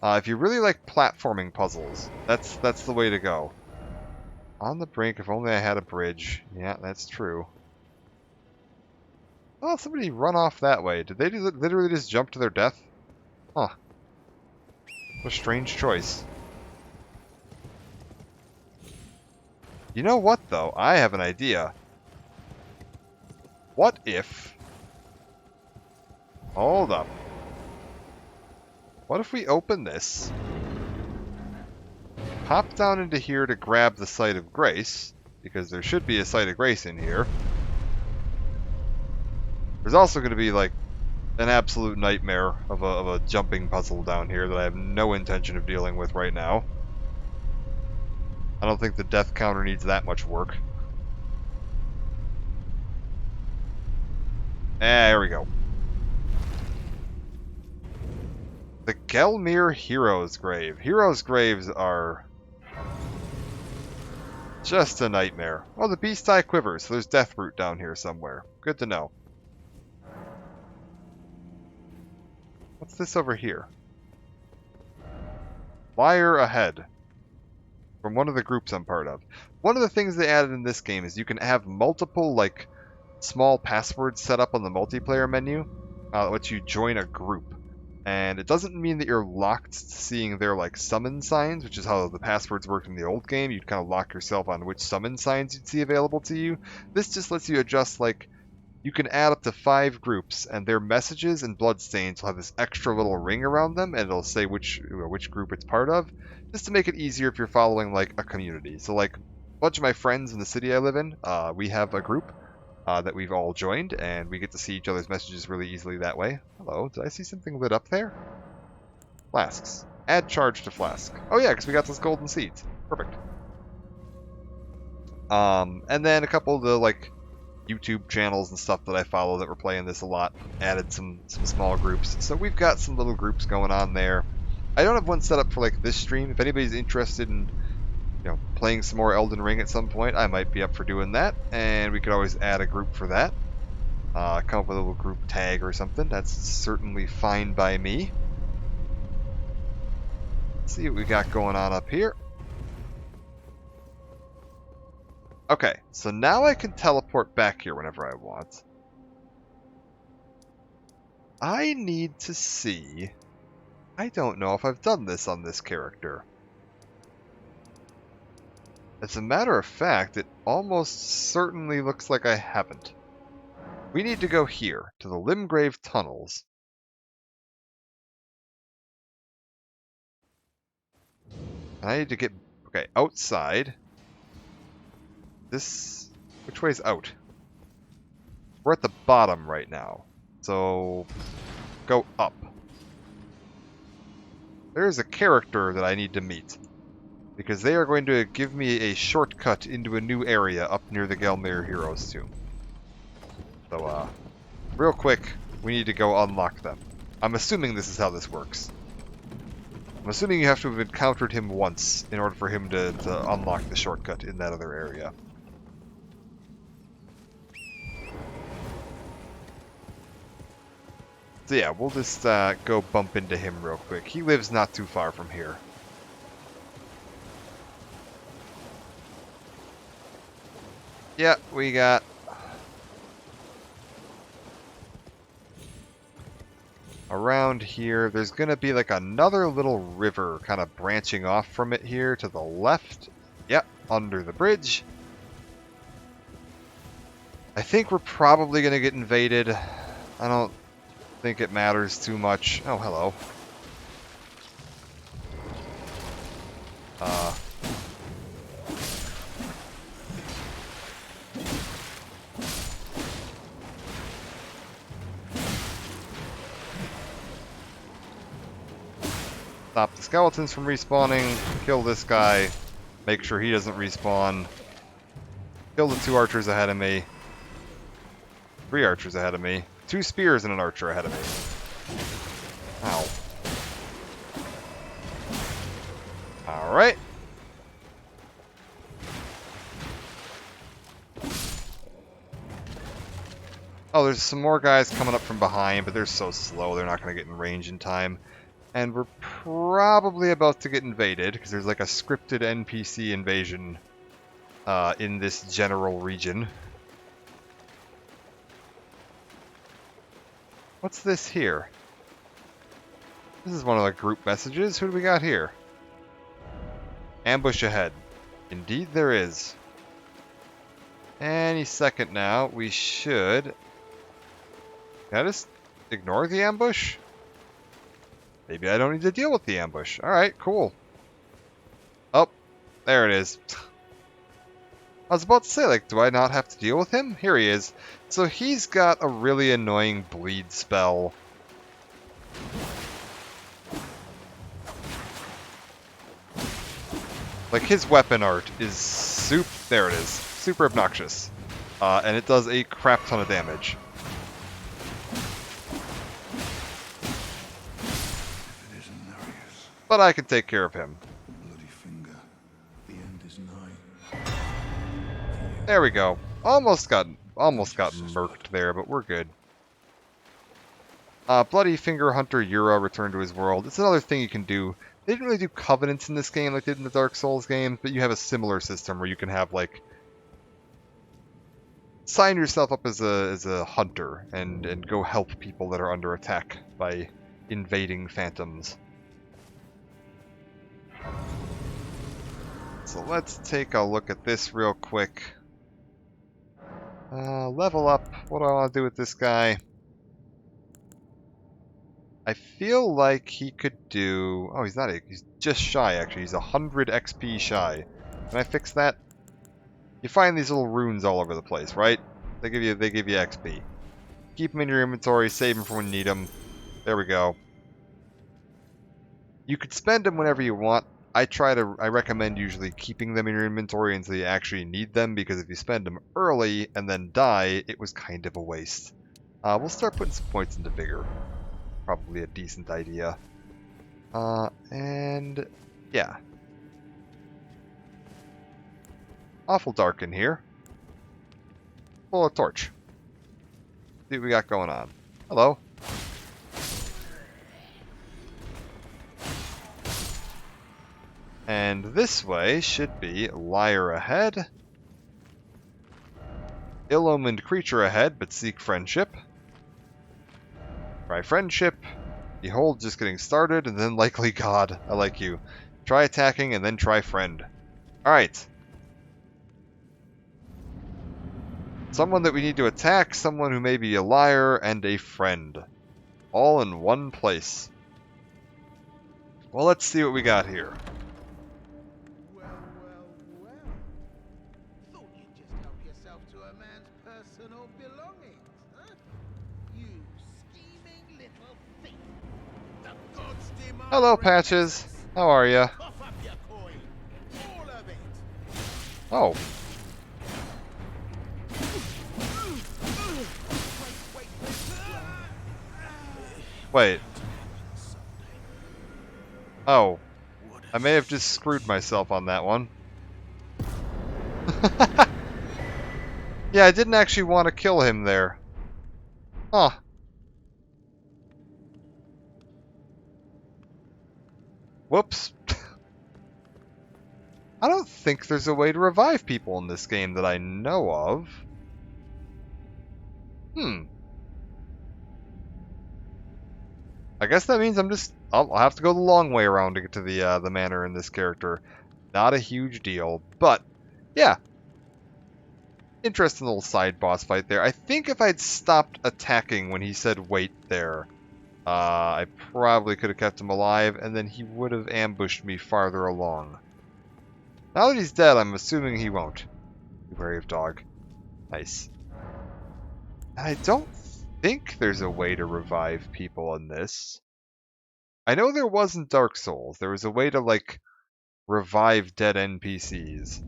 If you really like platforming puzzles, that's the way to go. On the brink, if only I had a bridge. Yeah, that's true. Oh, somebody run off that way. Did they literally just jump to their death? Huh. What a strange choice. You know what, though? I have an idea. What if... Hold up. What if we open this, pop down into here to grab the Site of Grace, because there should be a Site of Grace in here. There's also going to be, like, an absolute nightmare of a jumping puzzle down here that I have no intention of dealing with right now. I don't think the death counter needs that much work. There we go. The Gelmir Hero's Grave. Heroes' graves are just a nightmare. Oh, the Beast Eye quivers, so there's Death Root down here somewhere. Good to know. What's this over here? Flyer ahead. From one of the groups I'm part of. One of the things they added in this game is you can have multiple, like, small passwords set up on the multiplayer menu that lets you join a group. And it doesn't mean that you're locked to seeing their, like, summon signs, which is how the passwords worked in the old game. You'd kind of lock yourself on which summon signs you'd see available to you. This just lets you adjust, like, you can add up to 5 groups, and their messages and bloodstains will have this extra little ring around them, and it'll say which group it's part of, just to make it easier if you're following, like, a community. So, like, a bunch of my friends in the city I live in, we have a group that we've all joined, and we get to see each other's messages really easily that way. Hello, did I see something lit up there? Flasks. Add charge to flask. Oh yeah, because we got those golden seeds. Perfect. And then a couple of the, like, YouTube channels and stuff that I follow that were playing this a lot added some small groups. So we've got some little groups going on there. I don't have one set up for, like, this stream. If anybody's interested in playing some more Elden Ring at some point, I might be up for doing that, and we could always add a group for that. Come up with a little group tag or something. That's certainly fine by me. Let's see what we got going on up here. Okay, so now I can teleport back here whenever I want. I need to see... I don't know if I've done this on this character. As a matter of fact, it almost certainly looks like I haven't. We need to go here, to the Limgrave Tunnels. I need to get... Okay, outside. This... Which way's out? We're at the bottom right now. So... Go up. There's a character that I need to meet. Because they are going to give me a shortcut into a new area up near the Gelmir Heroes Tomb. So, real quick, we need to go unlock them. I'm assuming this is how this works. I'm assuming you have to have encountered him once in order for him to unlock the shortcut in that other area. So yeah, we'll just go bump into him real quick. He lives not too far from here. Yeah, we got... Around here, there's going to be like another little river kind of branching off from it here to the left. Yep, under the bridge. I think we're probably going to get invaded. I don't think it matters too much. Oh, hello. Stop the skeletons from respawning, kill this guy, make sure he doesn't respawn, kill the 2 archers ahead of me, 3 archers ahead of me, 2 spears and an archer ahead of me. Ow. Alright. Oh, there's some more guys coming up from behind, but they're so slow they're not going to get in range in time. And we're probably about to get invaded, because there's like a scripted NPC invasion in this general region. What's this here? This is one of the group messages. Who do we got here? Ambush ahead. Indeed there is. Any second now, we should... Can I just ignore the ambush? Maybe I don't need to deal with the ambush. Alright, cool. Oh, there it is. I was about to say, like, do I not have to deal with him? Here he is. So he's got a really annoying bleed spell. Like, his weapon art is there it is. Super obnoxious. And it does a crap ton of damage. But I can take care of him. Bloody finger. The end is nigh. There we go. Almost got murked there, but we're good. Bloody Finger Hunter Yura returned to his world. It's another thing you can do. They didn't really do covenants in this game like they did in the Dark Souls games, but you have a similar system where you can have, like, sign yourself up as a hunter and go help people that are under attack by invading phantoms. So let's take a look at this real quick. Level up. What do I want to do with this guy? I feel like he could do... Oh, he's just shy, actually. He's 100 XP shy. Can I fix that? You find these little runes all over the place, right? They give you XP. Keep them in your inventory, save them for when you need them. There we go. You could spend them whenever you want. I recommend usually keeping them in your inventory until you actually need them, because if you spend them early and then die, it was kind of a waste. We'll start putting some points into Vigor. Probably a decent idea. And yeah. awful dark in here. Pull a torch. See what we got going on. Hello. And this way should be liar ahead. Ill-omened creature ahead, but seek friendship. Try friendship. Behold, just getting started, and then likely God. I like you. Try attacking, and then try friend. Alright. Someone that we need to attack, someone who may be a liar, and a friend. All in one place. Well, let's see what we got here. Well, well, well. Thought you'd just help yourself to a man's personal belongings, huh? You scheming little thief. The gods demand Hello, Patches. How are ya? Cough up your coin. All of it. Oh. Wait. Oh. I may have just screwed myself on that one. Yeah, I didn't actually want to kill him there. Huh. Whoops. I don't think there's a way to revive people in this game that I know of. I guess that means I'll have to go the long way around to get to the manor in this character. Not a huge deal, but yeah. Interesting little side boss fight there. I think if I'd stopped attacking when he said wait there, I probably could have kept him alive, and then he would have ambushed me farther along. Now that he's dead, I'm assuming he won't. Brave dog. Nice. I don't think there's a way to revive people in this. I know there was in Dark Souls. There was a way to, like, revive dead NPCs.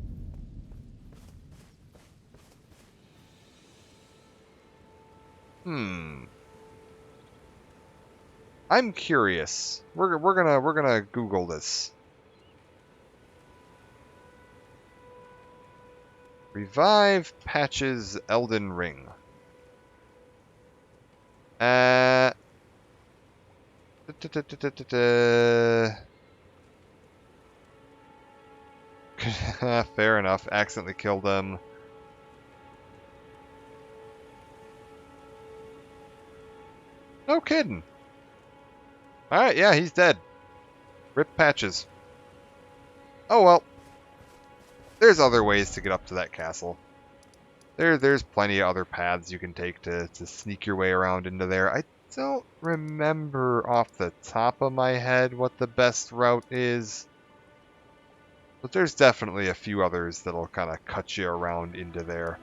I'm curious. We're gonna Google this. Revive Patches Elden Ring. Fair enough. Accidentally killed them. No kidding. Alright, yeah, he's dead. Rip Patches. Oh well. There's other ways to get up to that castle. There's plenty of other paths you can take to sneak your way around into there. I don't remember off the top of my head what the best route is. But there's definitely a few others that'll kind of cut you around into there.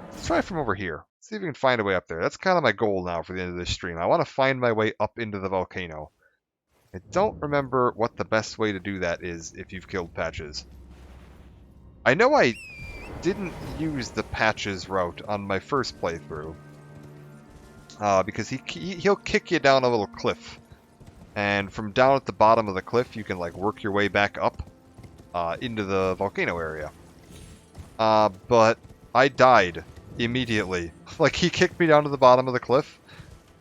Let's try from over here. See if we can find a way up there. That's kind of my goal now for the end of this stream. I want to find my way up into the volcano. I don't remember what the best way to do that is if you've killed Patches. I know I didn't use the Patches route on my first playthrough. Because he'll kick you down a little cliff. And from down at the bottom of the cliff, you can like work your way back up into the volcano area. But I died immediately. Like, he kicked me down to the bottom of the cliff,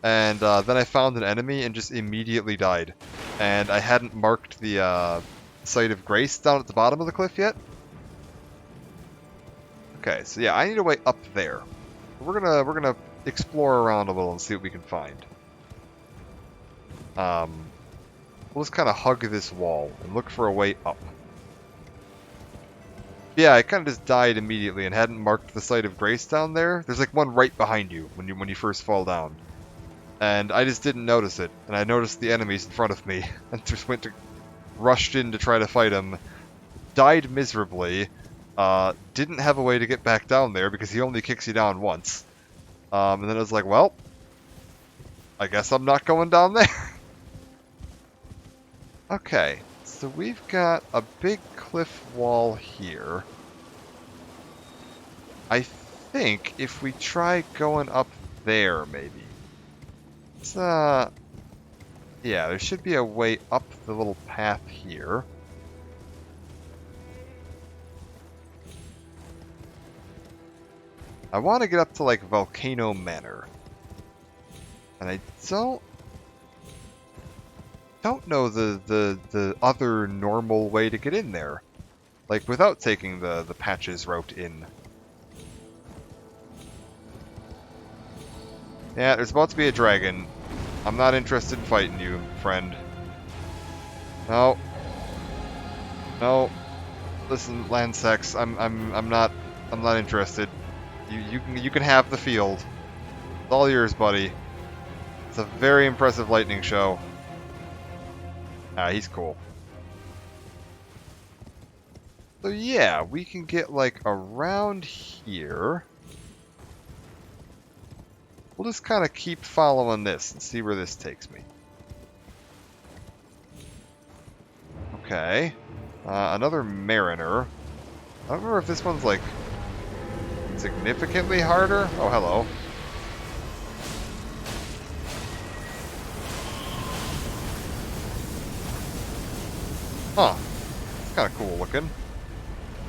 and then I found an enemy and just immediately died. And I hadn't marked the site of grace down at the bottom of the cliff yet. Okay, so yeah, I need a way up there. We're gonna explore around a little and see what we can find. We'll just kind of hug this wall and look for a way up. Yeah, I kind of just died immediately and hadn't marked the site of grace down there. There's like one right behind you when you first fall down. And I just didn't notice it. And I noticed the enemies in front of me and just rushed in to try to fight them. Died miserably. Didn't have a way to get back down there because he only kicks you down once. And then I was like, well, I guess I'm not going down there. Okay. So we've got a big cliff wall here. I think if we try going up there, maybe. It's, yeah, there should be a way up the little path here. I want to get up to, like, Volcano Manor. And I don't know the other normal way to get in there. Like, without taking the Patches route in. Yeah, there's about to be a dragon. I'm not interested in fighting you, friend. No. No. Listen, Landsex, I'm not interested. You can have the field. It's all yours, buddy. It's a very impressive lightning show. Ah, he's cool. So yeah, we can get like around here. We'll just kind of keep following this and see where this takes me. Okay. Another Mariner. I don't remember if this one's like significantly harder. Oh, hello. Huh. It's kind of cool looking.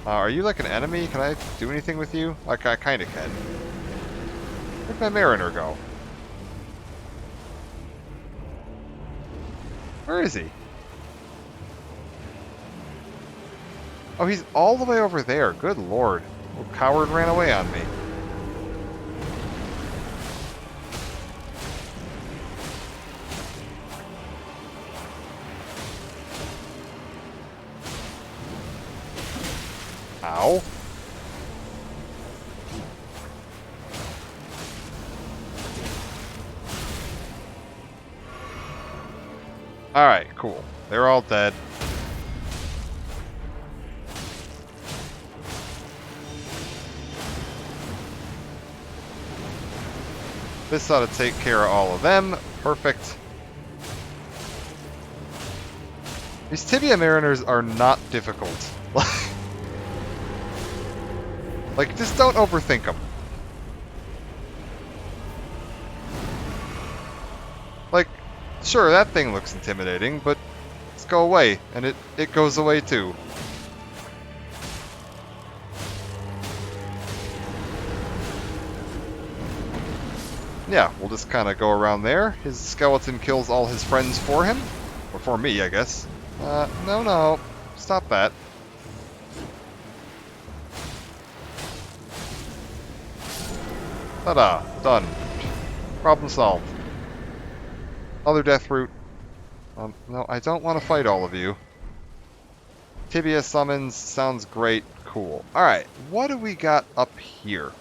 Are you like an enemy? Can I do anything with you? I kind of can. Where'd my Mariner go? Where is he? Oh, he's all the way over there. Good lord. Little coward ran away on me. Ow. Alright, cool. They're all dead. This ought to take care of all of them. Perfect. These Tibia Mariners are not difficult. Like, just don't overthink them. Like, sure, that thing looks intimidating, but let's go away, and it goes away too. Yeah, we'll just kind of go around there. His skeleton kills all his friends for him. Or for me, I guess. No. Stop that. Ta-da! Done. Problem solved. Other death route. No, I don't want to fight all of you. Tibia summons sounds great. Cool. Alright, what do we got up here?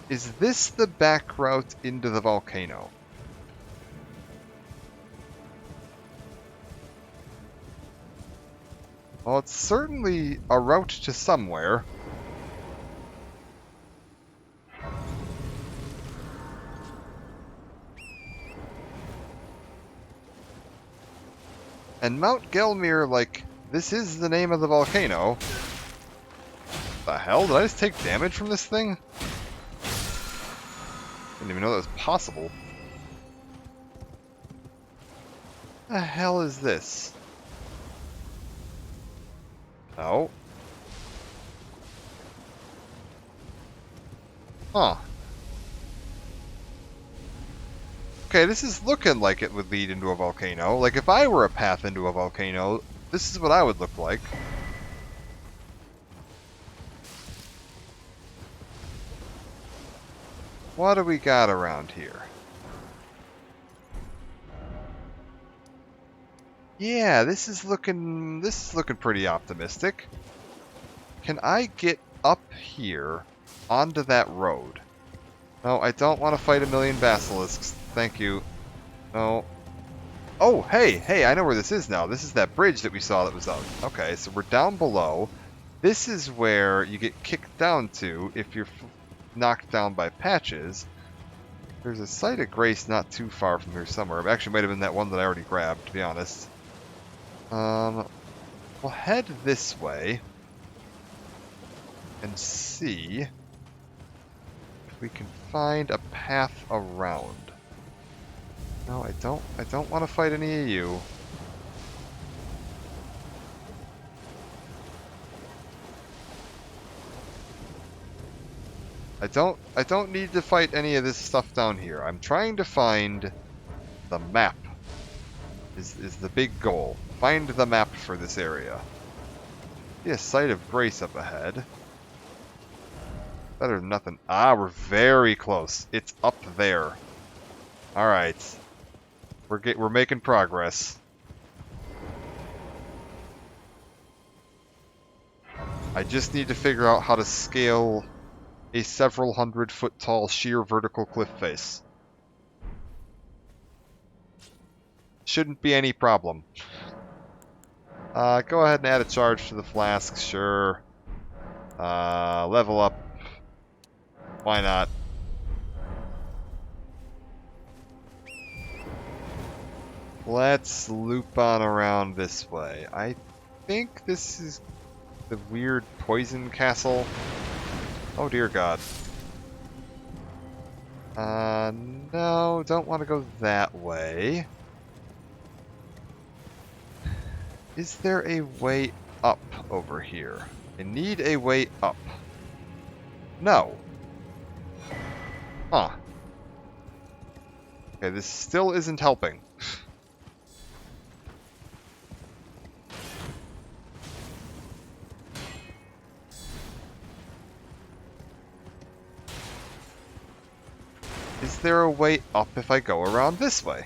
Is this the back route into the volcano? Well, it's certainly a route to somewhere. And Mount Gelmir, like, this is the name of the volcano. The hell? Did I just take damage from this thing? Didn't even know that was possible. The hell is this? No. Huh. Okay, this is looking like it would lead into a volcano. Like, if I were a path into a volcano, this is what I would look like. What do we got around here? Yeah, this is looking pretty optimistic. Can I get up here onto that road? No, I don't want to fight a million basilisks. Thank you. No. Oh, hey, I know where this is now. This is that bridge that we saw that was up. Okay, so we're down below. This is where you get kicked down to if you're knocked down by Patches. There's a site of grace not too far from here somewhere. It actually might have been that one that I already grabbed, to be honest. We'll head this way and see if we can find a path around. No, I don't want to fight any of you. I don't need to fight any of this stuff down here. I'm trying to find the map. Is the big goal. Find the map for this area. See a site of grace up ahead. Better than nothing. Ah, we're very close. It's up there. Alright. We're making progress. I just need to figure out how to scale a several 100-foot tall sheer vertical cliff face. Shouldn't be any problem. Go ahead and add a charge to the flask, sure. Level up. Why not? Let's loop on around this way. I think this is the weird poison castle. Oh dear God. No, don't want to go that way. Is there a way up over here? I need a way up. No. Huh. Okay, this still isn't helping. Is there a way up if I go around this way?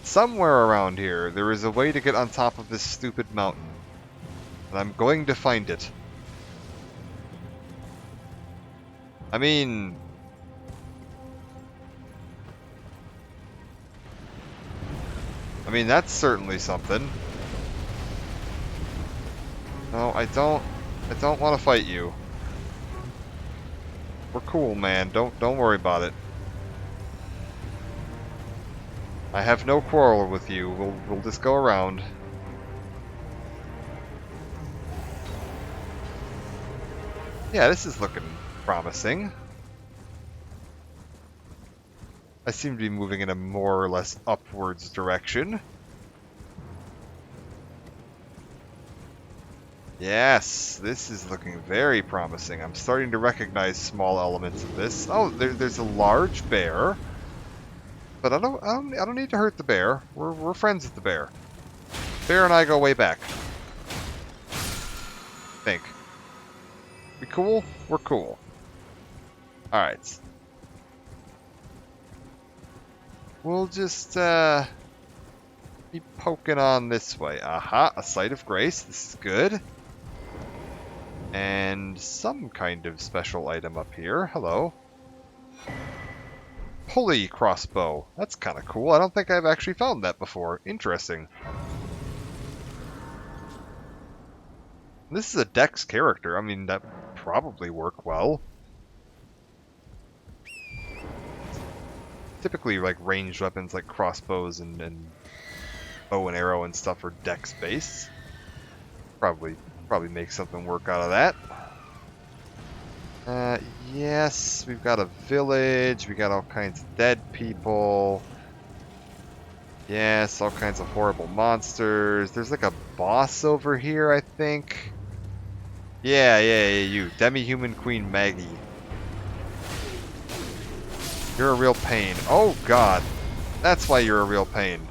Somewhere around here, there is a way to get on top of this stupid mountain. And I'm going to find it. I mean... that's certainly something. No, I don't want to fight you. We're cool, man. Don't worry about it. I have no quarrel with you. We'll just go around. Yeah, this is looking promising. I seem to be moving in a more or less upwards direction. Yes, this is looking very promising. I'm starting to recognize small elements of this. Oh, there's a large bear. But I don't need to hurt the bear. We're friends with the bear. Bear and I go way back. Think. We cool? We're cool. Alright. We'll just keep poking on this way. Aha, a site of grace. This is good. And some kind of special item up here. Hello. Pulley crossbow. That's kind of cool. I don't think I've actually found that before. Interesting. This is a Dex character. I mean, that would probably work well. Typically, like, ranged weapons like crossbows and bow and arrow and stuff are Dex-based. Probably make something work out of that. Yes, we've got a village. We got all kinds of dead people. Yes, all kinds of horrible monsters. There's like a boss over here, I think. Yeah, you. Demi-human Queen Maggie. You're a real pain. Oh, God. That's why you're a real pain.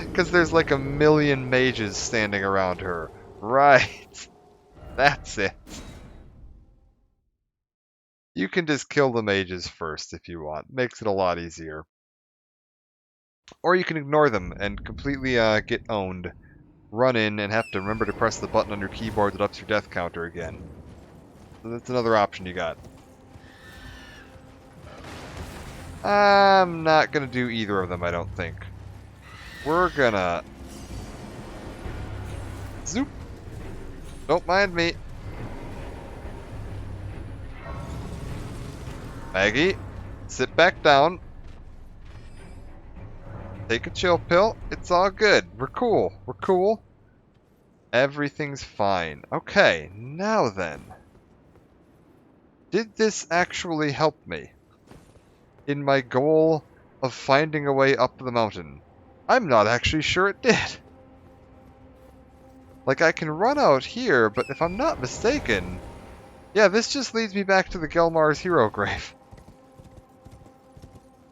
Because there's like a million mages standing around her. Right. That's it. You can just kill the mages first if you want. Makes it a lot easier. Or you can ignore them and completely get owned. Run in and have to remember to press the button on your keyboard that ups your death counter again. So that's another option you got. I'm not gonna do either of them, I don't think. We're gonna... Zoop! Don't mind me. Maggie, sit back down. Take a chill pill. It's all good. We're cool. We're cool. Everything's fine. Okay, now then. Did this actually help me in my goal of finding a way up the mountain? I'm not actually sure it did. Like, I can run out here, but if I'm not mistaken... Yeah, this just leads me back to the Gelmar's hero grave.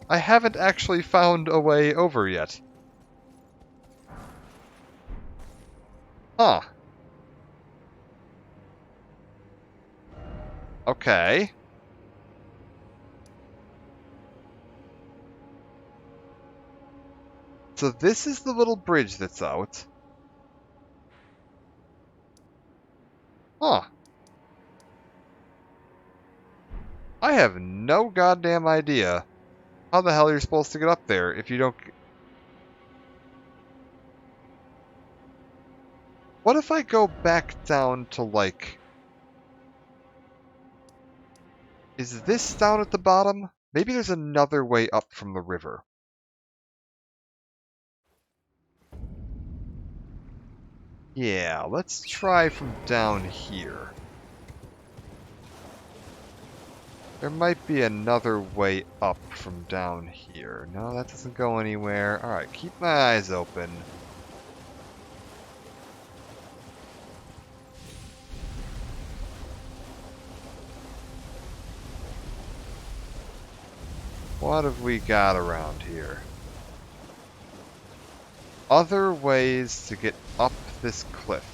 I haven't actually found a way over yet. Huh. Okay. So this is the little bridge that's out. Huh. I have no goddamn idea how the hell you're supposed to get up there if you don't... What if I go back down to, like... Is this down at the bottom? Maybe there's another way up from the river. Yeah, let's try from down here. There might be another way up from down here. No, that doesn't go anywhere. Alright, keep my eyes open. What have we got around here? Other ways to get up this cliff.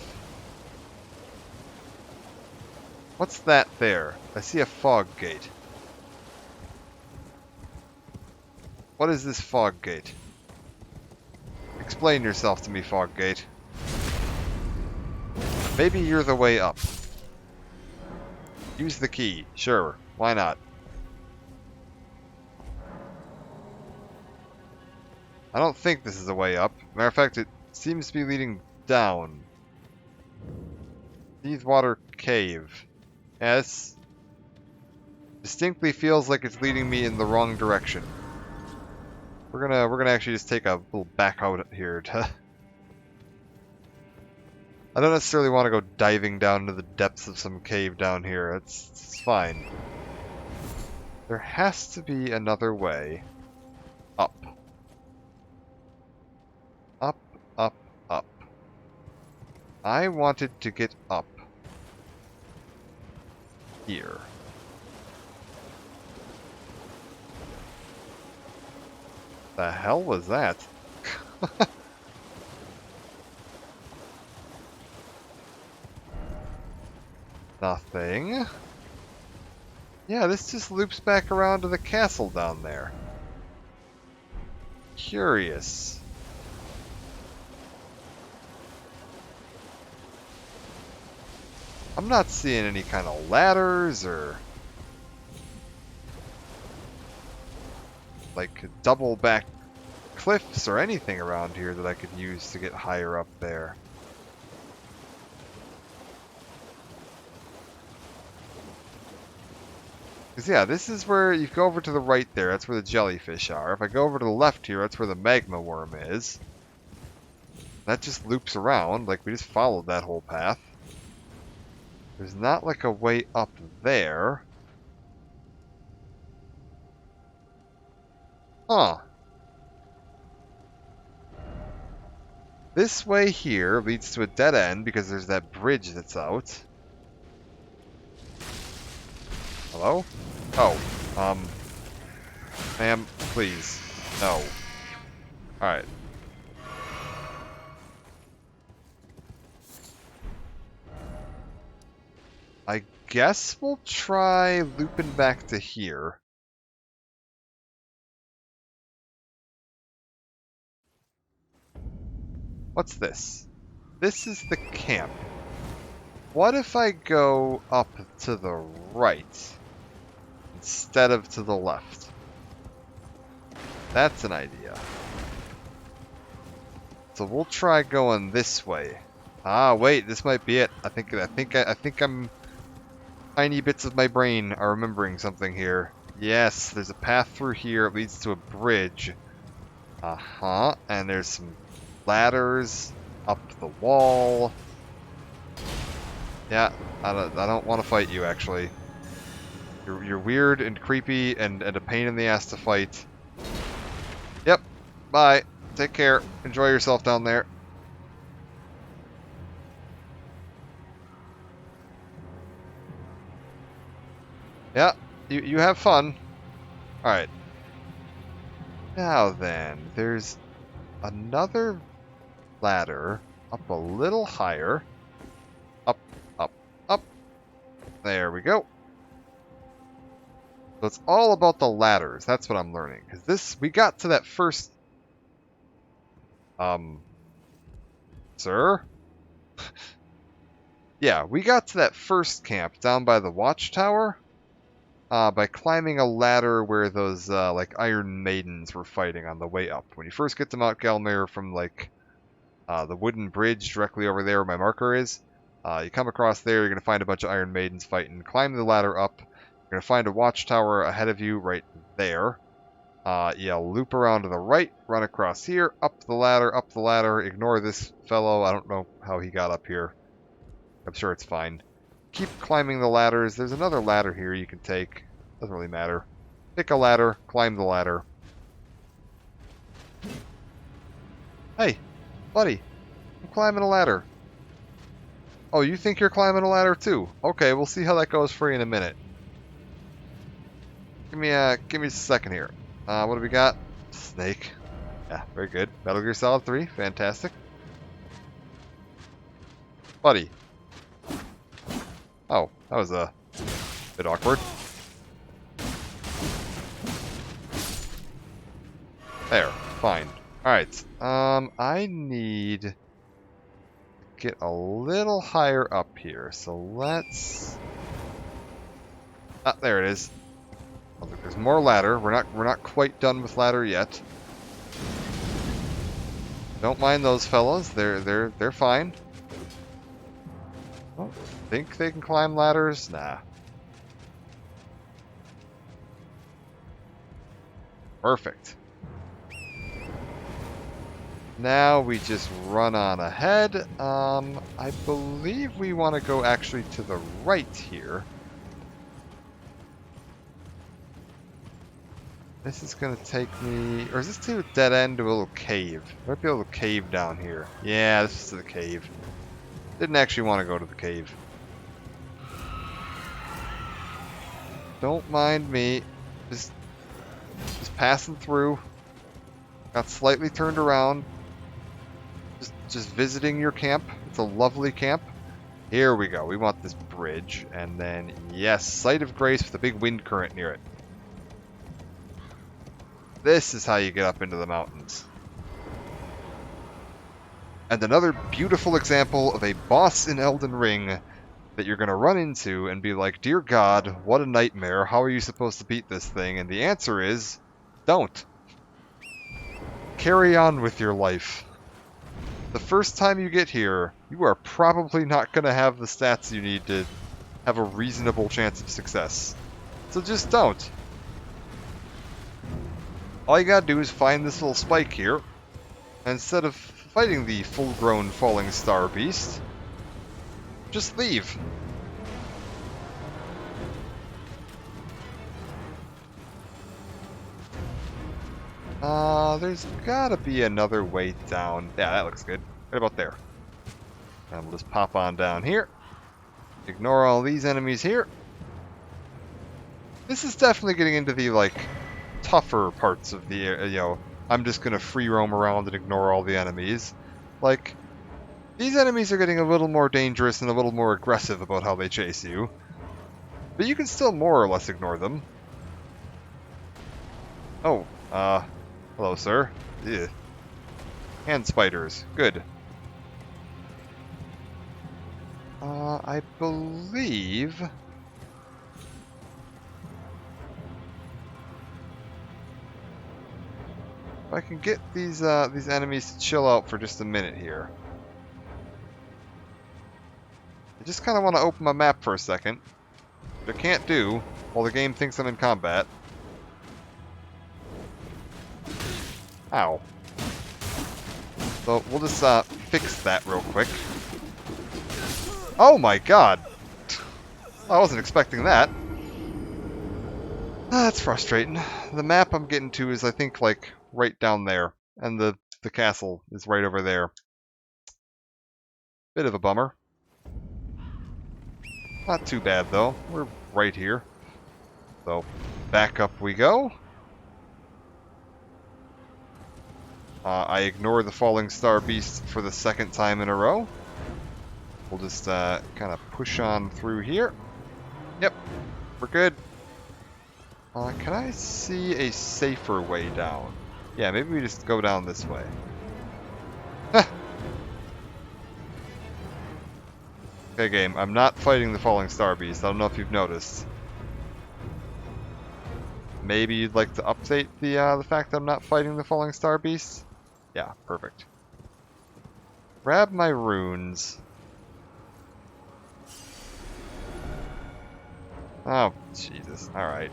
What's that there? I see a fog gate. What is this fog gate? Explain yourself to me, fog gate. Maybe you're the way up. Use the key. Sure, why not? I don't think this is a way up. Matter of fact, it seems to be leading down. Water Cave. Yeah, this distinctly feels like it's leading me in the wrong direction. We're gonna actually just take a little back out here to... I don't necessarily want to go diving down into the depths of some cave down here. It's fine. There has to be another way up. Up, up, up. I wanted to get up here. The hell was that? Nothing. Yeah, this just loops back around to the castle down there. Curious. I'm not seeing any kind of ladders or... like double back cliffs or anything around here that I could use to get higher up there. Because yeah, this is where you go over to the right there, that's where the jellyfish are. If I go over to the left here, that's where the magma worm is. That just loops around, like we just followed that whole path. There's not like a way up there. Huh. This way here leads to a dead end because there's that bridge that's out. Hello? Oh, ma'am, please. No. Alright. I guess we'll try looping back to here. What's this? This is the camp. What if I go up to the right instead of to the left? That's an idea. So we'll try going this way. Ah, wait, this might be it. I think I'm tiny bits of my brain are remembering something here. Yes, there's a path through here. It leads to a bridge. Uh-huh. And there's some ladders up the wall. Yeah, I don't want to fight you, actually. You're weird and creepy and a pain in the ass to fight. Yep. Bye. Take care. Enjoy yourself down there. Yeah, you have fun. Alright. Now then, there's another ladder up a little higher. Up, up, up. There we go. So it's all about the ladders. That's what I'm learning. Because we got to that first... Sir? Yeah, we got to that first camp down by the watchtower by climbing a ladder where those, like, Iron Maidens were fighting on the way up. When you first get to Mount Gelmir from, like, the wooden bridge directly over there where my marker is, you come across there, you're going to find a bunch of Iron Maidens fighting. Climb the ladder up. You're going to find a watchtower ahead of you right there. Yeah, loop around to the right, run across here, up the ladder, ignore this fellow. I don't know how he got up here. I'm sure it's fine. Keep climbing the ladders. There's another ladder here you can take. Doesn't really matter. Pick a ladder, climb the ladder. Hey, buddy, I'm climbing a ladder. Oh, you think you're climbing a ladder too? Okay, we'll see how that goes for you in a minute. Give me a second here. What do we got? Snake. Yeah, very good. Metal Gear Solid 3, fantastic. Buddy. Oh, that was a bit awkward. There, fine. Alright, I need to get a little higher up here, so let's... Ah, there it is. Oh, look, there's more ladder. We're not quite done with ladder yet. Don't mind those fellows. They're fine. Oh, think they can climb ladders? Nah. Perfect. Now we just run on ahead. I believe we want to go actually to the right here. This is going to take me... Or is this to a dead end to a little cave? Might be a little cave down here. Yeah, this is to the cave. Didn't actually want to go to the cave. Don't mind me. Just passing through. Got slightly turned around. Just visiting your camp. It's a lovely camp. Here we go. We want this bridge. And then, yes, Site of Grace with a big wind current near it. This is how you get up into the mountains. And another beautiful example of a boss in Elden Ring that you're going to run into and be like, dear God, what a nightmare. How are you supposed to beat this thing? And the answer is, don't. Carry on with your life. The first time you get here, you are probably not going to have the stats you need to have a reasonable chance of success. So just don't. All you gotta do is find this little spike here, and instead of fighting the full-grown falling star beast, just leave. There's gotta be another way down. Yeah, that looks good. Right about there. And we'll just pop on down here. Ignore all these enemies here. This is definitely getting into the, like, tougher parts of the, you know, I'm just gonna free roam around and ignore all the enemies. Like, these enemies are getting a little more dangerous and a little more aggressive about how they chase you. But you can still more or less ignore them. Oh, hello, sir. Ew. Hand spiders. Good. I believe... If I can get these enemies to chill out for just a minute here. I just kind of want to open my map for a second, which I can't do while the game thinks I'm in combat. Ow. So we'll just fix that real quick. Oh my god! I wasn't expecting that. That's frustrating. The map I'm getting to is, I think, like, right down there. And the castle is right over there. Bit of a bummer. Not too bad, though. We're right here. So, back up we go. I ignore the falling star beast for the second time in a row. We'll just kind of push on through here. Yep, we're good. Can I see a safer way down? Yeah, maybe we just go down this way. Okay, game, I'm not fighting the falling star beast. I don't know if you've noticed. Maybe you'd like to update the fact that I'm not fighting the falling star beast? Yeah, perfect. Grab my runes. Oh, Jesus. Alright.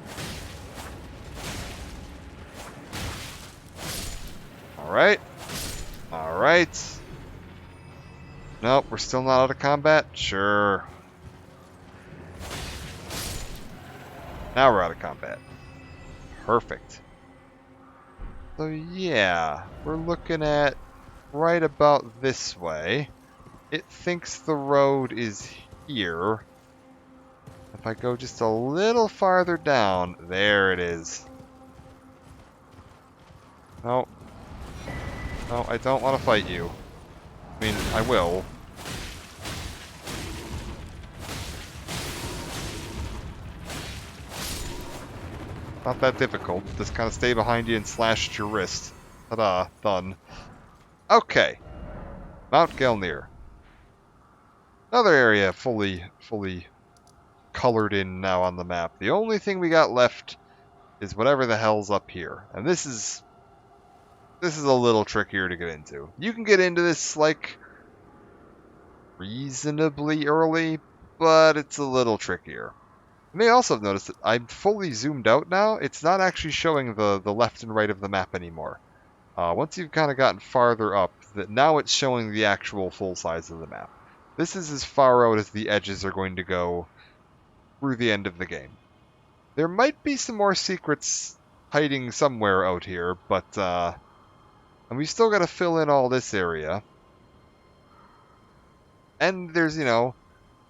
Alright. Alright. Nope, we're still not out of combat? Sure. Now we're out of combat. Perfect. So yeah, we're looking at right about this way. It thinks the road is here. If I go just a little farther down, there it is. No. No, I don't want to fight you. I mean, I will. Not that difficult. Just kind of stay behind you and slash at your wrist. Ta-da. Done. Okay. Mount Gelnir. Another area fully colored in now on the map. The only thing we got left is whatever the hell's up here. And this is a little trickier to get into. You can get into this, like, reasonably early, but it's a little trickier. You may also have noticed that I'm fully zoomed out now. It's not actually showing the left and right of the map anymore. Once you've kind of gotten farther up, now it's showing the actual full size of the map. This is as far out as the edges are going to go through the end of the game. There might be some more secrets hiding somewhere out here, but and we still got to fill in all this area. And there's, you know,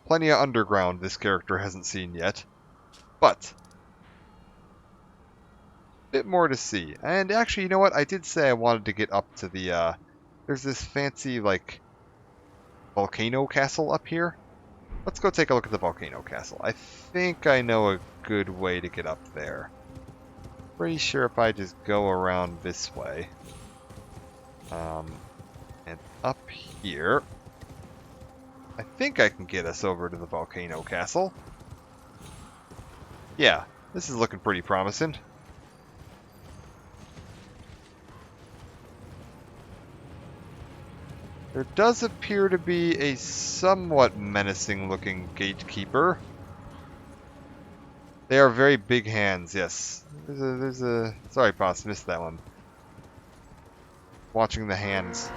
plenty of underground this character hasn't seen yet. But a bit more to see. And actually, you know what? I did say I wanted to get up to the there's this fancy, like, volcano castle up here. Let's go take a look at the volcano castle. I think I know a good way to get up there. Pretty sure if I just go around this way. And up here, I think I can get us over to the volcano castle. Yeah, this is looking pretty promising. There does appear to be a somewhat menacing looking gatekeeper. They are very big hands, yes. There's a sorry, boss, missed that one. Watching the hands.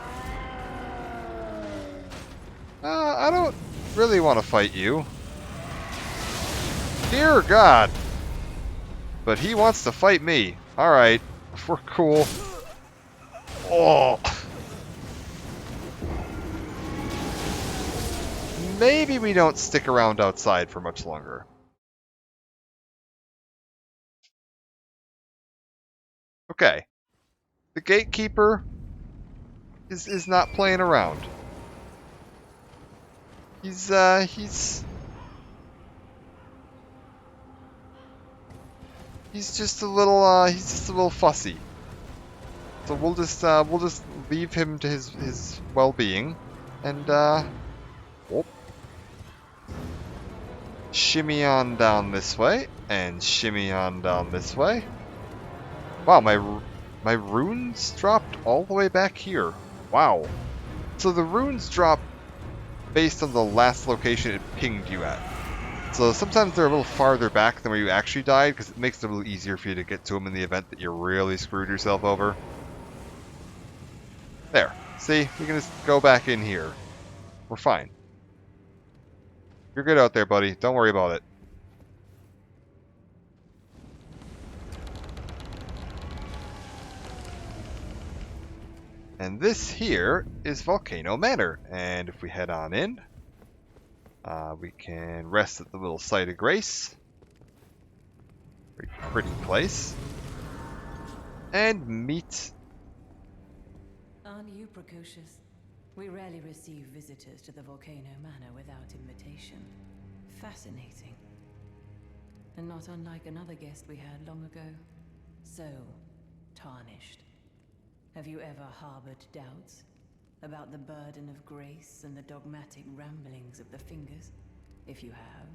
I don't really want to fight you. Dear God! But he wants to fight me. Alright, we're cool. Oh! Maybe we don't stick around outside for much longer. Okay. The gatekeeper is not playing around. He's just a little fussy. So we'll just leave him to his well-being and whoop. Shimmy on down this way and shimmy on down this way. Wow, my runes dropped all the way back here. Wow. So the runes drop based on the last location it pinged you at. So sometimes they're a little farther back than where you actually died, because it makes it a little easier for you to get to them in the event that you really screwed yourself over. There. See? We can just go back in here. We're fine. You're good out there, buddy. Don't worry about it. And this here is Volcano Manor. And if we head on in, we can rest at the little site of grace. Very pretty place. And meet. Aren't you precocious? We rarely receive visitors to the Volcano Manor without invitation. Fascinating. And not unlike another guest we had long ago. So, tarnished. Have you ever harbored doubts about the burden of grace and the dogmatic ramblings of the Fingers? If you have,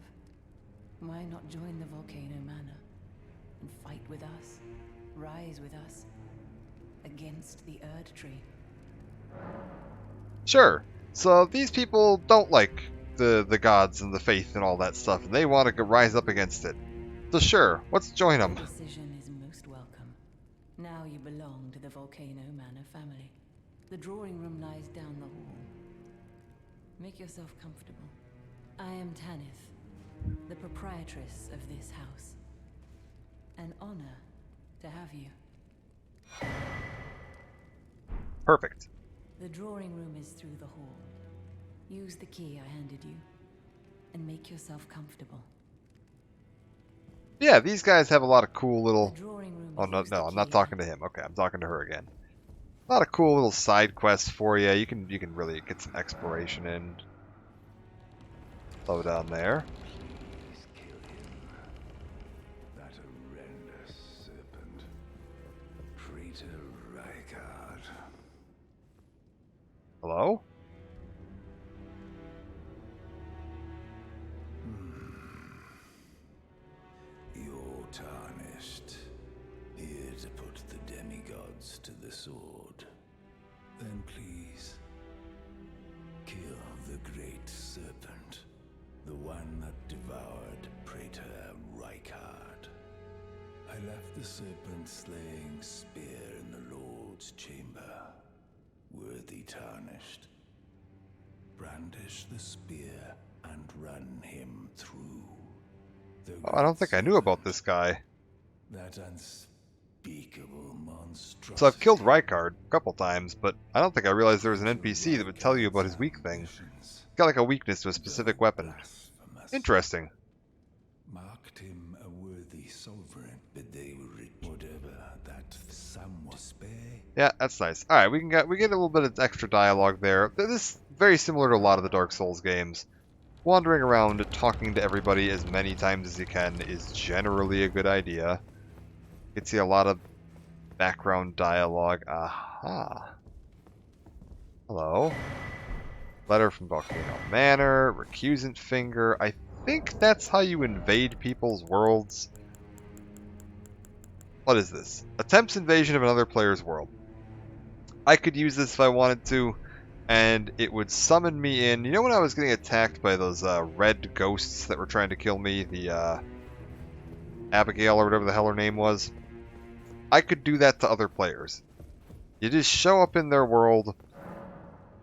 why not join the Volcano Manor and fight with us, rise with us, against the Erd Tree? Sure. So these people don't like the gods and the faith and all that stuff, and they want to rise up against it. So sure, let's join them. Your decision is most welcome. Now you belong to the Volcano Manor family. The drawing room lies down the hall. Make yourself comfortable. I am Tanith, the proprietress of this house. An honor to have you. Perfect. The drawing room is through the hall. Use the key I handed you, and make yourself comfortable. Yeah, these guys have a lot of cool little... The drawing room Oh, no, use the no, I'm not key talking to him. Okay, I'm talking to her again. A lot of cool little side quests for you. You can really get some exploration in. Slow down there. Please kill him. That horrendous serpent. Traitor Rykard. Hello? You're tarnished. Here to put the demigods to the sword. Then please, kill the great serpent. The one that devoured Praetor Rykard. I left the serpent slaying spear in the Lord's chamber. Worthy tarnished. Brandish the spear and run him through. Oh, I don't think I knew about this guy. That unspeakable monstrosity. So I've killed Rykard a couple times, but I don't think I realized there was an NPC that would tell you about his weak thing. He's got like a weakness to a specific weapon. Interesting. Marked him a worthy sovereign, but they were whatever that somewhat spare. Yeah, that's nice. All right, we get a little bit of extra dialogue there. This is very similar to a lot of the Dark Souls games. Wandering around, talking to everybody as many times as you can is generally a good idea. You can see a lot of background dialogue. Aha. Hello. Letter from Volcano Manor, Recusant Finger. I think that's how you invade people's worlds. What is this? Attempts invasion of another player's world. I could use this if I wanted to, and it would summon me in. You know when I was getting attacked by those red ghosts that were trying to kill me? The Abigail or whatever the hell her name was? I could do that to other players. You just show up in their world,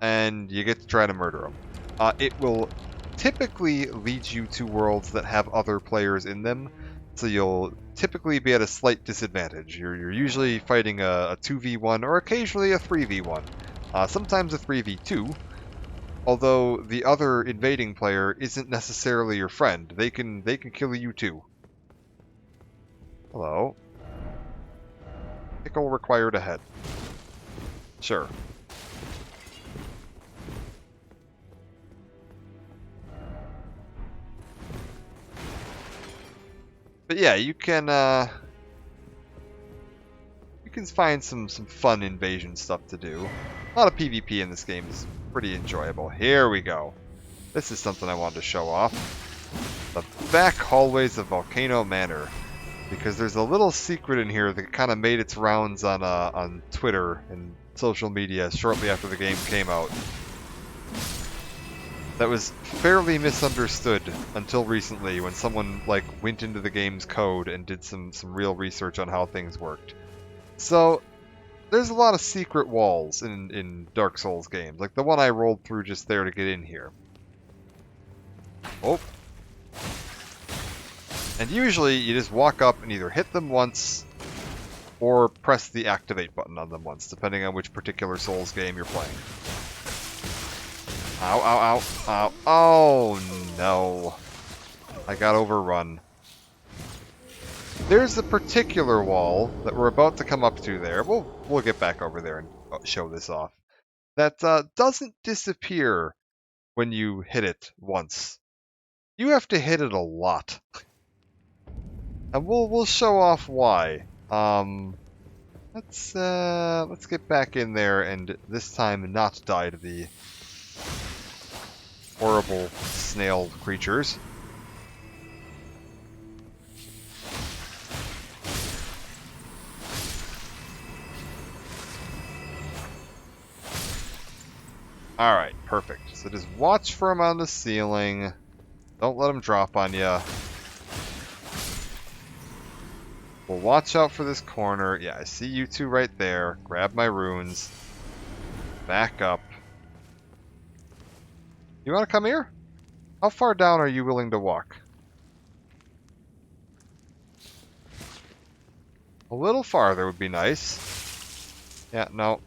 and you get to try to murder them. It will typically lead you to worlds that have other players in them, so you'll typically be at a slight disadvantage. You're usually fighting a 2v1 or occasionally a 3v1. Sometimes a 3v2, although the other invading player isn't necessarily your friend. They can kill you too. Hello. Pickle required ahead. Sure. But yeah, you can find some fun invasion stuff to do. A lot of PvP in this game is pretty enjoyable. Here we go. This is something I wanted to show off. The back hallways of Volcano Manor. Because there's a little secret in here that kind of made its rounds on Twitter and social media shortly after the game came out. That was fairly misunderstood until recently when someone like went into the game's code and did some real research on how things worked. So there's a lot of secret walls in Dark Souls games, like the one I rolled through just there to get in here. Oh. And usually you just walk up and either hit them once or press the activate button on them once, depending on which particular Souls game you're playing. Ow, ow, ow, ow. Oh, no. I got overrun. there's a particular wall that we're about to come up to there. We'll get back over there and show this off. That doesn't disappear when you hit it once. You have to hit it a lot. And we'll show off why. Let's get back in there and this time not die to the horrible snail creatures. Alright, perfect. So just watch for him on the ceiling. Don't let him drop on you. We'll watch out for this corner. Yeah, I see you two right there. Grab my runes. Back up. You want to come here? How far down are you willing to walk? A little farther would be nice. Yeah, no.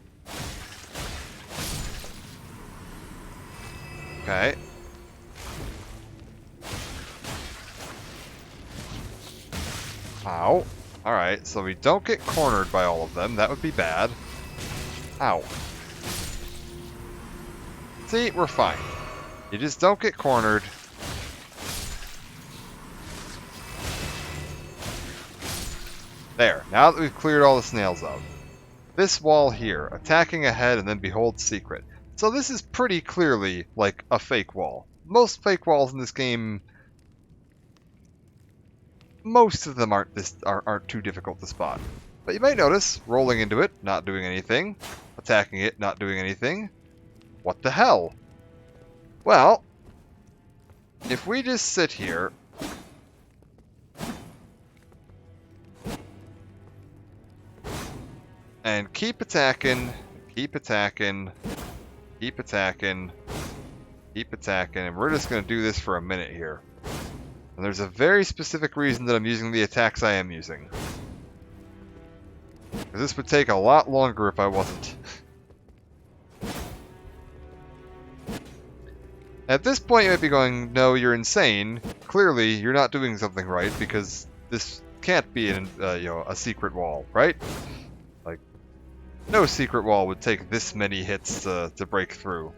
Okay. Ow. Alright, so we don't get cornered by all of them. That would be bad. Ow. See, we're fine. You just don't get cornered. There. Now that we've cleared all the snails out. This wall here, attacking ahead and then behold secret. So this is pretty clearly like a fake wall. Most fake walls in this game, most of them aren't too difficult to spot. But you might notice, rolling into it, not doing anything. Attacking it, not doing anything. What the hell? Well, if we just sit here and keep attacking, keep attacking, keep attacking, keep attacking, and we're just going to do this for a minute here. And there's a very specific reason that I'm using the attacks I am using. Because this would take a lot longer if I wasn't. At this point you might be going, no, you're insane. Clearly, you're not doing something right, because this can't be a secret wall, right? Like, no secret wall would take this many hits to break through.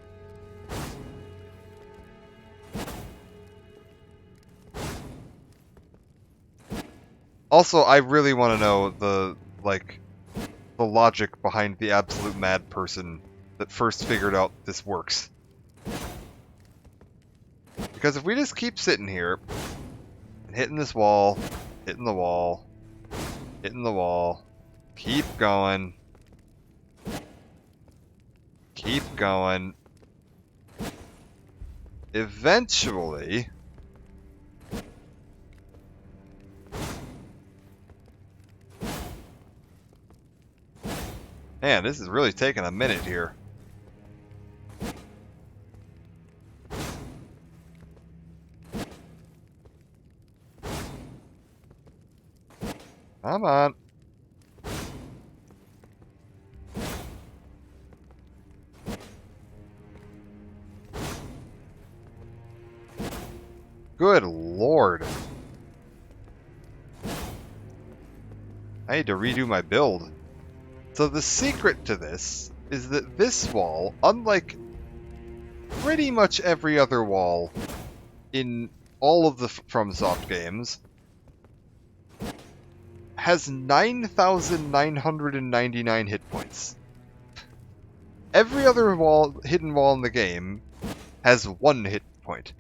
Also, I really want to know the logic behind the absolute mad person that first figured out this works. Because if we just keep sitting here and hitting this wall, hitting the wall, hitting the wall, keep going, keep going, eventually man, this is really taking a minute here. Come on. Good lord. I need to redo my build. So the secret to this is that this wall, unlike pretty much every other wall in all of the FromSoft games, has 9,999 hit points. Every other hidden wall in the game has 1 hit point.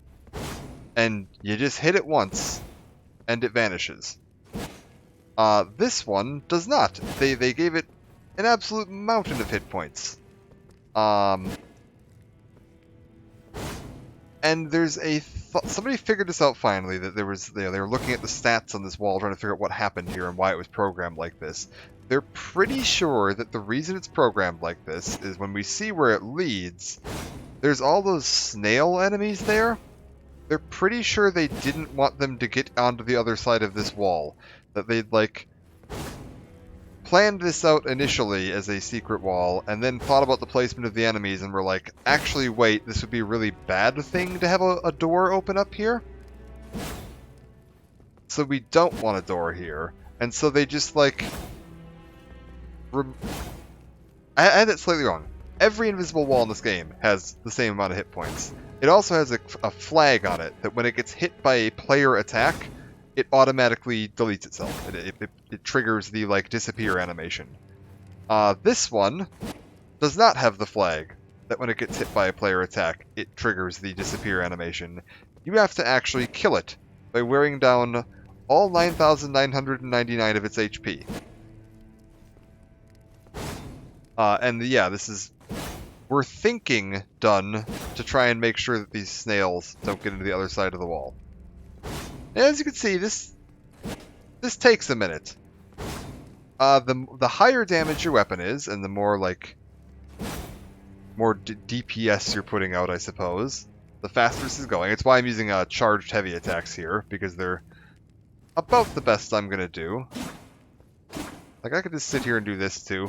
And you just hit it once, and it vanishes. This one does not. They gave it an absolute mountain of hit points. And there's somebody figured this out finally, that they were looking at the stats on this wall trying to figure out what happened here and why it was programmed like this. They're pretty sure that the reason it's programmed like this is when we see where it leads, there's all those snail enemies there. They're pretty sure they didn't want them to get onto the other side of this wall. That they'd planned this out initially as a secret wall, and then thought about the placement of the enemies and were like, actually wait, this would be a really bad thing to have a door open up here. So we don't want a door here. And so they just, like... I had it slightly wrong. Every invisible wall in this game has the same amount of hit points. It also has a flag on it that when it gets hit by a player attack, it automatically deletes itself. It triggers the, like, disappear animation. This one does not have the flag that when it gets hit by a player attack, it triggers the disappear animation. You have to actually kill it by wearing down all 9,999 of its HP. And yeah, this is... We're thinking done to try and make sure that these snails don't get into the other side of the wall. And as you can see, this takes a minute. The higher damage your weapon is, and the more, like... more DPS you're putting out, I suppose, the faster this is going. It's why I'm using charged heavy attacks here, because they're about the best I'm gonna do. Like, I could just sit here and do this, too.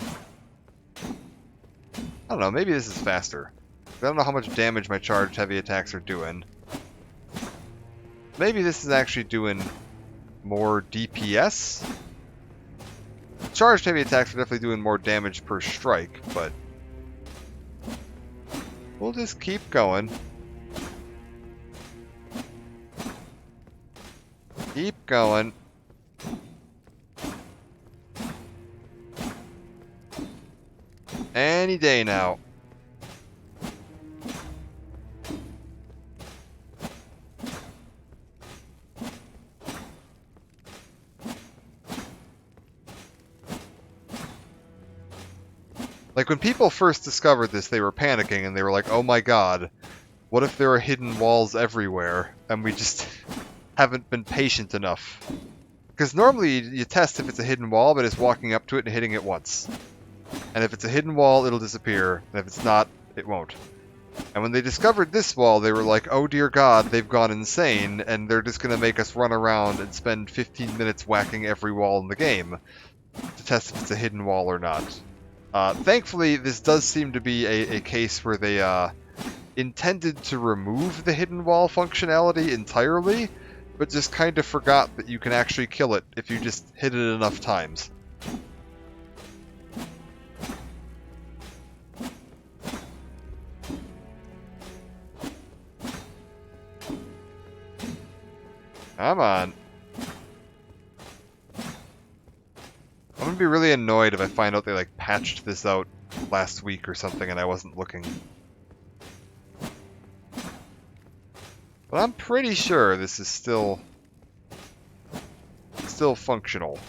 I don't know, maybe this is faster. I don't know how much damage my charged heavy attacks are doing. Maybe this is actually doing more DPS? Charged heavy attacks are definitely doing more damage per strike, but... we'll just keep going. Keep going. Any day now. Like, when people first discovered this, they were panicking, and they were like, oh my god, what if there are hidden walls everywhere, and we just haven't been patient enough? Because normally you test if it's a hidden wall, but it's walking up to it and hitting it once. And if it's a hidden wall, it'll disappear, and if it's not, it won't. And when they discovered this wall, they were like, oh dear god, they've gone insane, and they're just going to make us run around and spend 15 minutes whacking every wall in the game to test if it's a hidden wall or not. Thankfully, this does seem to be a case where they intended to remove the hidden wall functionality entirely, but just kind of forgot that you can actually kill it if you just hit it enough times. Come on. I'm gonna be really annoyed if I find out they, like, patched this out last week or something and I wasn't looking. But I'm pretty sure this is still functional.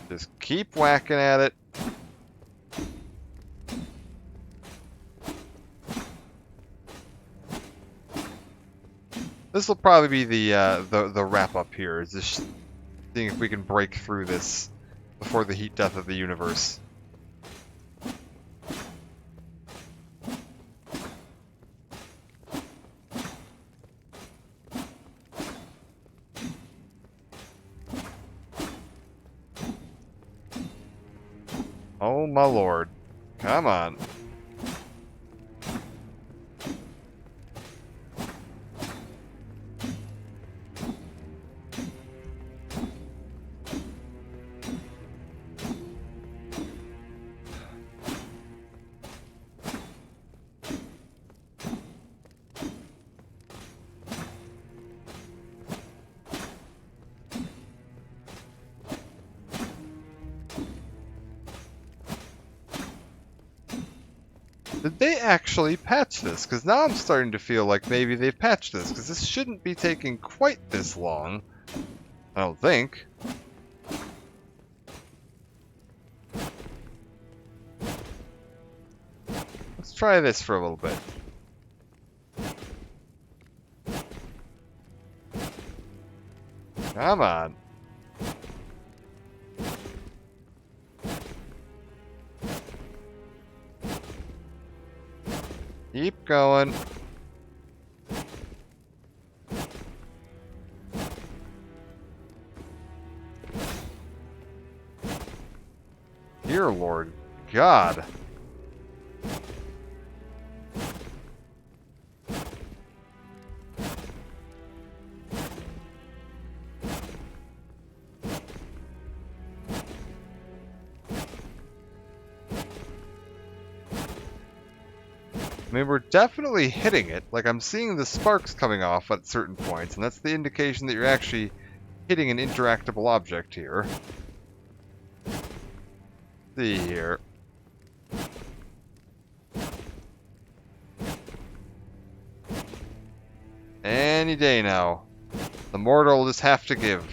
Just keep whacking at it. This will probably be the wrap up here. Is just seeing if we can break through this before the heat death of the universe. Oh my lord. Come on. Did they actually patch this? Because now I'm starting to feel like maybe they've patched this, because this shouldn't be taking quite this long. I don't think. Let's try this for a little bit. Come on. Keep going. Dear Lord God. I mean, we're definitely hitting it. Like, I'm seeing the sparks coming off at certain points, and that's the indication that you're actually hitting an interactable object here. See here. Any day now. The mortar will just have to give.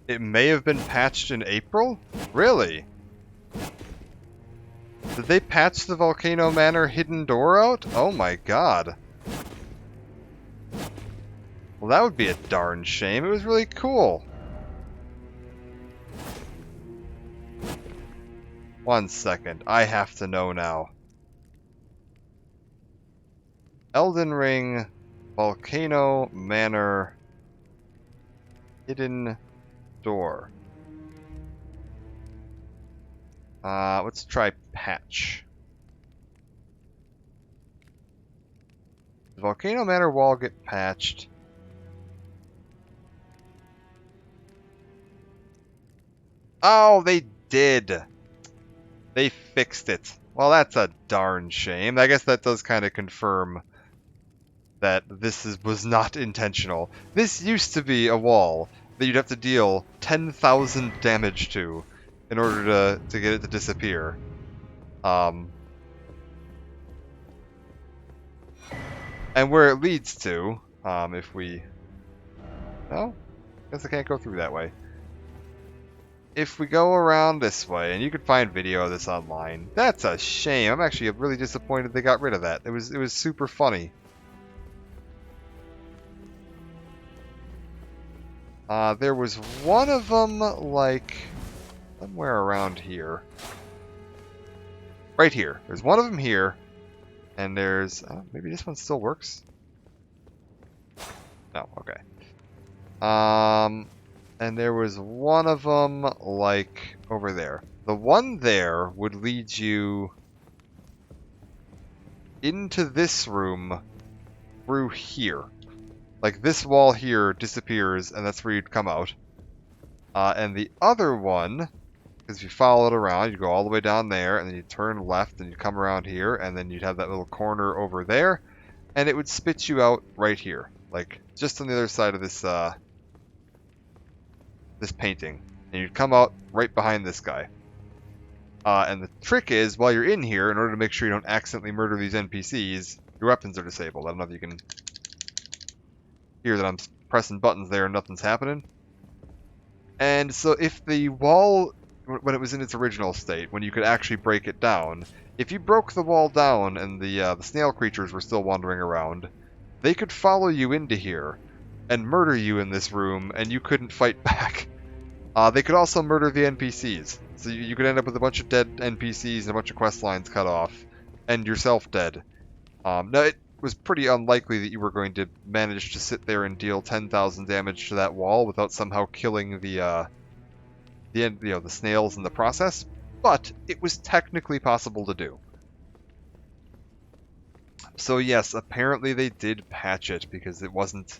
It may have been patched in April? Really? Did they patch the Volcano Manor hidden door out? Oh my god. Well, that would be a darn shame. It was really cool. One second. I have to know now. Elden Ring, Volcano Manor, hidden door. Let's try patch. The Volcano Manor wall get patched. Oh, they did. They fixed it. Well, that's a darn shame. I guess that does kind of confirm that was not intentional. This used to be a wall that you'd have to deal 10,000 damage to in order to get it to disappear. And where it leads to, if we... No? Guess I can't go through that way. If we go around this way, and you can find video of this online, that's a shame. I'm actually really disappointed they got rid of that. It was super funny. There was one of them, like, somewhere around here. Right here. There's one of them here, and there's... maybe this one still works? No, okay. And there was one of them, like, over there. The one there would lead you into this room through here. Like, this wall here disappears, and that's where you'd come out. And the other one, because if you follow it around, you go all the way down there, and then you turn left, and you come around here, and then you'd have that little corner over there, and it would spit you out right here. Like, just on the other side of this, this painting. And you'd come out right behind this guy. And the trick is, while you're in here, in order to make sure you don't accidentally murder these NPCs, your weapons are disabled. I don't know if you can hear that I'm pressing buttons there and nothing's happening. And so if the wall, when it was in its original state, when you could actually break it down, if you broke the wall down and the snail creatures were still wandering around, they could follow you into here and murder you in this room, and you couldn't fight back. They could also murder the NPCs. So you could end up with a bunch of dead NPCs and a bunch of quest lines cut off, and yourself dead. Now, it was pretty unlikely that you were going to manage to sit there and deal 10,000 damage to that wall without somehow killing the snails in the process, but it was technically possible to do. So yes, apparently they did patch it because it wasn't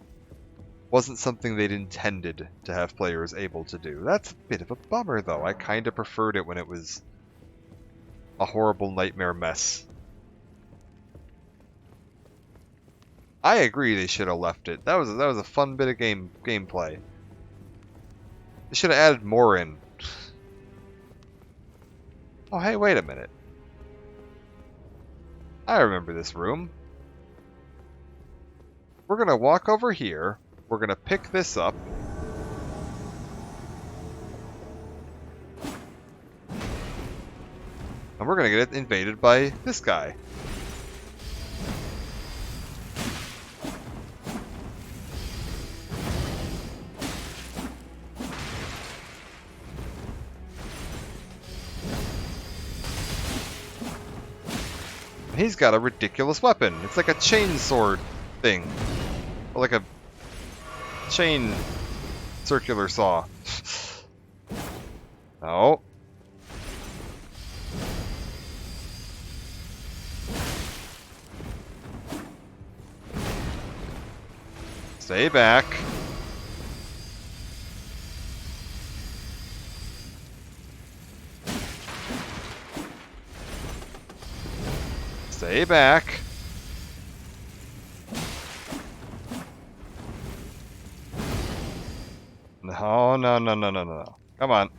something they'd intended to have players able to do. That's a bit of a bummer, though. I kind of preferred it when it was a horrible nightmare mess. I agree they should have left it. That was a fun bit of gameplay. They should have added more in. Oh, hey, wait a minute. I remember this room. We're gonna walk over here. We're gonna pick this up. And we're gonna get it invaded by this guy. He's got a ridiculous weapon. It's like a chain sword thing. Or like a chain circular saw. Oh. Stay back. Stay back. No, no, no, no, no, no. Come on.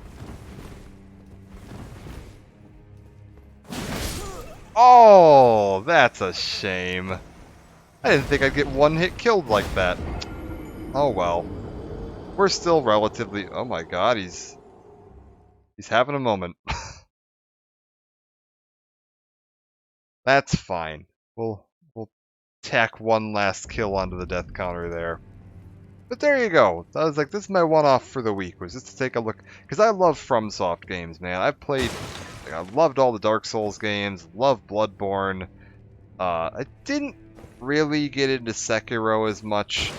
Oh, that's a shame. I didn't think I'd get one hit killed like that. Oh well. We're still relatively... Oh my god, he's having a moment. That's fine. We'll tack one last kill onto the death counter there. But there you go. I was like, this is my one-off for the week, was just to take a look. Because I love FromSoft games, man. I've played... Like, I loved all the Dark Souls games. Loved Bloodborne. I didn't really get into Sekiro as much.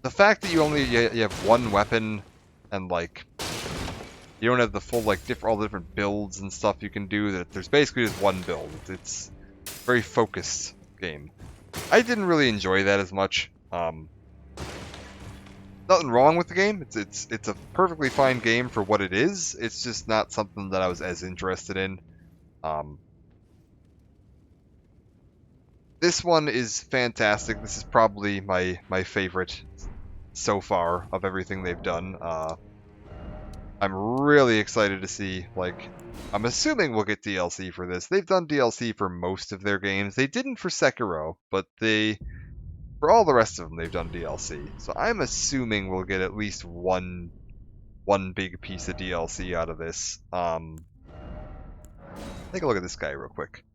The fact that you have one weapon and, like... You don't have the full, like, all the different builds and stuff you can do. That there's basically just one build. It's a very focused game. I didn't really enjoy that as much. Nothing wrong with the game. It's a perfectly fine game for what it is. It's just not something that I was as interested in. This one is fantastic. This is probably my favorite so far of everything they've done. I'm really excited to see, like, I'm assuming we'll get DLC for this. They've done DLC for most of their games. They didn't for Sekiro, but for all the rest of them, they've done DLC. So I'm assuming we'll get at least one big piece of DLC out of this. Take a look at this guy real quick.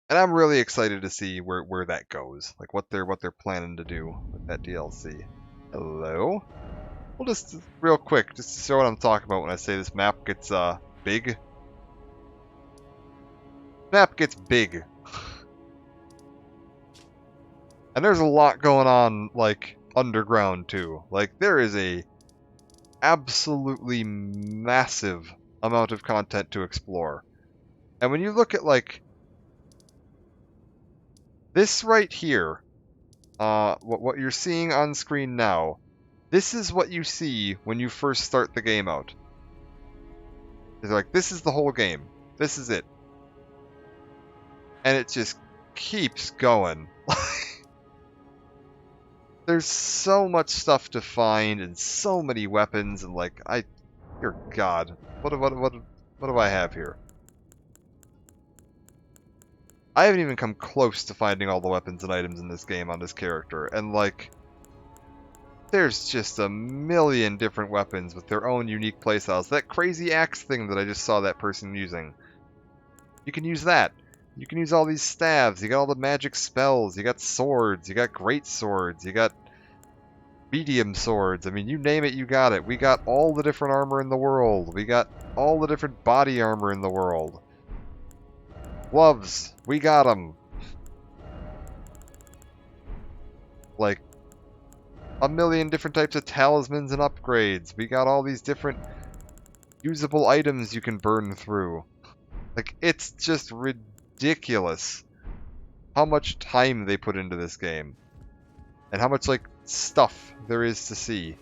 And I'm really excited to see where that goes. Like what they're planning to do with that DLC. Hello? Well, just real quick, just to show what I'm talking about when I say this map gets big. Map gets big. And there's a lot going on, like, underground too. Like, there is a absolutely massive amount of content to explore. And when you look at, like, this right here, what you're seeing on screen now, this is what you see when you first start the game out. It's like, this is the whole game. This is it. And it just keeps going. There's so much stuff to find and so many weapons and like, dear God, what do I have here? I haven't even come close to finding all the weapons and items in this game on this character, and like, there's just a million different weapons with their own unique playstyles. That crazy axe thing that I just saw that person using, you can use that. You can use all these staves, you got all the magic spells, you got swords, you got great swords, you got medium swords. I mean, you name it, you got it. We got all the different armor in the world. We got all the different body armor in the world. Gloves, we got them. Like, a million different types of talismans and upgrades. We got all these different usable items you can burn through. Like, it's just ridiculous how much time they put into this game. And how much, like, stuff there is to see.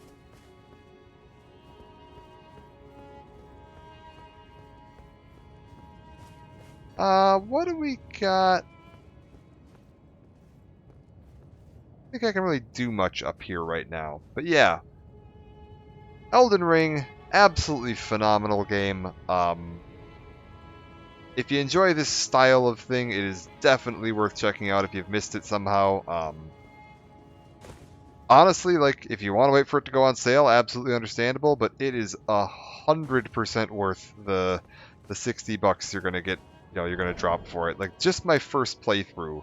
What do we got? I think I can really do much up here right now. But yeah. Elden Ring, absolutely phenomenal game. If you enjoy this style of thing, it is definitely worth checking out if you've missed it somehow. Honestly, like, if you want to wait for it to go on sale, absolutely understandable, but it is 100% worth the $60 you're gonna get, you're gonna drop for it. Like, just my first playthrough,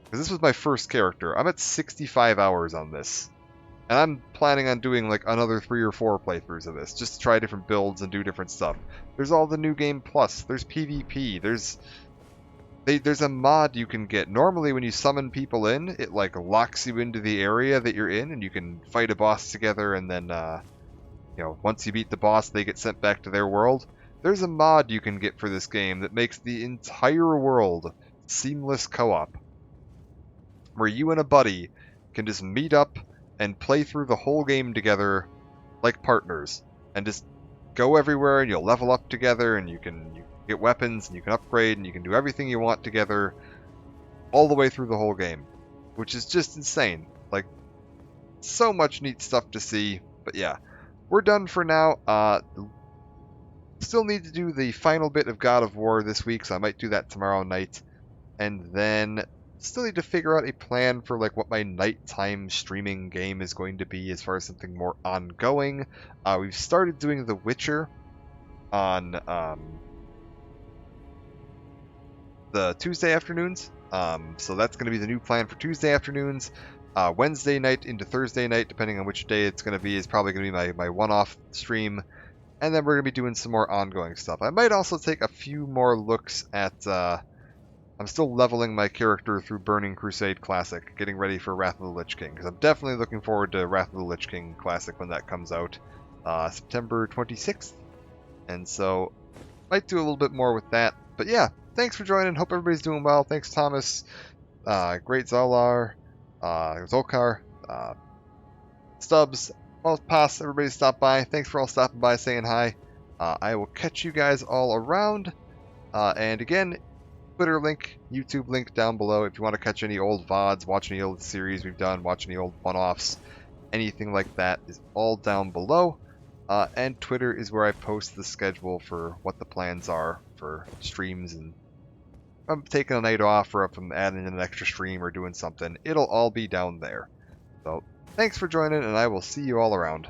because this was my first character. I'm at 65 hours on this. And I'm planning on doing like another 3 or 4 playthroughs of this, just to try different builds and do different stuff. There's all the new game plus, there's PvP, there's a mod you can get. Normally when you summon people in, it like locks you into the area that you're in and you can fight a boss together, and then you know, once you beat the boss, they get sent back to their world. There's a mod you can get for this game that makes the entire world seamless co-op, where you and a buddy can just meet up and play through the whole game together like partners, and just go everywhere, and you'll level up together, and you get weapons, and you can upgrade, and you can do everything you want together all the way through the whole game, which is just insane. Like, so much neat stuff to see. But yeah, we're done for now. Still need to do the final bit of God of War this week, so I might do that tomorrow night. And then still need to figure out a plan for like what my nighttime streaming game is going to be as far as something more ongoing. We've started doing The Witcher on the Tuesday afternoons. So that's going to be the new plan for Tuesday afternoons. Wednesday night into Thursday night, depending on which day it's going to be, is probably going to be my one-off stream. And then we're going to be doing some more ongoing stuff. I might also take a few more looks at... I'm still leveling my character through Burning Crusade Classic, getting ready for Wrath of the Lich King, because I'm definitely looking forward to Wrath of the Lich King Classic when that comes out, September 26th. And so, might do a little bit more with that. But yeah, thanks for joining. Hope everybody's doing well. Thanks, Thomas, Great Zolar, Zolkar, Stubbs, well, Pass, everybody stopped by. Thanks for all stopping by, saying hi. I will catch you guys all around. And again, Twitter link, YouTube link down below if you want to catch any old VODs, watch any old series we've done, watch any old one-offs, anything like that is all down below. And Twitter is where I post the schedule for what the plans are for streams, and if I'm taking a night off or if I'm adding in an extra stream or doing something, it'll all be down there. So thanks for joining, and I will see you all around.